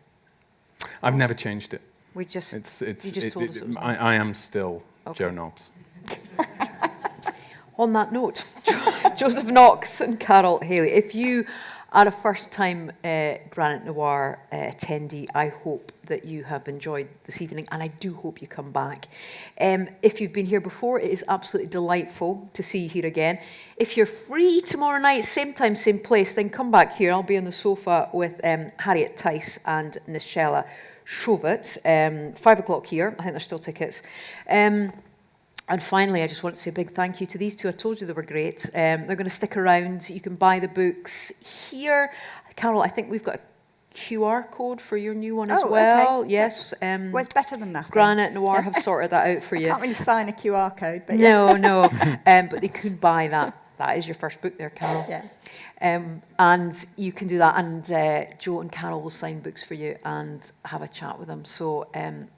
I've never changed it. You just told us it was I am still Joe Knox. On that note, Joseph Knox and Carol Haley, if you are a first-time Granite Noir attendee, I hope that you have enjoyed this evening, and I do hope you come back. If you've been here before, it is absolutely delightful to see you here again. If you're free tomorrow night, same time, same place, then come back here. I'll be on the sofa with Harriet Tice and Nichelle Chauvet, 5 o'clock here. I think there's still tickets. And finally, I just want to say a big thank you to these two. I told you they were great. They're going to stick around. You can buy the books here. Carol, I think we've got a QR code for your new one Oh, as okay. well. Yes. Well, it's better than nothing. Granite Noir have sorted that out for you. Can't really sign a QR code, but yeah. No, no. But they could buy that. That is your first book there, Carol. Yeah. And you can do that. And Joe and Carol will sign books for you and have a chat with them. So,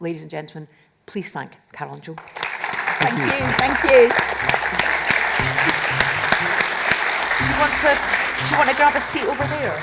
ladies and gentlemen, please thank Carol and Joe. Thank you. Thank you. Do you want to grab a seat over there?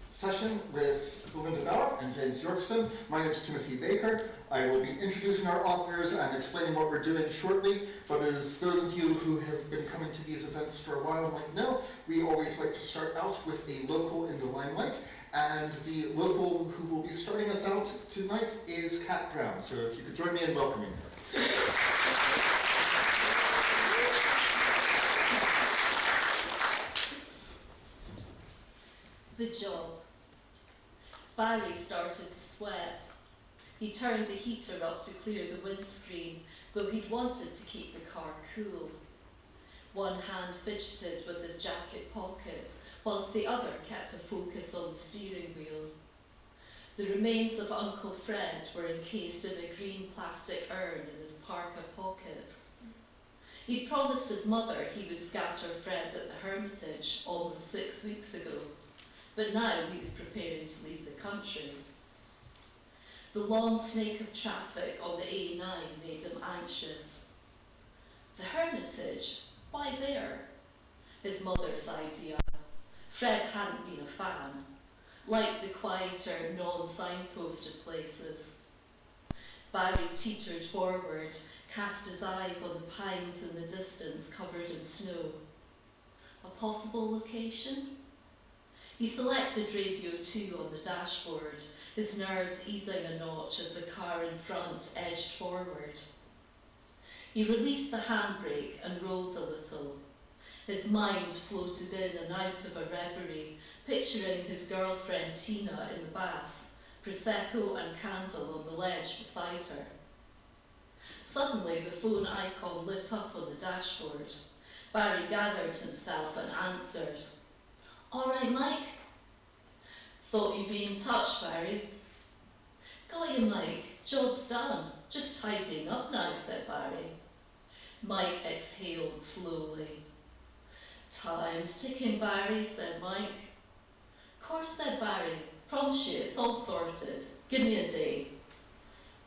Session with Belinda Bauer and James Yorkston. My name is Timothy Baker. I will be introducing our authors and explaining what we're doing shortly, but as those of you who have been coming to these events for a while might know, we always like to start out with a local in the limelight, and the local who will be starting us out tonight is Kat Brown, so if you could join me in welcoming her. The job. Barry started to sweat. He turned the heater up to clear the windscreen, though he'd wanted to keep the car cool. One hand fidgeted with his jacket pocket, whilst the other kept a focus on the steering wheel. The remains of Uncle Fred were encased in a green plastic urn in his parka pocket. He'd promised his mother he would scatter Fred at the Hermitage almost 6 weeks ago. But now he was preparing to leave the country. The long snake of traffic on the A9 made him anxious. The Hermitage? Why there? His mother's idea. Fred hadn't been a fan, liked the quieter, non-signposted places. Barry teetered forward, cast his eyes on the pines in the distance covered in snow. A possible location? He selected Radio 2 on the dashboard, his nerves easing a notch as the car in front edged forward. He released the handbrake and rolled a little. His mind floated in and out of a reverie, picturing his girlfriend Tina in the bath, Prosecco and candle on the ledge beside her. Suddenly, the phone icon lit up on the dashboard. Barry gathered himself and answered. "All right, Mike." "Thought you'd be in touch, Barry." "Got you, Mike. Job's done. Just tidying up now," said Barry. Mike exhaled slowly. "Time's ticking, Barry," said Mike. "Course," said Barry. "Promise you, it's all sorted. Give me a day."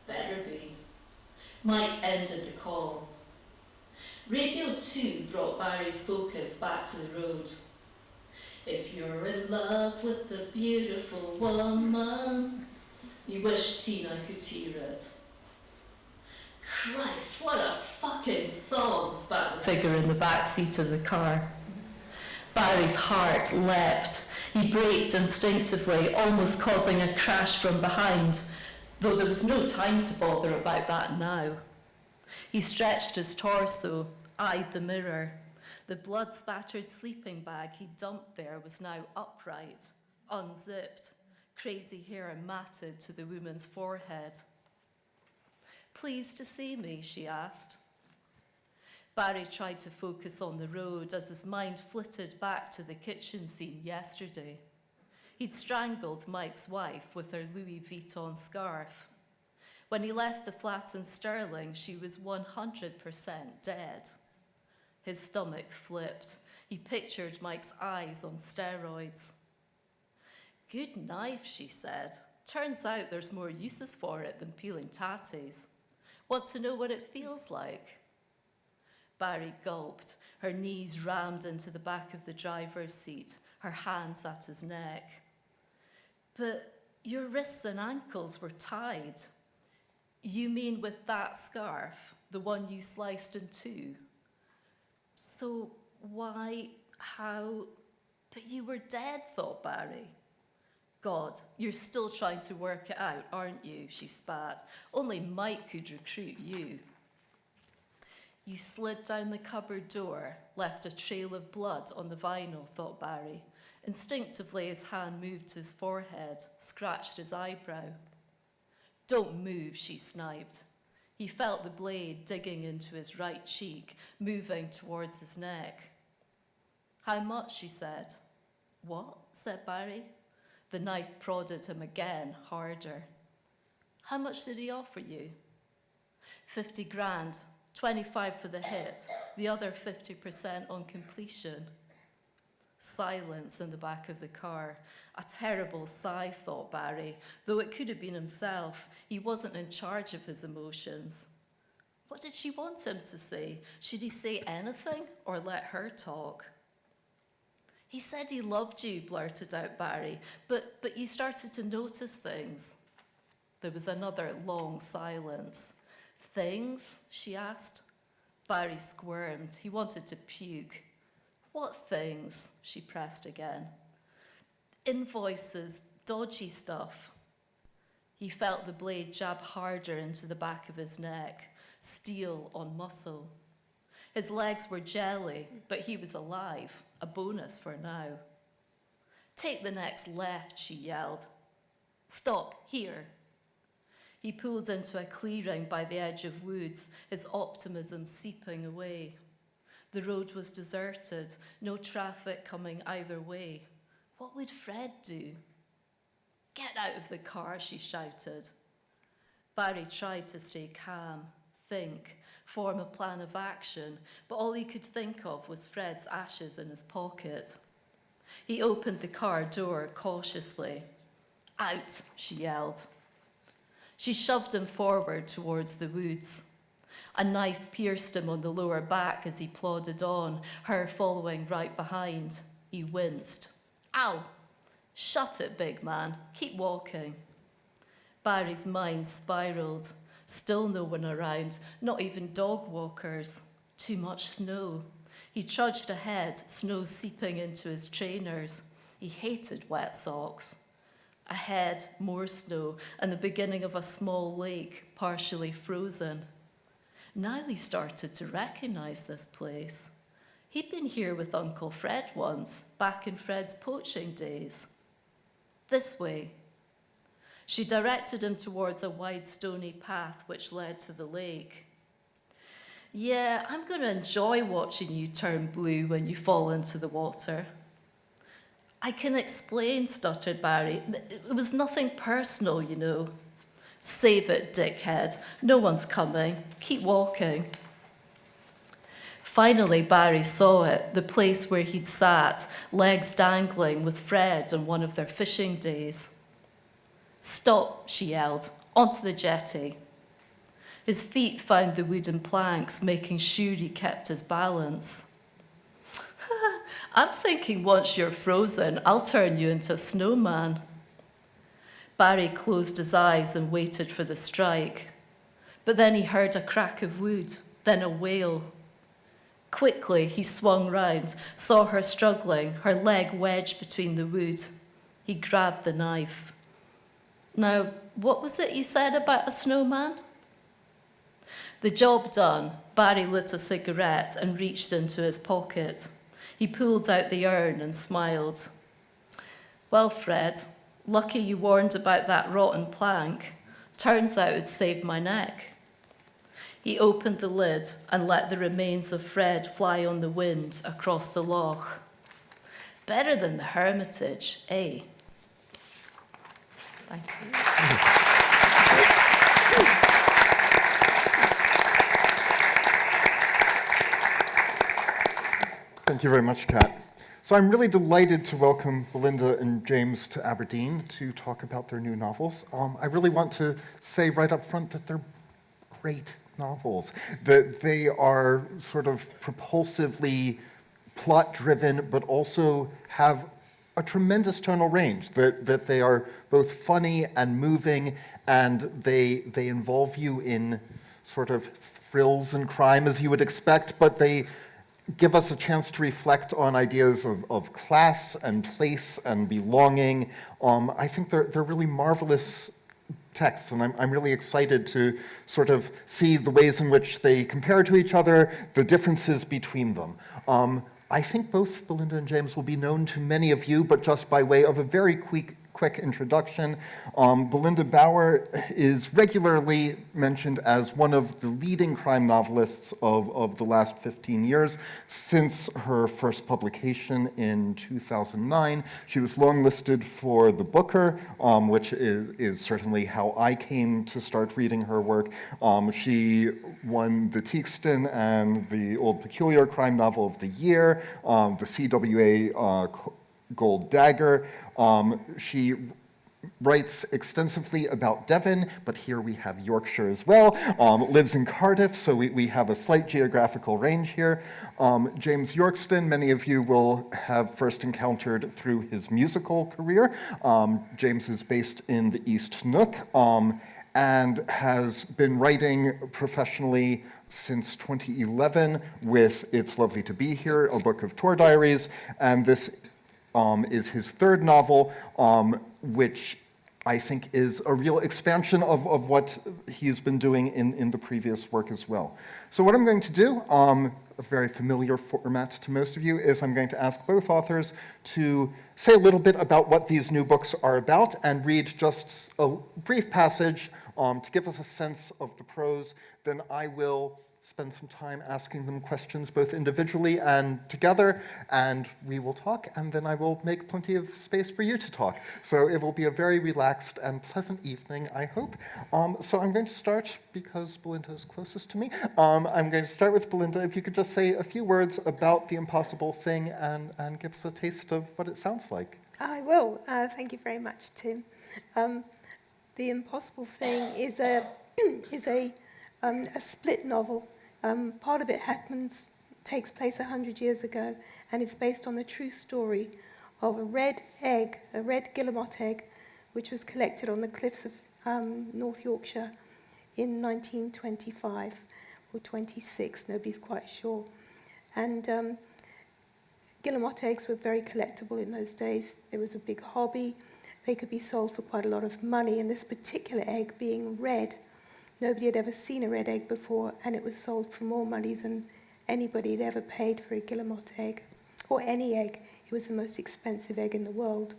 "Better be." Mike ended the call. Radio 2 brought Barry's focus back to the road. "If you're in love with the beautiful woman," you wish Tina could hear it. "Christ, what a fucking song," spat the figure in the back seat of the car. Barry's heart leapt. He braked instinctively, almost causing a crash from behind, though there was no time to bother about that now. He stretched his torso, eyed the mirror. The blood-spattered sleeping bag he dumped there was now upright, unzipped, crazy hair matted to the woman's forehead. "Pleased to see me?" she asked. Barry tried to focus on the road as his mind flitted back to the kitchen scene yesterday. He'd strangled Mike's wife with her Louis Vuitton scarf. When he left the flat in Stirling, she was 100% dead. His stomach flipped. He pictured Mike's eyes on steroids. "Good knife," she said. "Turns out there's more uses for it than peeling tatties. Want to know what it feels like?" Barry gulped, her knees rammed into the back of the driver's seat, her hands at his neck. "But your wrists and ankles were tied." "You mean with that scarf, the one you sliced in two?" "So why, how, but you were dead," thought Barry. "God, you're still trying to work it out, aren't you?" she spat. "Only Mike could recruit you." "You slid down the cupboard door, left a trail of blood on the vinyl," thought Barry. Instinctively, his hand moved to his forehead, scratched his eyebrow. "Don't move," she sniped. He felt the blade digging into his right cheek, moving towards his neck. "How much?" she said. "What?" said Barry. The knife prodded him again, harder. "How much did he offer you?" 50 grand, 25 for the hit, the other 50% on completion. Silence in the back of the car. A terrible sigh, thought Barry, though it could have been himself. He wasn't in charge of his emotions. What did she want him to say? Should he say anything or let her talk? "He said he loved you," blurted out Barry, but you started to notice things. There was another long silence. "Things?" she asked. Barry squirmed. He wanted to puke. "What things?" she pressed again. "Invoices, dodgy stuff." He felt the blade jab harder into the back of his neck, steel on muscle. His legs were jelly, but he was alive, a bonus for now. "Take the next left," she yelled. "Stop, here." He pulled into a clearing by the edge of woods, his optimism seeping away. The road was deserted, no traffic coming either way. What would Fred do? "Get out of the car," she shouted. Barry tried to stay calm, think, form a plan of action, but all he could think of was Fred's ashes in his pocket. He opened the car door cautiously. "Out," she yelled. She shoved him forward towards the woods. A knife pierced him on the lower back as he plodded on, her following right behind. He winced. Ow! Shut it, big man. Keep walking. Barry's mind spiraled. Still no one around, not even dog walkers. Too much snow. He trudged ahead, snow seeping into his trainers. He hated wet socks. Ahead, more snow, and the beginning of a small lake, partially frozen. Now he started to recognize this place. He'd been here with Uncle Fred once, back in Fred's poaching days. This way. She directed him towards a wide stony path which led to the lake. Yeah, I'm going to enjoy watching you turn blue when you fall into the water. I can explain, stuttered Barry. It was nothing personal, you know. Save it, dickhead. No one's coming. Keep walking. Finally, Barry saw it, the place where he'd sat, legs dangling with Fred on one of their fishing days. Stop, she yelled, onto the jetty. His feet found the wooden planks, making sure he kept his balance. I'm thinking once you're frozen, I'll turn you into a snowman. Barry closed his eyes and waited for the strike. But then he heard a crack of wood, then a wail. Quickly, he swung round, saw her struggling, her leg wedged between the wood. He grabbed the knife. Now, what was it you said about a snowman? The job done, Barry lit a cigarette and reached into his pocket. He pulled out the urn and smiled. Well, Fred, lucky you warned about that rotten plank. Turns out it saved my neck. He opened the lid and let the remains of Fred fly on the wind across the loch. Better than the Hermitage, eh? Thank you. Thank you very much, Kat. So I'm really delighted to welcome Belinda and James to Aberdeen to talk about their new novels. I really want to say right up front that they're great novels, that they are sort of propulsively plot-driven, but also have a tremendous tonal range, that they are both funny and moving, and they involve you in sort of thrills and crime as you would expect, but they give us a chance to reflect on ideas of class and place and belonging. I think they're really marvelous texts, and I'm really excited to sort of see the ways in which they compare to each other, the differences between them. I think both Belinda and James will be known to many of you, but just by way of a very quick introduction, Belinda Bauer is regularly mentioned as one of the leading crime novelists of the last 15 years. Since her first publication in 2009, she was longlisted for the Booker, which is certainly how I came to start reading her work. She won the Teakston and the Old Peculiar Crime Novel of the Year, the CWA Gold Dagger. She writes extensively about Devon, but here we have Yorkshire as well. Lives in Cardiff, so we have a slight geographical range here. James Yorkston, many of you will have first encountered through his musical career. James is based in the East Nook and has been writing professionally since 2011 with It's Lovely to Be Here, a book of tour diaries, and this is his third novel, which I think is a real expansion of what he's been doing in the previous work as well. So what I'm going to do, a very familiar format to most of you, is I'm going to ask both authors to say a little bit about what these new books are about and read just a brief passage to give us a sense of the prose. Then I will spend some time asking them questions both individually and together, and we will talk, and then I will make plenty of space for you to talk. So it will be a very relaxed and pleasant evening, I hope. So I'm going to start, because Belinda is closest to me, I'm going to start with Belinda. If you could just say a few words about The Impossible Thing and give us a taste of what it sounds like. I will. Thank you very much, Tim. The Impossible Thing is a a split novel. Part of it takes place 100 years ago, and it's based on the true story of a red guillemot egg, which was collected on the cliffs of North Yorkshire in 1925 or 26, nobody's quite sure. And guillemot eggs were very collectible in those days. It was a big hobby. They could be sold for quite a lot of money, and this particular egg being red, nobody had ever seen a red egg before, and it was sold for more money than anybody had ever paid for a guillemot egg, or any egg. It was the most expensive egg in the world.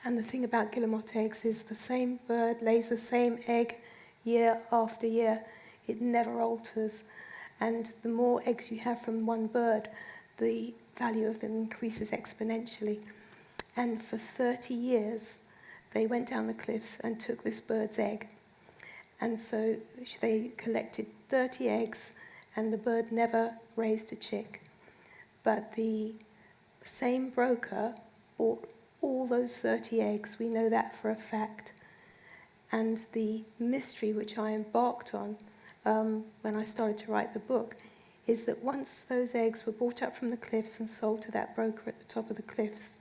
And the thing about guillemot eggs is the same bird lays the same egg year after year. It never alters. And the more eggs you have from one bird, the value of them increases exponentially. And for 30 years, they went down the cliffs and took this bird's egg. And so they collected 30 eggs, and the bird never raised a chick. But the same broker bought all those 30 eggs. We know that for a fact. And the mystery which I embarked on when I started to write the book is that once those eggs were brought up from the cliffs and sold to that broker at the top of the cliffs,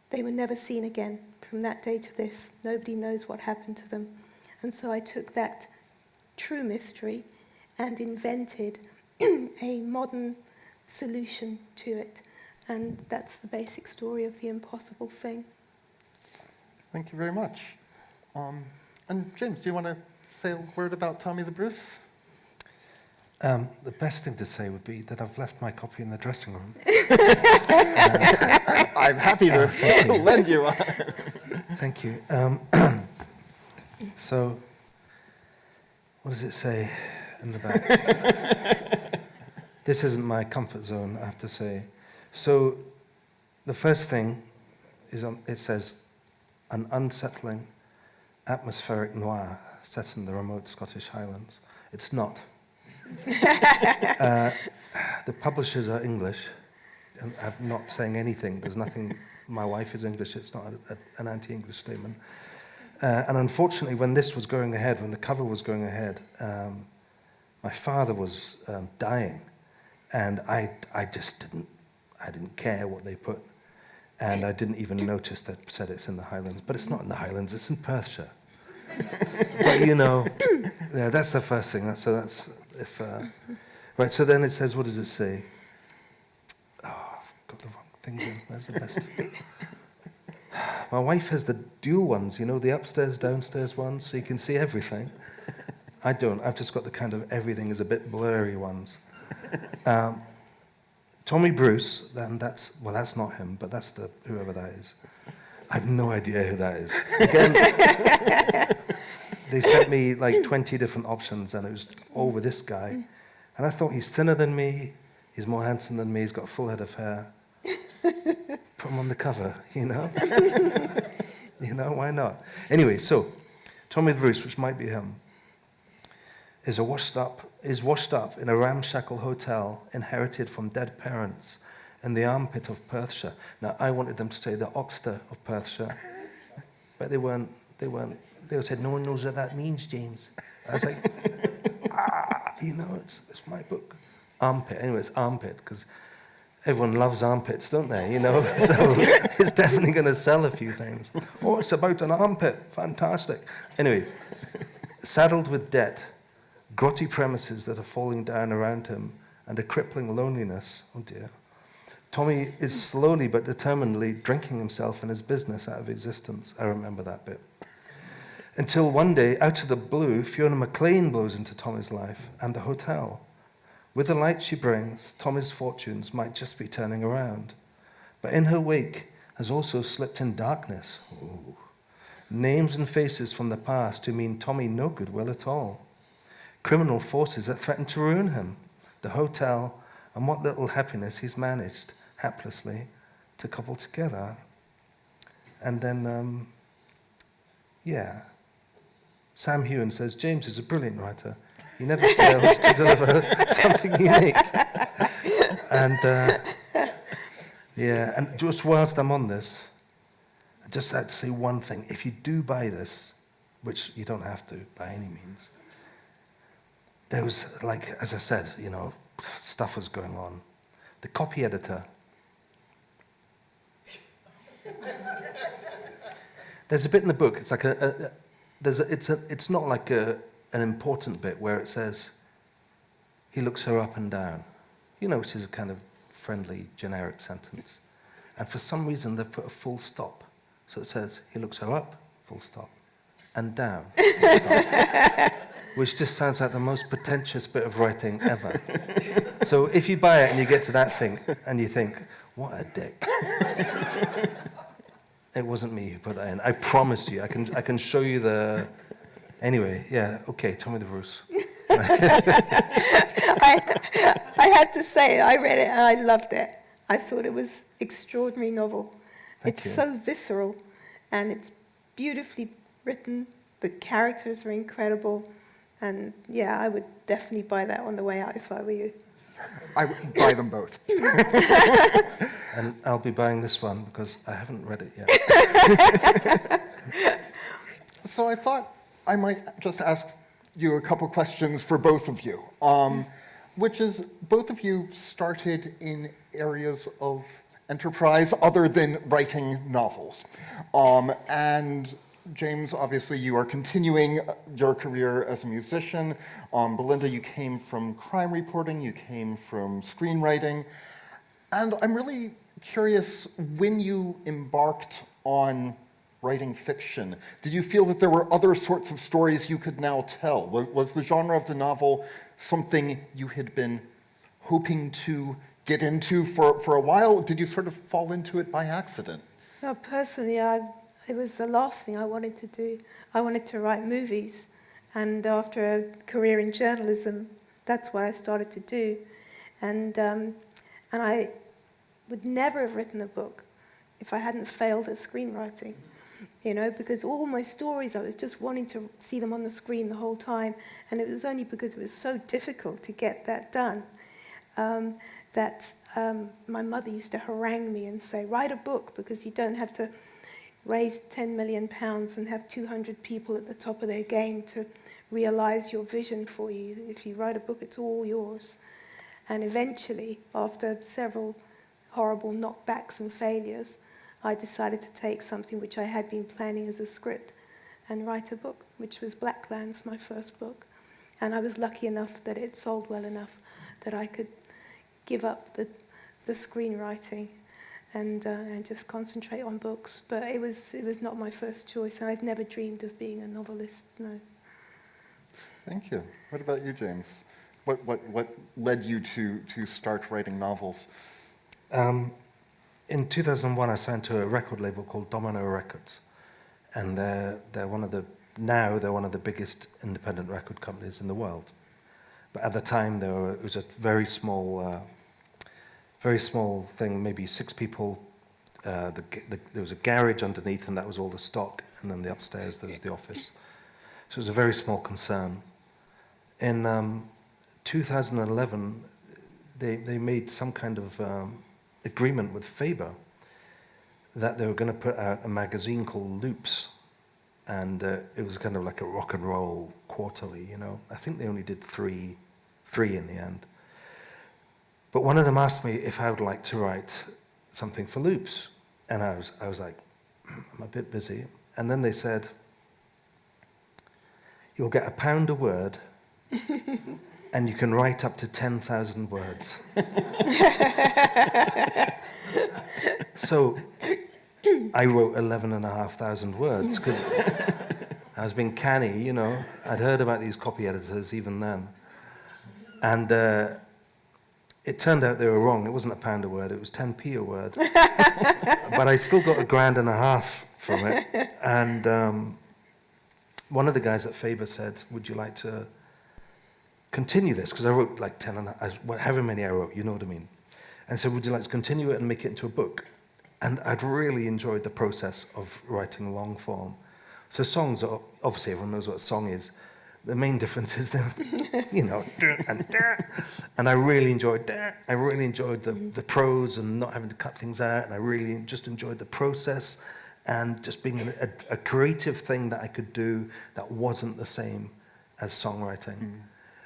they were never seen again. From that day to this, nobody knows what happened to them. And so I took that true mystery and invented a modern solution to it. And that's the basic story of The Impossible Thing. Thank you very much. And James, do you want to say a word about Tommy the Bruce? The best thing to say would be that I've left my copy in the dressing room. I'm happy to lend you one. Thank you. So, what does it say in the back? This isn't my comfort zone, I have to say. So, the first thing is it says, an unsettling atmospheric noir set in the remote Scottish Highlands. It's not. The publishers are English, and I'm not saying anything. There's nothing. My wife is English. It's not an anti-English statement. And unfortunately, when this was going ahead, when the cover was going ahead, my father was dying, and I just didn't care what they put, and I didn't even notice that said it's in the Highlands. But it's not in the Highlands. It's in Perthshire. But you know, yeah, that's the first thing. Right, so then it says, what does it say? Oh, I've got the wrong thing in. Where's the best? My wife has the dual ones, you know, the upstairs, downstairs ones, so you can see everything. I don't. I've just got the kind of everything is a bit blurry ones. Tommy Bruce, then that's not him, but that's whoever that is. I have no idea who that is. Again, they sent me like 20 different options, and it was all with this guy. And I thought, he's thinner than me, he's more handsome than me, he's got a full head of hair. Put him on the cover, you know? You know, why not? Anyway, so, Tommy Bruce, which might be him, is washed up in a ramshackle hotel inherited from dead parents in the armpit of Perthshire. Now, I wanted them to say the Oxter of Perthshire, but they weren't. They said, no one knows what that means, James. I was like, you know, it's my book. Armpit. Anyway, it's armpit, because everyone loves armpits, don't they? You know, so it's definitely going to sell a few things. Oh, it's about an armpit. Fantastic. Anyway, saddled with debt, grotty premises that are falling down around him, and a crippling loneliness. Oh, dear. Tommy is slowly but determinedly drinking himself and his business out of existence. I remember that bit. Until one day, out of the blue, Fiona MacLean blows into Tommy's life and the hotel. With the light she brings, Tommy's fortunes might just be turning around. But in her wake has also slipped in darkness. Ooh. Names and faces from the past who mean Tommy no goodwill at all. Criminal forces that threaten to ruin him. The hotel and what little happiness he's managed, haplessly, to cobble together. And then, Sam Hewen says, James is a brilliant writer. He never fails to deliver something unique. And, and just whilst I'm on this, I just had to say one thing. If you do buy this, which you don't have to by any means. There was, like, as I said, you know, stuff was going on. The copy editor, there's a bit in the book, it's like it's not like an important bit where it says, he looks her up and down, you know, which is a kind of friendly, generic sentence. And for some reason, they've put a full stop. So it says, he looks her up, full stop, and down, full stop. Which just sounds like the most pretentious bit of writing ever. So if you buy it and you get to that thing, and you think, what a dick. It wasn't me who put that in. I promise you. I can show you the... Anyway, yeah, okay, tell me the verse. I have to say, I read it and I loved it. I thought it was an extraordinary novel. Thank you. So visceral, and it's beautifully written. The characters are incredible. And yeah, I would definitely buy that on the way out if I were you. I would buy them both. And I'll be buying this one because I haven't read it yet. So I thought I might just ask you a couple questions for both of you, which is both of you started in areas of enterprise other than writing novels. And James, obviously, you are continuing your career as a musician. Belinda, you came from crime reporting, you came from screenwriting. And I'm really curious, when you embarked on writing fiction, did you feel that there were other sorts of stories you could now tell? Was the genre of the novel something you had been hoping to get into for a while? Did you sort of fall into it by accident? No, personally, it was the last thing I wanted to do. I wanted to write movies. And after a career in journalism, that's what I started to do. And I would never have written a book if I hadn't failed at screenwriting. You know, because all my stories, I was just wanting to see them on the screen the whole time. And it was only because it was so difficult to get that done that my mother used to harangue me and say, write a book because you don't have to raise £10 million and have 200 people at the top of their game to realize your vision for you. If you write a book, it's all yours. And eventually, after several horrible knockbacks and failures, I decided to take something which I had been planning as a script and write a book, which was Blacklands, my first book. And I was lucky enough that it sold well enough that I could give up the screenwriting and just concentrate on books. But it was not my first choice, and I'd never dreamed of being a novelist, no. Thank you. What about you, James? What led you to start writing novels? In 2001, I signed to a record label called Domino Records, and they're one of the biggest independent record companies in the world. But at the time, it was a very small thing, maybe 6 people. There was a garage underneath, and that was all the stock, and then the upstairs there was the office. So it was a very small concern. In 2011, they made some kind of agreement with Faber that they were going to put out a magazine called Loops, and it was kind of like a rock and roll quarterly, you know. I think they only did three in the end. But one of them asked me if I would like to write something for Loops, and I was like, I'm a bit busy. And then they said, you'll get £1 a word, and you can write up to 10,000 words. So I wrote 11,500 words because I was being canny, you know. I'd heard about these copy editors even then. And it turned out they were wrong. It wasn't £1 a word, it was 10p a word. But I still got £1.5 grand from it. And one of the guys at Faber said, would you like to continue this? Because I wrote like 10 and however many I wrote, you know what I mean. And said, would you like to continue it and make it into a book? And I'd really enjoyed the process of writing long form. So songs, obviously everyone knows what a song is. The main difference is that, you know, and I really enjoyed the prose and not having to cut things out, and I really just enjoyed the process. and just being a creative thing that I could do that wasn't the same as songwriting.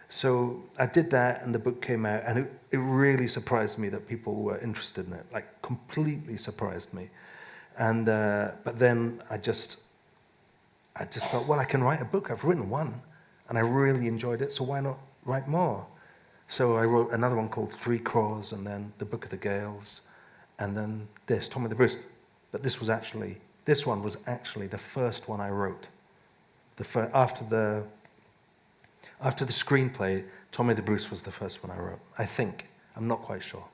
So I did that, and the book came out, and it really surprised me that people were interested in it, like completely surprised me. And but then I just thought, well, I can write a book. I've written one, and I really enjoyed it, so why not write more? So I wrote another one called Three Craws, and then The Book of the Gales, and then this, Tommy the Bruce. But this one was actually the first one I wrote. After the screenplay, Tommy the Bruce was the first one I wrote, I think. I'm not quite sure.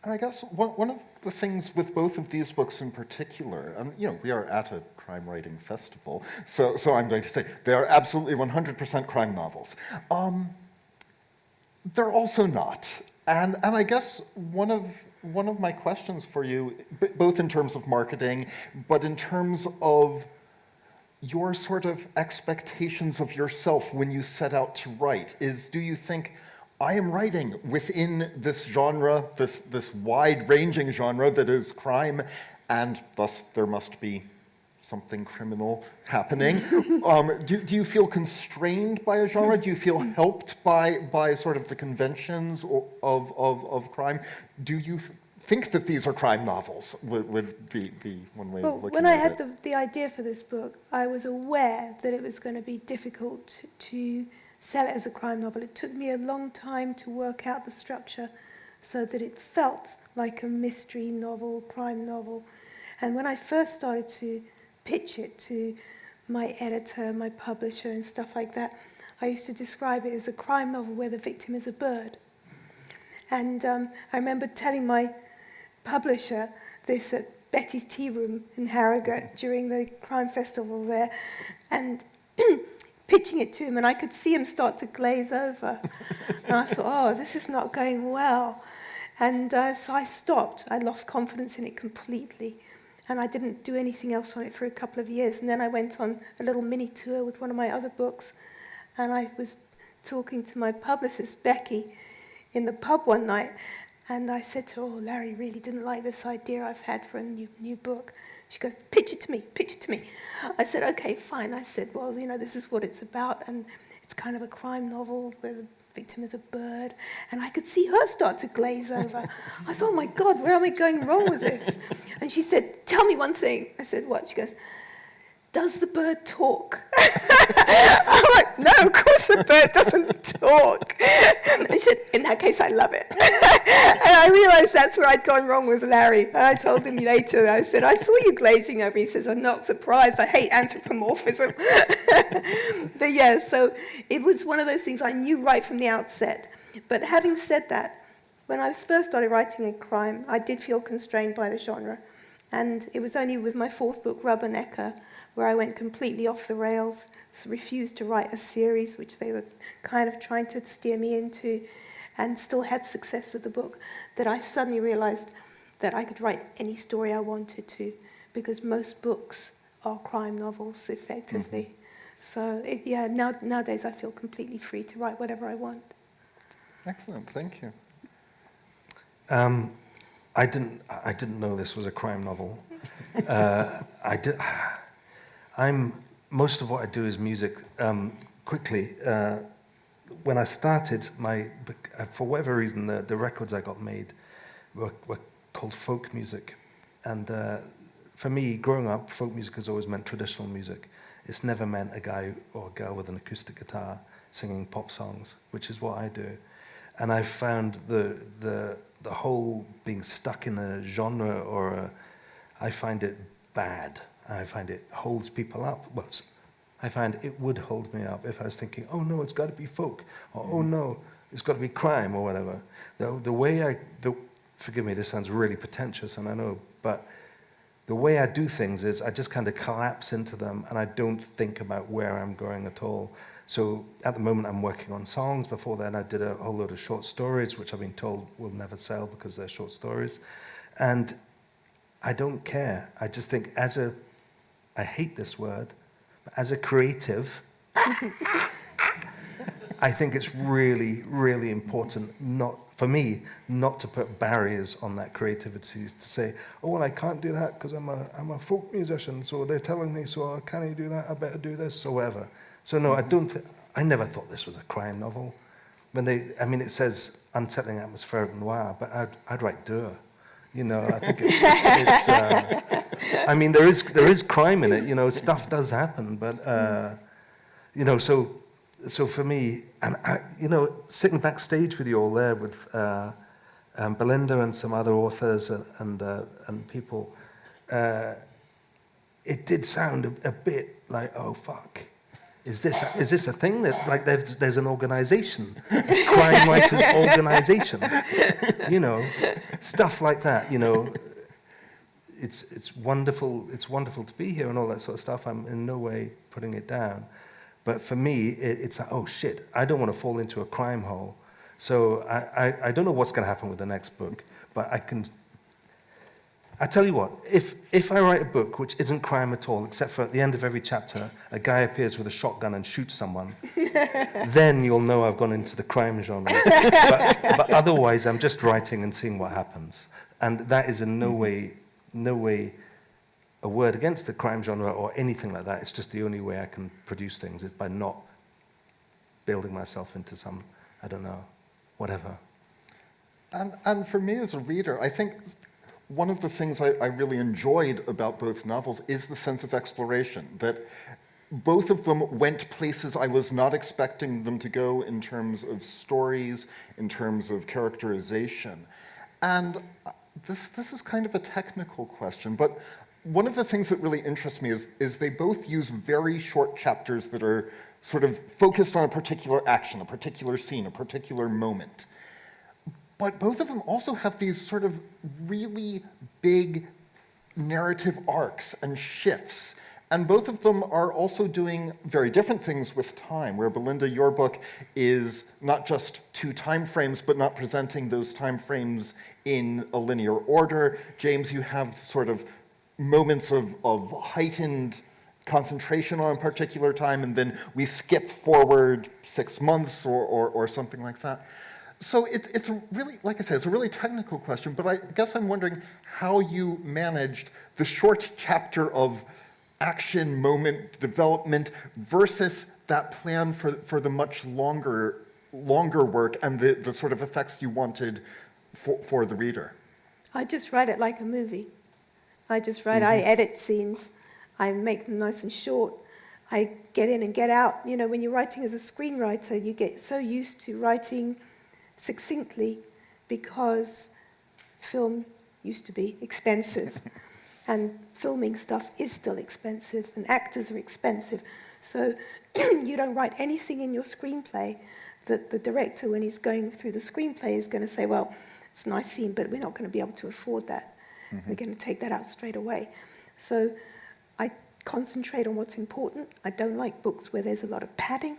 And I guess one of the things with both of these books in particular, and we are at a crime writing festival, so I'm going to say they are absolutely 100% crime novels. They're also not. And I guess one of my questions for you, both in terms of marketing, but in terms of your sort of expectations of yourself when you set out to write, is do you think, I am writing within this genre, this wide-ranging genre that is crime, and thus there must be something criminal happening? Do you feel constrained by a genre? Do you feel helped by sort of the conventions of crime? Do you think that these are crime novels, would be one way of looking at it? When I had the idea for this book, I was aware that it was going to be difficult to sell it as a crime novel. It took me a long time to work out the structure so that it felt like a mystery novel, crime novel. And when I first started to pitch it to my editor, my publisher, and stuff like that, I used to describe it as a crime novel where the victim is a bird. And I remember telling my publisher this at Betty's Tea Room in Harrogate during the crime festival there, and pitching it to him, and I could see him start to glaze over. And I thought, oh, this is not going well. And so I stopped. I lost confidence in it completely. And I didn't do anything else on it for a couple of years. And then I went on a little mini tour with one of my other books, and I was talking to my publicist, Becky, in the pub one night, and I said to her, oh, Larry really didn't like this idea I've had for a new book. She goes, pitch it to me, pitch it to me. I said, okay, fine. I said, well, this is what it's about, and it's kind of a crime novel where the victim is a bird. And I could see her start to glaze over. I thought, oh my God, where am I going wrong with this? And she said, tell me one thing. I said, what? She goes, does the bird talk? I'm like, no, of course the bird doesn't talk. And she said, in that case, I love it. And I realized that's where I'd gone wrong with Larry. I told him later, I said, I saw you glazing over. He says, I'm not surprised. I hate anthropomorphism. But yeah, so it was one of those things I knew right from the outset. But having said that, when I first started writing a crime, I did feel constrained by the genre. And it was only with my fourth book, Rubbernecker, where I went completely off the rails, refused to write a series, which they were kind of trying to steer me into, and still had success with the book, that I suddenly realized that I could write any story I wanted to, because most books are crime novels, effectively. Mm-hmm. So, nowadays I feel completely free to write whatever I want. Excellent, thank you. I didn't know this was a crime novel. Most of what I do is music. Quickly, when I started, for whatever reason, the records I got made were called folk music. And for me, growing up, folk music has always meant traditional music. It's never meant a guy or a girl with an acoustic guitar singing pop songs, which is what I do. And I found the whole being stuck in a genre I find it bad. I find it holds people up. Well, I find it would hold me up if I was thinking, oh no, it's got to be folk, or oh no, it's got to be crime, or whatever. Forgive me, this sounds really pretentious, and I know, but the way I do things is I just kind of collapse into them, and I don't think about where I'm going at all. So at the moment, I'm working on songs. Before then, I did a whole load of short stories, which I've been told will never sell because they're short stories. And I don't care. I just think I hate this word, but as a creative, I think it's really, really important, not for me, not to put barriers on that creativity, to say, oh, well, I can't do that because I'm a folk musician, so they're telling me, so can I do that? I better do this, or whatever. So no, I never thought this was a crime novel. It says unsettling atmospheric noir, but I'd write Dur. You know, I think there is crime in it. You know, stuff does happen, but so for me, and sitting backstage with you all there with Belinda and some other authors and people, it did sound a bit like, oh fuck. Is this a thing that, like, there's an organization, a crime writers organization, stuff like that, it's wonderful to be here and all that sort of stuff. I'm in no way putting it down, but for me it's like, oh shit, I don't want to fall into a crime hole. So I don't know what's going to happen with the next book, but I tell you what, if I write a book which isn't crime at all, except for at the end of every chapter, a guy appears with a shotgun and shoots someone, then you'll know I've gone into the crime genre. But otherwise, I'm just writing and seeing what happens. And that is in no way a word against the crime genre or anything like that. It's just the only way I can produce things is by not building myself into some, I don't know, whatever. And for me as a reader, I think one of the things I really enjoyed about both novels is the sense of exploration, that both of them went places I was not expecting them to go in terms of stories, in terms of characterization. And this is kind of a technical question, but one of the things that really interests me is they both use very short chapters that are sort of focused on a particular action, a particular scene, a particular moment. But both of them also have these sort of really big narrative arcs and shifts. And both of them are also doing very different things with time, where Belinda, your book is not just two time frames, but not presenting those time frames in a linear order. James, you have sort of moments of heightened concentration on a particular time, and then we skip forward 6 months or something like that. So it's really, like I said, it's a really technical question, but I guess I'm wondering how you managed the short chapter of action, moment, development, versus that plan for the much longer work and the sort of effects you wanted for the reader. I just write it like a movie. I edit scenes, I make them nice and short, I get in and get out. You know, when you're writing as a screenwriter, you get so used to writing succinctly because film used to be expensive and filming stuff is still expensive and actors are expensive. So you don't write anything in your screenplay that the director, when he's going through the screenplay, is going to say, well, it's a nice scene, but we're not going to be able to afford that. We're going to take that out straight away. So I concentrate on what's important. I don't like books where there's a lot of padding.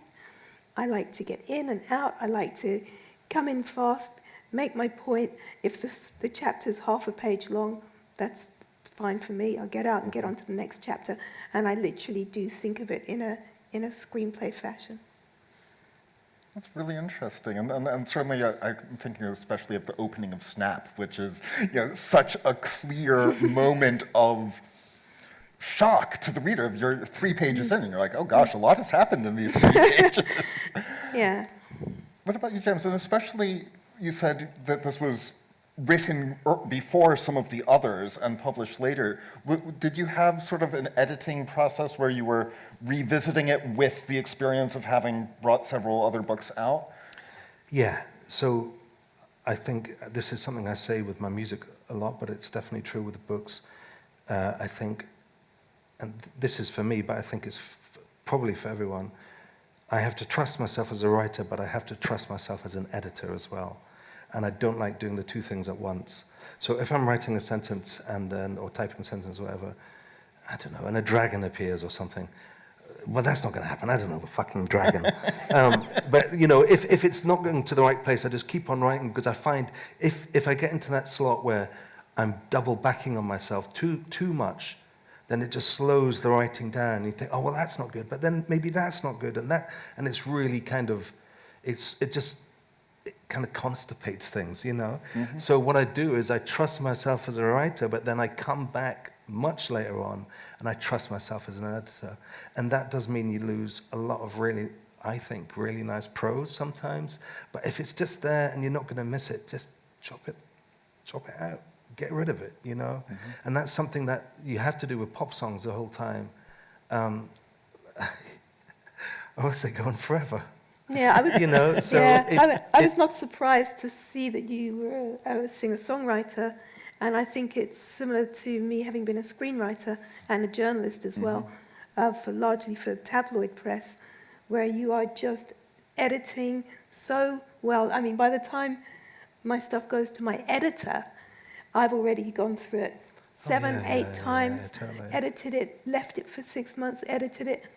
I like to get in and out. I like to come in fast, make my point. If the chapter's half a page long, that's fine for me. I'll get out and get on to the next chapter. And I literally do think of it in a screenplay fashion. That's really interesting, and certainly I'm thinking especially of the opening of Snap, which is such a clear moment of shock to the reader. If you're 3 pages in and you're like, oh gosh, a lot has happened in these 3 pages. Yeah. What about you, James? And especially, you said that this was written before some of the others and published later. Did you have sort of an editing process where you were revisiting it with the experience of having brought several other books out? Yeah, so I think this is something I say with my music a lot, but it's definitely true with the books. I think, and this is for me, but I think it's probably for everyone, I have to trust myself as a writer, but I have to trust myself as an editor as well. And I don't like doing the two things at once. So if I'm writing a sentence or typing a sentence or whatever, I don't know, and a dragon appears or something, well, that's not going to happen. I don't know, a fucking dragon. But, if it's not going to the right place, I just keep on writing, because I find if I get into that slot where I'm double backing on myself too much, then it just slows the writing down. You think, oh, well, that's not good, but then maybe that's not good, and it's really kind of, it just kind of constipates things, you know? So what I do is I trust myself as a writer, but then I come back much later on and I trust myself as an editor. And that does mean you lose a lot of really, I think, really nice prose sometimes. But if it's just there and you're not going to miss it, just chop it out, get rid of it, you know? And that's something that you have to do with pop songs the whole time. Unless they go on forever. Yeah, I was. You know, so I was not surprised to see that you were a singer-songwriter, and I think it's similar to me having been a screenwriter and a journalist as well, largely for tabloid press, where you are just editing so well. I mean, by the time my stuff goes to my editor, I've already gone through it 7-8 times, totally. edited it, left it for 6 months, edited it.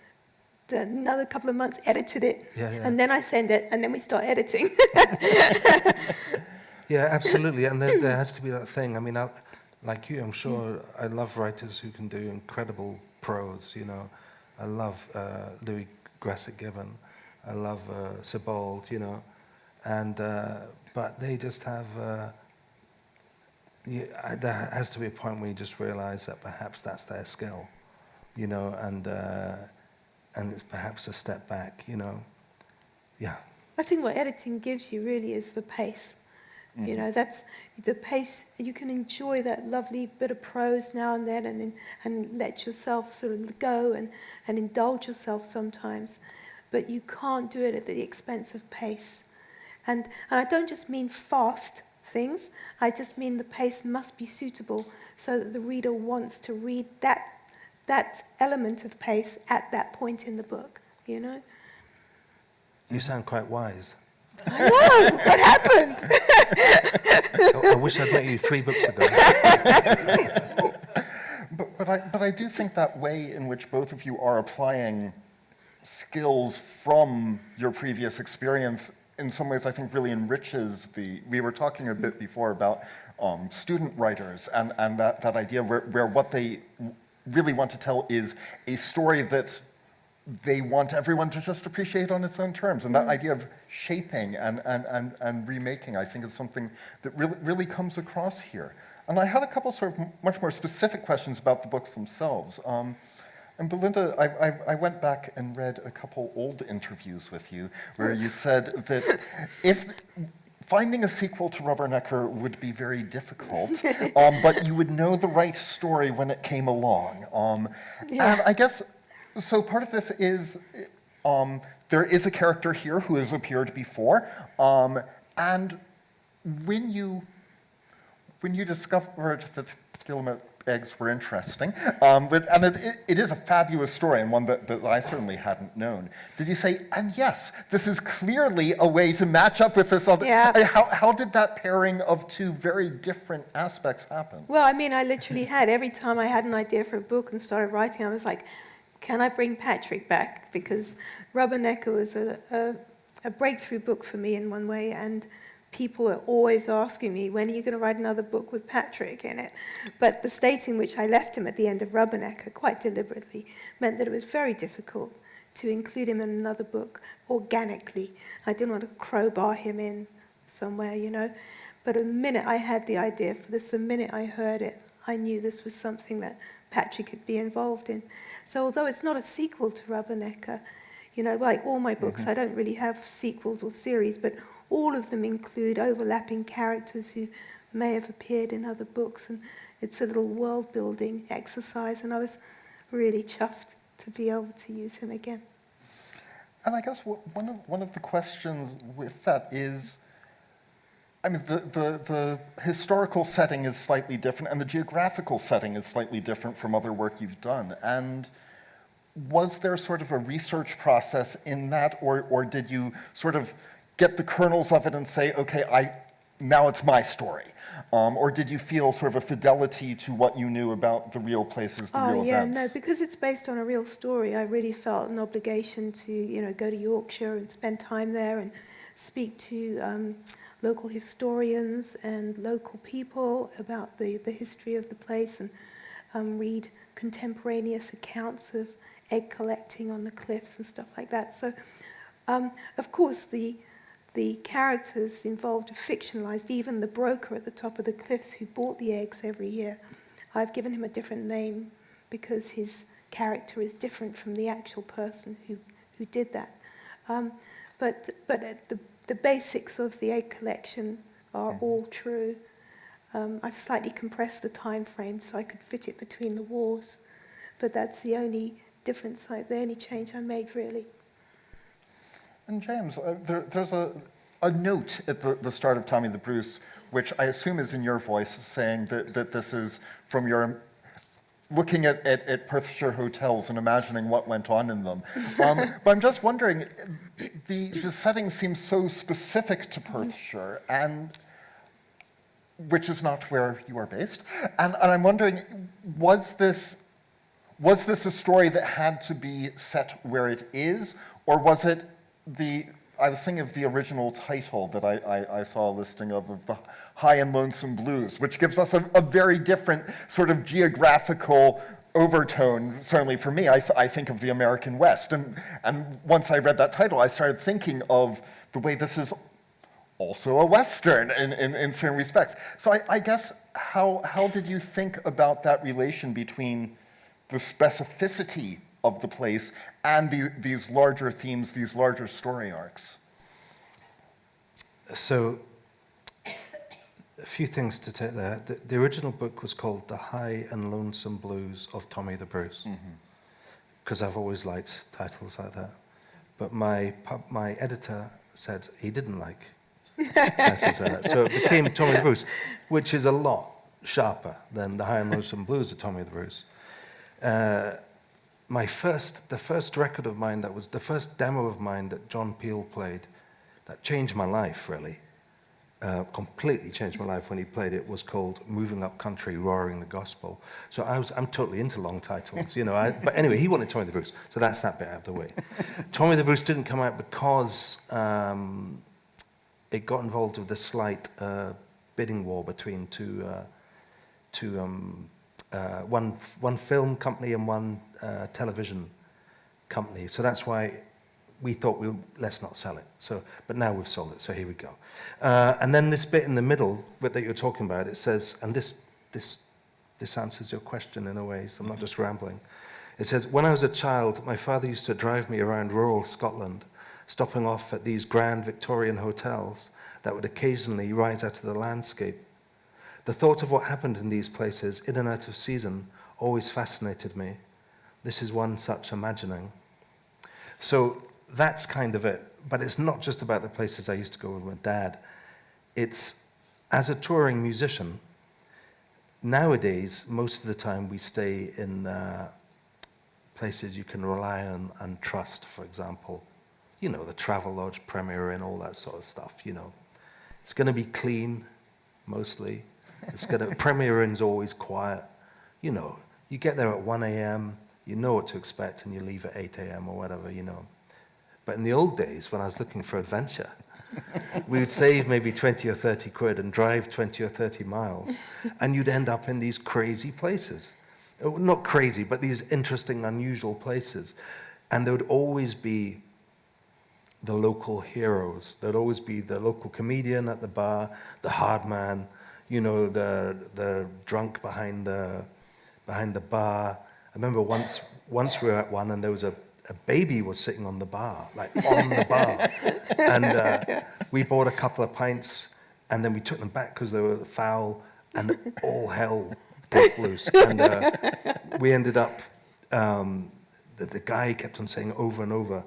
Another couple of months, edited it, and then I send it, and then we start editing. Yeah, absolutely, and there has to be that thing. I mean, like you, I'm sure I love writers who can do incredible prose, you know. I love Louis Grassic-Given. I love Sebald, you know. And, but they just have, there has to be a point where you just realize that perhaps that's their skill, you know, and it's perhaps a step back, you know. Yeah. I think what editing gives you really is the pace. You know, that's the pace. You can enjoy that lovely bit of prose now and then and let yourself sort of go and indulge yourself sometimes. But you can't do it at the expense of pace. And I don't just mean fast things. I just mean the pace must be suitable so that the reader wants to read that element of pace at that point in the book, you know? You sound quite wise. I know! What happened? I wish I'd met you 3 books ago. But I do think that way in which both of you are applying skills from your previous experience in some ways I think really enriches we were talking a bit before about student writers and that idea where what they really want to tell is a story that they want everyone to just appreciate on its own terms. And that idea of shaping and remaking, I think, is something that really comes across here. And I had a couple sort of much more specific questions about the books themselves. And Belinda, I went back and read a couple old interviews with you where you said that if finding a sequel to Rubbernecker would be very difficult, but you would know the right story when it came along. And I guess, so part of this is, there is a character here who has appeared before, and when you discovered that Guillemot eggs were interesting, and it is a fabulous story and one that I certainly hadn't known. Did you say, and yes, this is clearly a way to match up with this other? Yeah. How did that pairing of two very different aspects happen? Well, I mean, I literally had, every time I had an idea for a book and started writing, I was like, can I bring Patrick back? Because Rubbernecker was a breakthrough book for me in one way, and people are always asking me, when are you going to write another book with Patrick in it? But the state in which I left him at the end of Rubbernecker, quite deliberately, meant that it was very difficult to include him in another book organically. I didn't want to crowbar him in somewhere, you know. But the minute I had the idea for this, the minute I heard it, I knew this was something that Patrick could be involved in. So although it's not a sequel to Rubbernecker, you know, like all my books, I don't really have sequels or series, but all of them include overlapping characters who may have appeared in other books, and it's a little world-building exercise, and I was really chuffed to be able to use him again. And I guess one of the questions with that is, I mean, the historical setting is slightly different, and the geographical setting is slightly different from other work you've done. And was there sort of a research process in that, or did you sort of get the kernels of it and say, okay, now it's my story? Or did you feel sort of a fidelity to what you knew about the real places, the real events? No, because it's based on a real story, I really felt an obligation to, you know, go to Yorkshire and spend time there and speak to local historians and local people about the history of the place, and read contemporaneous accounts of egg collecting on the cliffs and stuff like that. So, of course, the the characters involved are fictionalized. Even the broker at the top of the cliffs who bought the eggs every year, I've given him a different name because his character is different from the actual person who did that. But the basics of the egg collection are all true. I've slightly compressed the time frame so I could fit it between the wars, but that's the only difference, the only change I made, really. And James, there's a note at the start of Tommy the Bruce, which I assume is in your voice, saying that this is from your looking at Perthshire hotels and imagining what went on in them. But I'm just wondering, the setting seems so specific to Perthshire, and which is not where you are based. And I'm wondering, was this a story that had to be set where it is, or was it I was thinking of the original title that I saw a listing of the High and Lonesome Blues, which gives us a very different sort of geographical overtone. Certainly for me, I think of the American West. And once I read that title, I started thinking of the way this is also a Western in certain respects. So I guess, how did you think about that relation between the specificity of the place and these larger themes, these larger story arcs? So, a few things to take there. The original book was called The High and Lonesome Blues of Tommy the Bruce, because I've always liked titles like that. But my editor said he didn't like titles like that. So it became Tommy the Bruce, which is a lot sharper than The High and Lonesome Blues of Tommy the Bruce. The first record of mine, that was the first demo of mine that John Peel played, that changed my life, really. Completely changed my life when he played it, was called Moving Up Country, Roaring the Gospel. So I'm totally into long titles, you know. But anyway, he wanted Tommy the Bruce, so that's that bit out of the way. Tommy the Bruce didn't come out because it got involved with a slight bidding war between one film company and one television company. So that's why we thought, let's not sell it. So, but now we've sold it, so here we go. And then this bit in the middle, bit that you're talking about, it says, and this answers your question in a way, so I'm not just rambling. It says, when I was a child, my father used to drive me around rural Scotland, stopping off at these grand Victorian hotels that would occasionally rise out of the landscape. The thought of what happened in these places, in and out of season, always fascinated me. This is one such imagining. So that's kind of it. But it's not just about the places I used to go with my dad. It's, as a touring musician, nowadays, most of the time we stay in places you can rely on and trust, for example. You know, the Travelodge, Premier Inn, all that sort of stuff, you know. It's going to be clean, mostly. Premier Inn's always quiet. You know, you get there at 1 a.m., you know what to expect, and you leave at 8 a.m. or whatever, you know. But in the old days, when I was looking for adventure, we would save maybe 20 or 30 quid and drive 20 or 30 miles, and you'd end up in these crazy places. Not crazy, but these interesting, unusual places. And there would always be the local heroes. There'd always be the local comedian at the bar, the hard man, you know, the drunk behind the bar. I remember once we were at one and there was a baby was sitting on the bar, like on the bar. And we bought a couple of pints and then we took them back because they were foul, and all hell broke loose. And we ended up, the guy kept on saying over and over,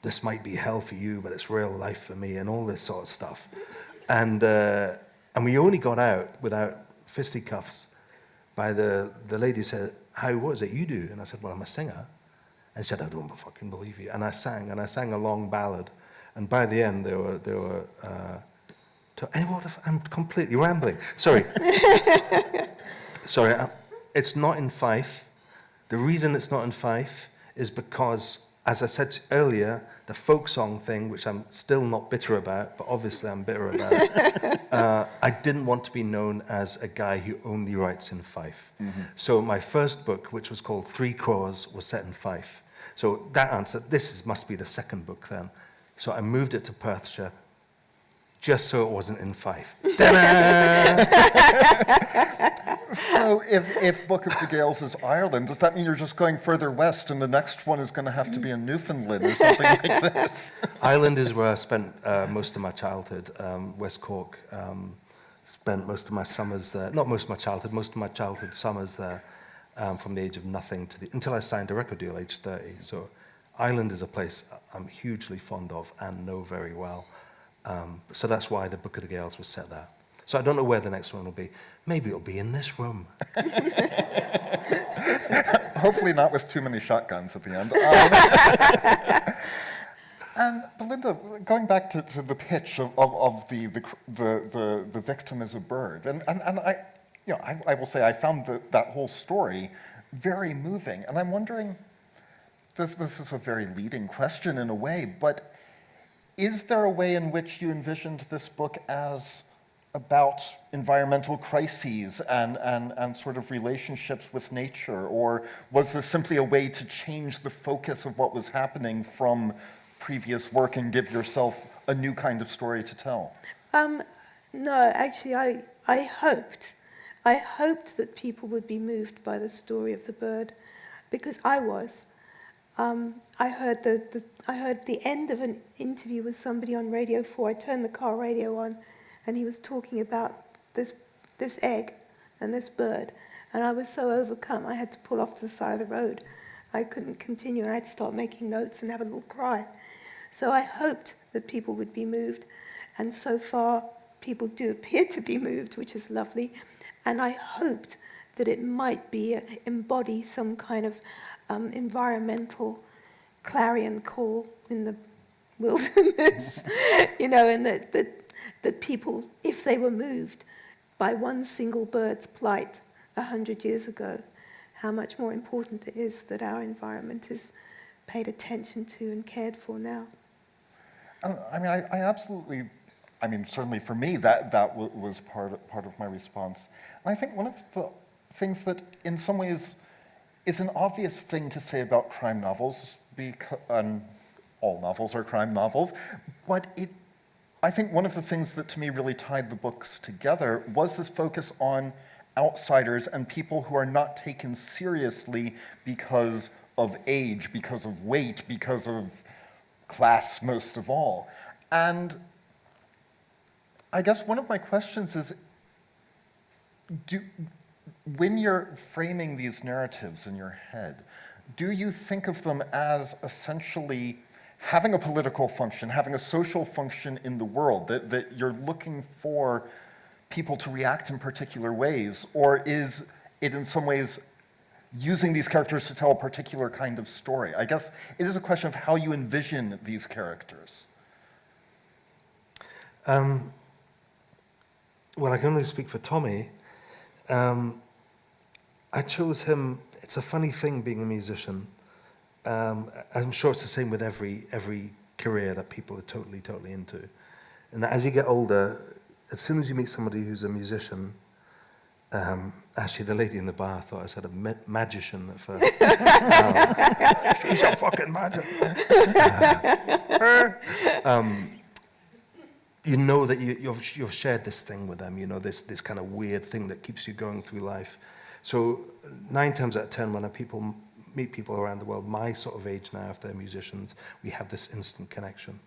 this might be hell for you, but it's real life for me, and all this sort of stuff. And we only got out without fisticuffs by the lady said, how was it you do? And I said, well, I'm a singer. And she said, I don't fucking believe you. And I sang a long ballad. And by the end, I'm completely rambling. Sorry. Sorry, it's not in Fife. The reason it's not in Fife is because, as I said earlier, the folk song thing, which I'm still not bitter about, but obviously I'm bitter about, I didn't want to be known as a guy who only writes in Fife. Mm-hmm. So my first book, which was called Three Crows, was set in Fife. So that answer, must be the second book then. So I moved it to Perthshire, just so it wasn't in 5. Ta-da! So if Book of the Gales is Ireland, does that mean you're just going further west and the next one is going to have to be in Newfoundland or something like this? Ireland is where I spent most of my childhood, West Cork. Spent most of my summers there, not most of my childhood summers there, from the age of nothing until I signed a record deal age 30. So Ireland is a place I'm hugely fond of and know very well. So that's why the Book of the Gales was set there. So I don't know where the next one will be. Maybe it'll be in this room. Hopefully not with too many shotguns at the end. And Belinda, going back to the pitch of the victim as a bird, and I will say I found that whole story very moving, and I'm wondering, this is a very leading question in a way, but is there a way in which you envisioned this book as about environmental crises and sort of relationships with nature, or was this simply a way to change the focus of what was happening from previous work and give yourself a new kind of story to tell? No, actually, I hoped that people would be moved by the story of the bird, because I was. I heard the end of an interview with somebody on Radio 4. I turned the car radio on, and he was talking about this egg and this bird, and I was so overcome I had to pull off to the side of the road. I couldn't continue, and I had to start making notes and have a little cry. So I hoped that people would be moved, and so far people do appear to be moved, which is lovely. And I hoped that it might embody some kind of environmental clarion call in the wilderness, and that people, if they were moved by one single bird's plight 100 years ago, how much more important it is that our environment is paid attention to and cared for now. I absolutely, certainly for me, that was part of my response. And I think one of the things that in some ways is an obvious thing to say about crime novels, because all novels are crime novels, but I think one of the things that to me really tied the books together was this focus on outsiders and people who are not taken seriously because of age, because of weight, because of class most of all. And I guess one of my questions is, when you're framing these narratives in your head, do you think of them as essentially having a political function, having a social function in the world, that you're looking for people to react in particular ways, or is it in some ways using these characters to tell a particular kind of story? I guess it is a question of how you envision these characters. Well, I can only speak for Tommy. I chose him. It's a funny thing being a musician. I'm sure it's the same with every career that people are totally into. And that as you get older, as soon as you meet somebody who's a musician, actually the lady in the bar thought I said a magician at first. She's a fucking magic. You know that you've shared this thing with them, this kind of weird thing that keeps you going through life. So 9 times out of 10, when meet people around the world, my sort of age now, if they're musicians, we have this instant connection.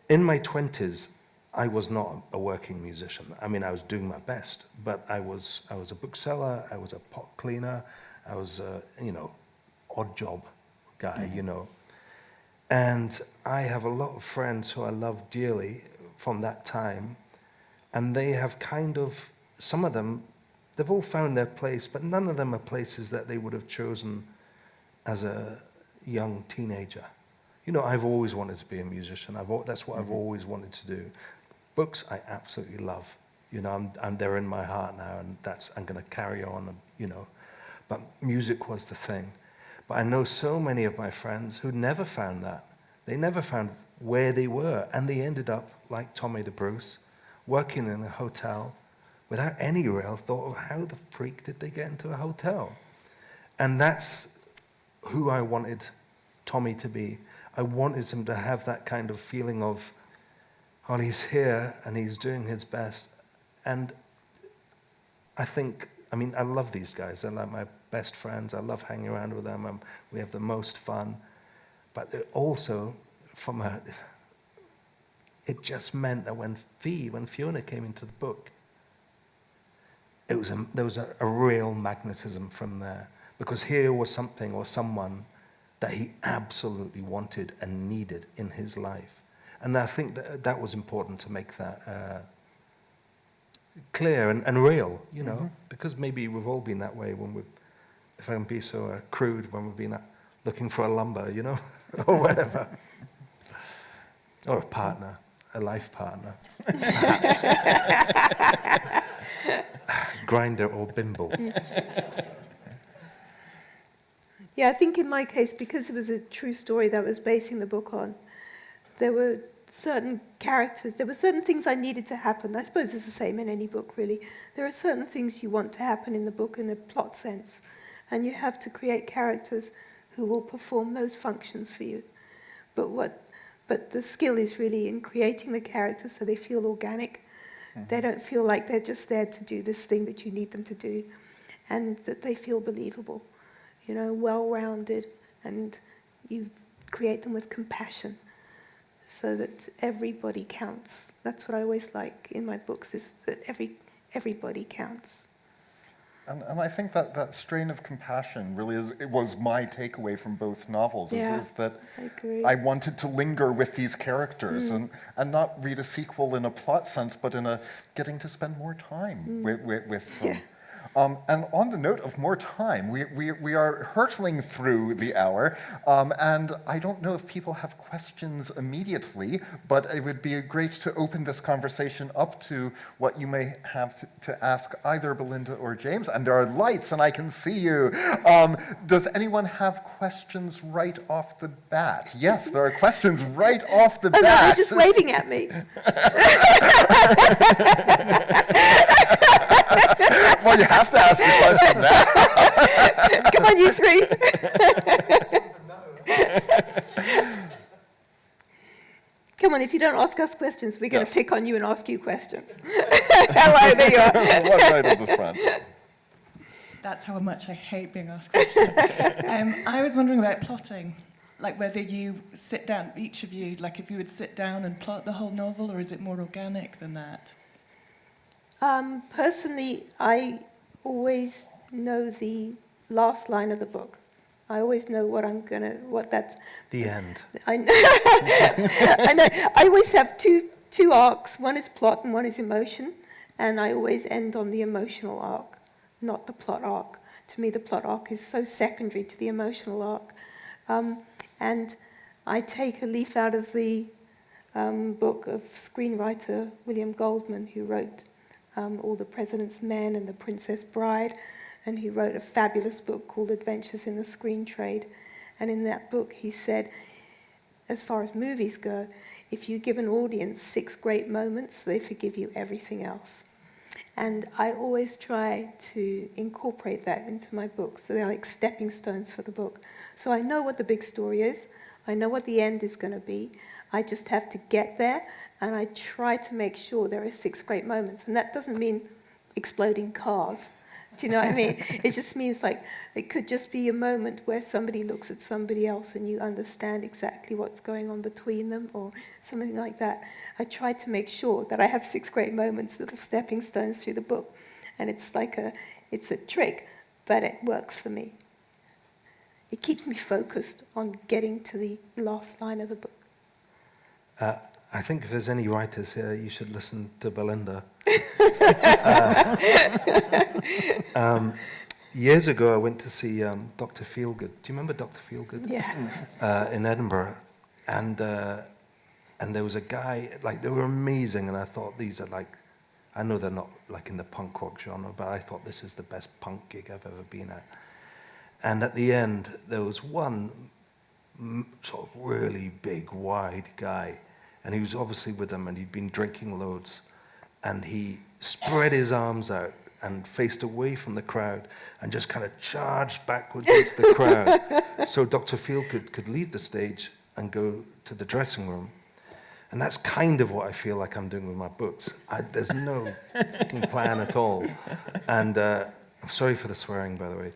In my 20s, I was not a working musician. I was doing my best, but I was a bookseller, I was a pot cleaner, I was a, odd job guy, And I have a lot of friends who I love dearly from that time, and they have some of them, they've all found their place, but none of them are places that they would have chosen as a young teenager. I've always wanted to be a musician. That's what I've always wanted to do. Books, I absolutely love. They're in my heart now, and I'm going to carry on, But music was the thing. But I know so many of my friends who never found that. They never found where they were, and they ended up, like Tommy the Bruce, working in a hotel without any real thought of how the freak did they get into a hotel. And that's who I wanted Tommy to be. I wanted him to have that kind of feeling of, Ollie's here and he's doing his best. And I love these guys. They're like my best friends. I love hanging around with them. We have the most fun. But they're also, it just meant that when Fiona came into the book, there was a real magnetism from there. Because here was something or someone that he absolutely wanted and needed in his life. And I think that was important to make that clear and real, you know, because maybe we've all been that way if I can be so crude, when we've been looking for a lumber, you know, or whatever. Or a partner, a life partner, perhaps. Grinder or bimble. Yeah, I think in my case, because it was a true story that I was basing the book on, there were certain characters, there were certain things I needed to happen. I suppose it's the same in any book, really. There are certain things you want to happen in the book in a plot sense, and you have to create characters who will perform those functions for you. But the skill is really in creating the characters so they feel organic. They don't feel like they're just there to do this thing that you need them to do, and that they feel believable, you know, well-rounded, and you create them with compassion so that everybody counts. That's what I always like in my books, is that everybody counts. And I think that strain of compassion really was my takeaway from both novels, is that I agree. I wanted to linger with these characters and not read a sequel in a plot sense, but in a getting to spend more time with them. And on the note of more time, we are hurtling through the hour, and I don't know if people have questions immediately, but it would be great to open this conversation up to what you may have to ask either Belinda or James. And there are lights, and I can see you. Does anyone have questions right off the bat? Yes, there are questions right off the bat. No, they're just waving at me. Well, you have to ask a question now. Come on, you three. Come on, if you don't ask us questions, we're going to pick on you and ask you questions. Hello, there you are. One right at the front. That's how much I hate being asked questions. I was wondering about plotting, like whether you sit down, each of you, like if you would sit down and plot the whole novel, or is it more organic than that? Personally, I always know the last line of the book. I always know what that's... The end. I know. I know. I always have two arcs. One is plot and one is emotion. And I always end on the emotional arc, not the plot arc. To me, the plot arc is so secondary to the emotional arc. And I take a leaf out of the book of screenwriter William Goldman, who wrote All the President's Men and The Princess Bride, and he wrote a fabulous book called Adventures in the Screen Trade. And in that book, he said, as far as movies go, if you give an audience 6 great moments, they forgive you everything else. And I always try to incorporate that into my books. So they're like stepping stones for the book. So I know what the big story is. I know what the end is going to be. I just have to get there, and I try to make sure there are 6 great moments. And that doesn't mean exploding cars. Do you know what I mean? It just means like it could just be a moment where somebody looks at somebody else and you understand exactly what's going on between them, or something like that. I try to make sure that I have 6 great moments, little stepping stones through the book. And it's a trick, but it works for me. It keeps me focused on getting to the last line of the book. I think if there's any writers here, you should listen to Belinda. Years ago, I went to see Dr. Feelgood. Do you remember Dr. Feelgood? Yeah. In Edinburgh. And there was a guy, like, they were amazing, and I thought, these are like, I know they're not like in the punk rock genre, but I thought this is the best punk gig I've ever been at. And at the end, there was one sort of really big, wide guy, and he was obviously with them, and he'd been drinking loads, and he spread his arms out and faced away from the crowd and just kind of charged backwards into the crowd so Dr. Feelgood could leave the stage and go to the dressing room. And that's kind of what I feel like I'm doing with my books. There's no fucking plan at all. And I'm sorry for the swearing, by the way.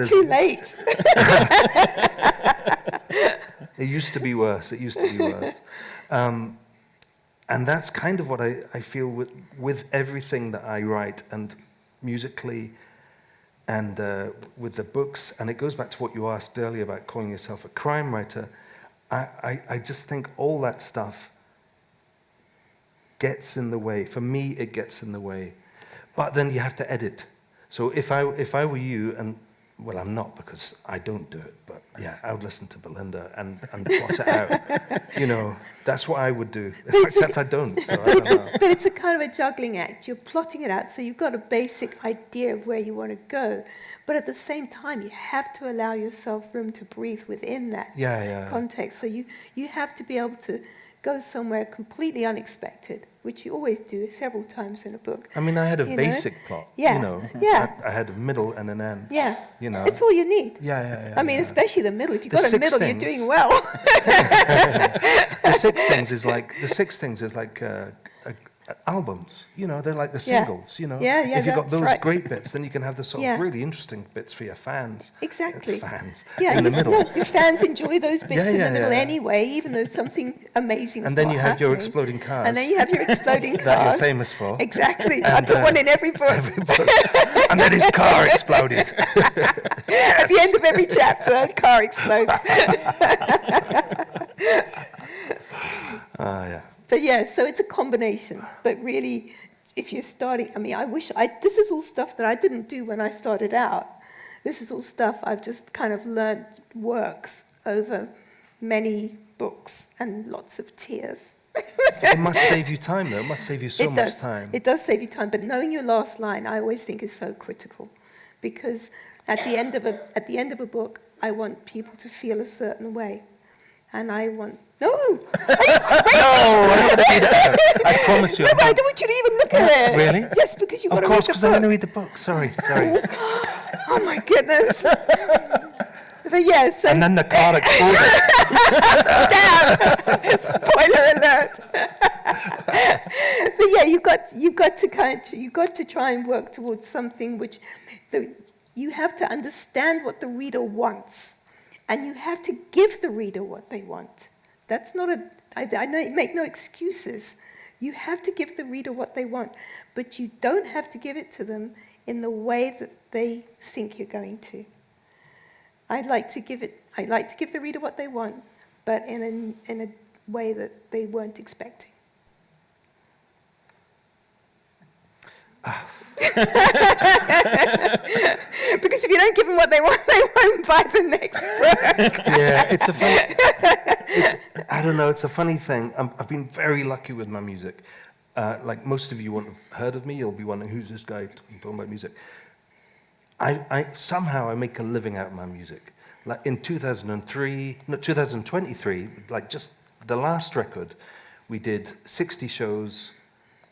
Too late. It used to be worse. It used to be worse. And that's kind of what I feel with everything that I write, and musically, and with the books. And it goes back to what you asked earlier about calling yourself a crime writer. I just think all that stuff gets in the way. For me, it gets in the way. But then you have to edit. So if I were you, and well, I'm not, because I don't do it, but yeah, I would listen to Belinda and plot it out. You know, that's what I would do. Except I don't. So I don't know. But it's a kind of a juggling act. You're plotting it out, so you've got a basic idea of where you want to go. But at the same time, you have to allow yourself room to breathe within that context. So you have to be able to go somewhere completely unexpected, which you always do several times in a book. I mean, I had a basic plot. Yeah. You know, Yeah. I had a middle and an end. Yeah. You know, it's all you need. Yeah. I mean, especially the middle. If you've The got a six middle, things. you're doing well. The six things is like albums. You know, they're like the singles. You know, if you've got those great bits, then you can have the sort of really interesting bits for your fans. Exactly. Fans. Yeah, in the middle. Your fans enjoy those bits in the middle yeah. anyway, even though something amazing is And then not you have your happening. exploding cars. And then you have your exploding cars. That you're famous for. Exactly. And, I put one in every book. And then his car exploded. At the end of every chapter, a car explodes. Yeah. But yeah, so it's a combination. But really, if you're starting, I mean, this is all stuff that I didn't do when I started out. This is all stuff I've just kind of learned works over many books and lots of tears. It must save you time, though. It must save you so much time. It does save you time, but knowing your last line, I always think is so critical, because at the end of a book, I want people to feel a certain way, and I want. No, are you crazy? No, I don't want to do that. I promise you. No, but I don't want you to even look at it. Really? Yes, because you've got to read the book. Of course, because I'm going to read the book. Sorry. Oh my goodness. But yeah, so. And then the car exploded. Damn! Spoiler alert. But yeah, you've got to try and work towards something which you have to understand what the reader wants, and you have to give the reader what they want. That's not I know, make no excuses. You have to give the reader what they want, but you don't have to give it to them in the way that they think you're going to. I like to give the reader what they want, but in a way that they weren't expecting. Because if you don't give them what they want, they won't buy the next book. Yeah, I don't know, it's a funny thing. I've been very lucky with my music. Like most of you won't have heard of me, you'll be wondering, who's this guy talking about music? Somehow I make a living out of my music. Like in 2023, like just the last record, we did 60 shows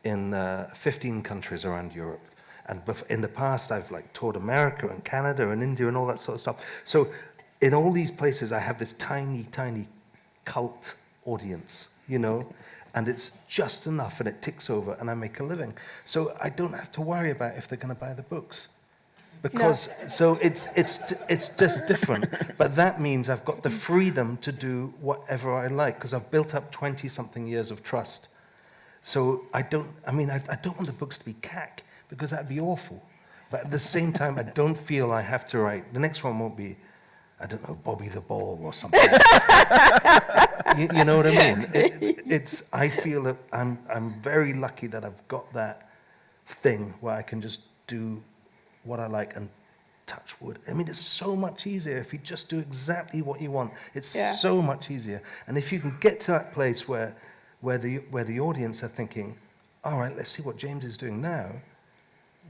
in 15 countries around Europe. And in the past, I've like toured America and Canada and India and all that sort of stuff. So in all these places, I have this tiny, tiny cult audience, you know, and it's just enough and it ticks over and I make a living. So I don't have to worry about if they're going to buy the books. Because, so it's just different. But that means I've got the freedom to do whatever I like, because I've built up 20-something years of trust. So I don't want the books to be cack, because that'd be awful. But at the same time, I don't feel I have to write. The next one won't be, I don't know, Bobby the Ball or something. you know what I mean? I feel that I'm very lucky that I've got that thing where I can just do what I like and touch wood. I mean, it's so much easier if you just do exactly what you want. It's so much easier. And if you can get to that place where the audience are thinking, all right, let's see what James is doing now,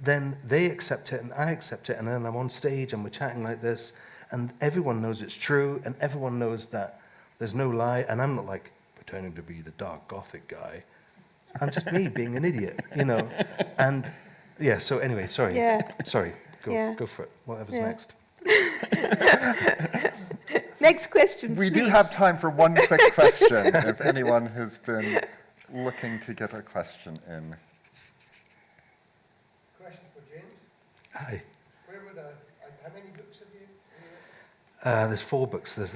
then they accept it and I accept it, and then I'm on stage and we're chatting like this, and everyone knows it's true, and everyone knows that there's no lie, and I'm not like pretending to be the dark gothic guy. I'm just me being an idiot, you know. And yeah, so anyway, sorry. Yeah. Sorry. Go for it. Whatever's next. Next question, We please. do have time for one quick question, if anyone has been looking to get a question in. Question for James. Hi. Where would how many books have you? There's 4 books. There's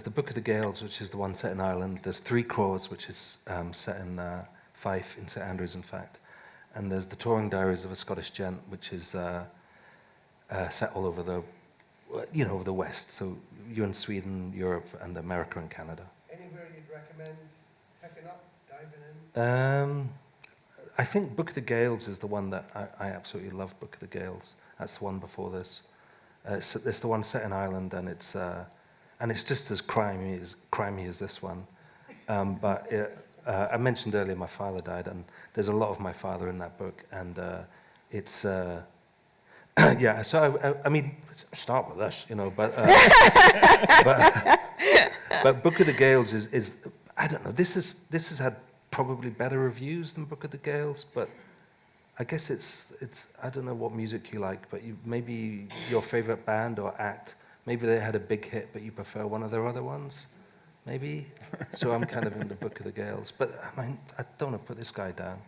the Book of the Gales, which is the one set in Ireland. There's Three Crows, which is set in Fife, in St Andrews, in fact. And there's the Touring Diaries of a Scottish Gent, which is set all over the, over the West. So you're in Sweden, Europe, and America and Canada. Anywhere you'd recommend picking up, diving in? I think Book of the Gales is the one that I absolutely love. Book of the Gales. That's the one before this. It's the one set in Ireland, and it's just as crimey as this one. But I mentioned earlier my father died, and there's a lot of my father in that book, and it's yeah. So I mean, start with this, but Book of the Gales is I don't know. This has had probably better reviews than Book of the Gales, but I guess it's I don't know what music you like, but maybe your favorite band or act, maybe they had a big hit, but you prefer one of their other ones, maybe. So I'm kind of in the Book of the Gales, but I mean, I don't want to put this guy down.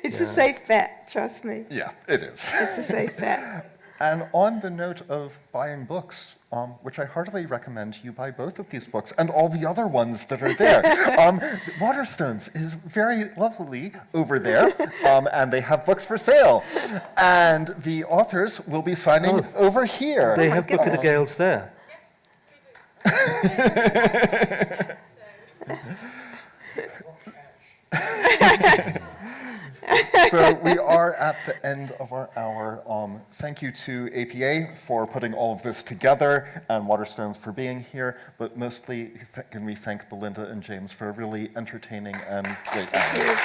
It's a safe bet, trust me. Yeah, it is. It's a safe bet. And on the note of buying books, which I heartily recommend you buy both of these books and all the other ones that are there. Waterstones is very lovely over there, and they have books for sale. And the authors will be signing over here. They have Book of the Gales there. So we are at the end of our hour. Thank you to APA for putting all of this together and Waterstones for being here, but mostly can we thank Belinda and James for a really entertaining and great hour.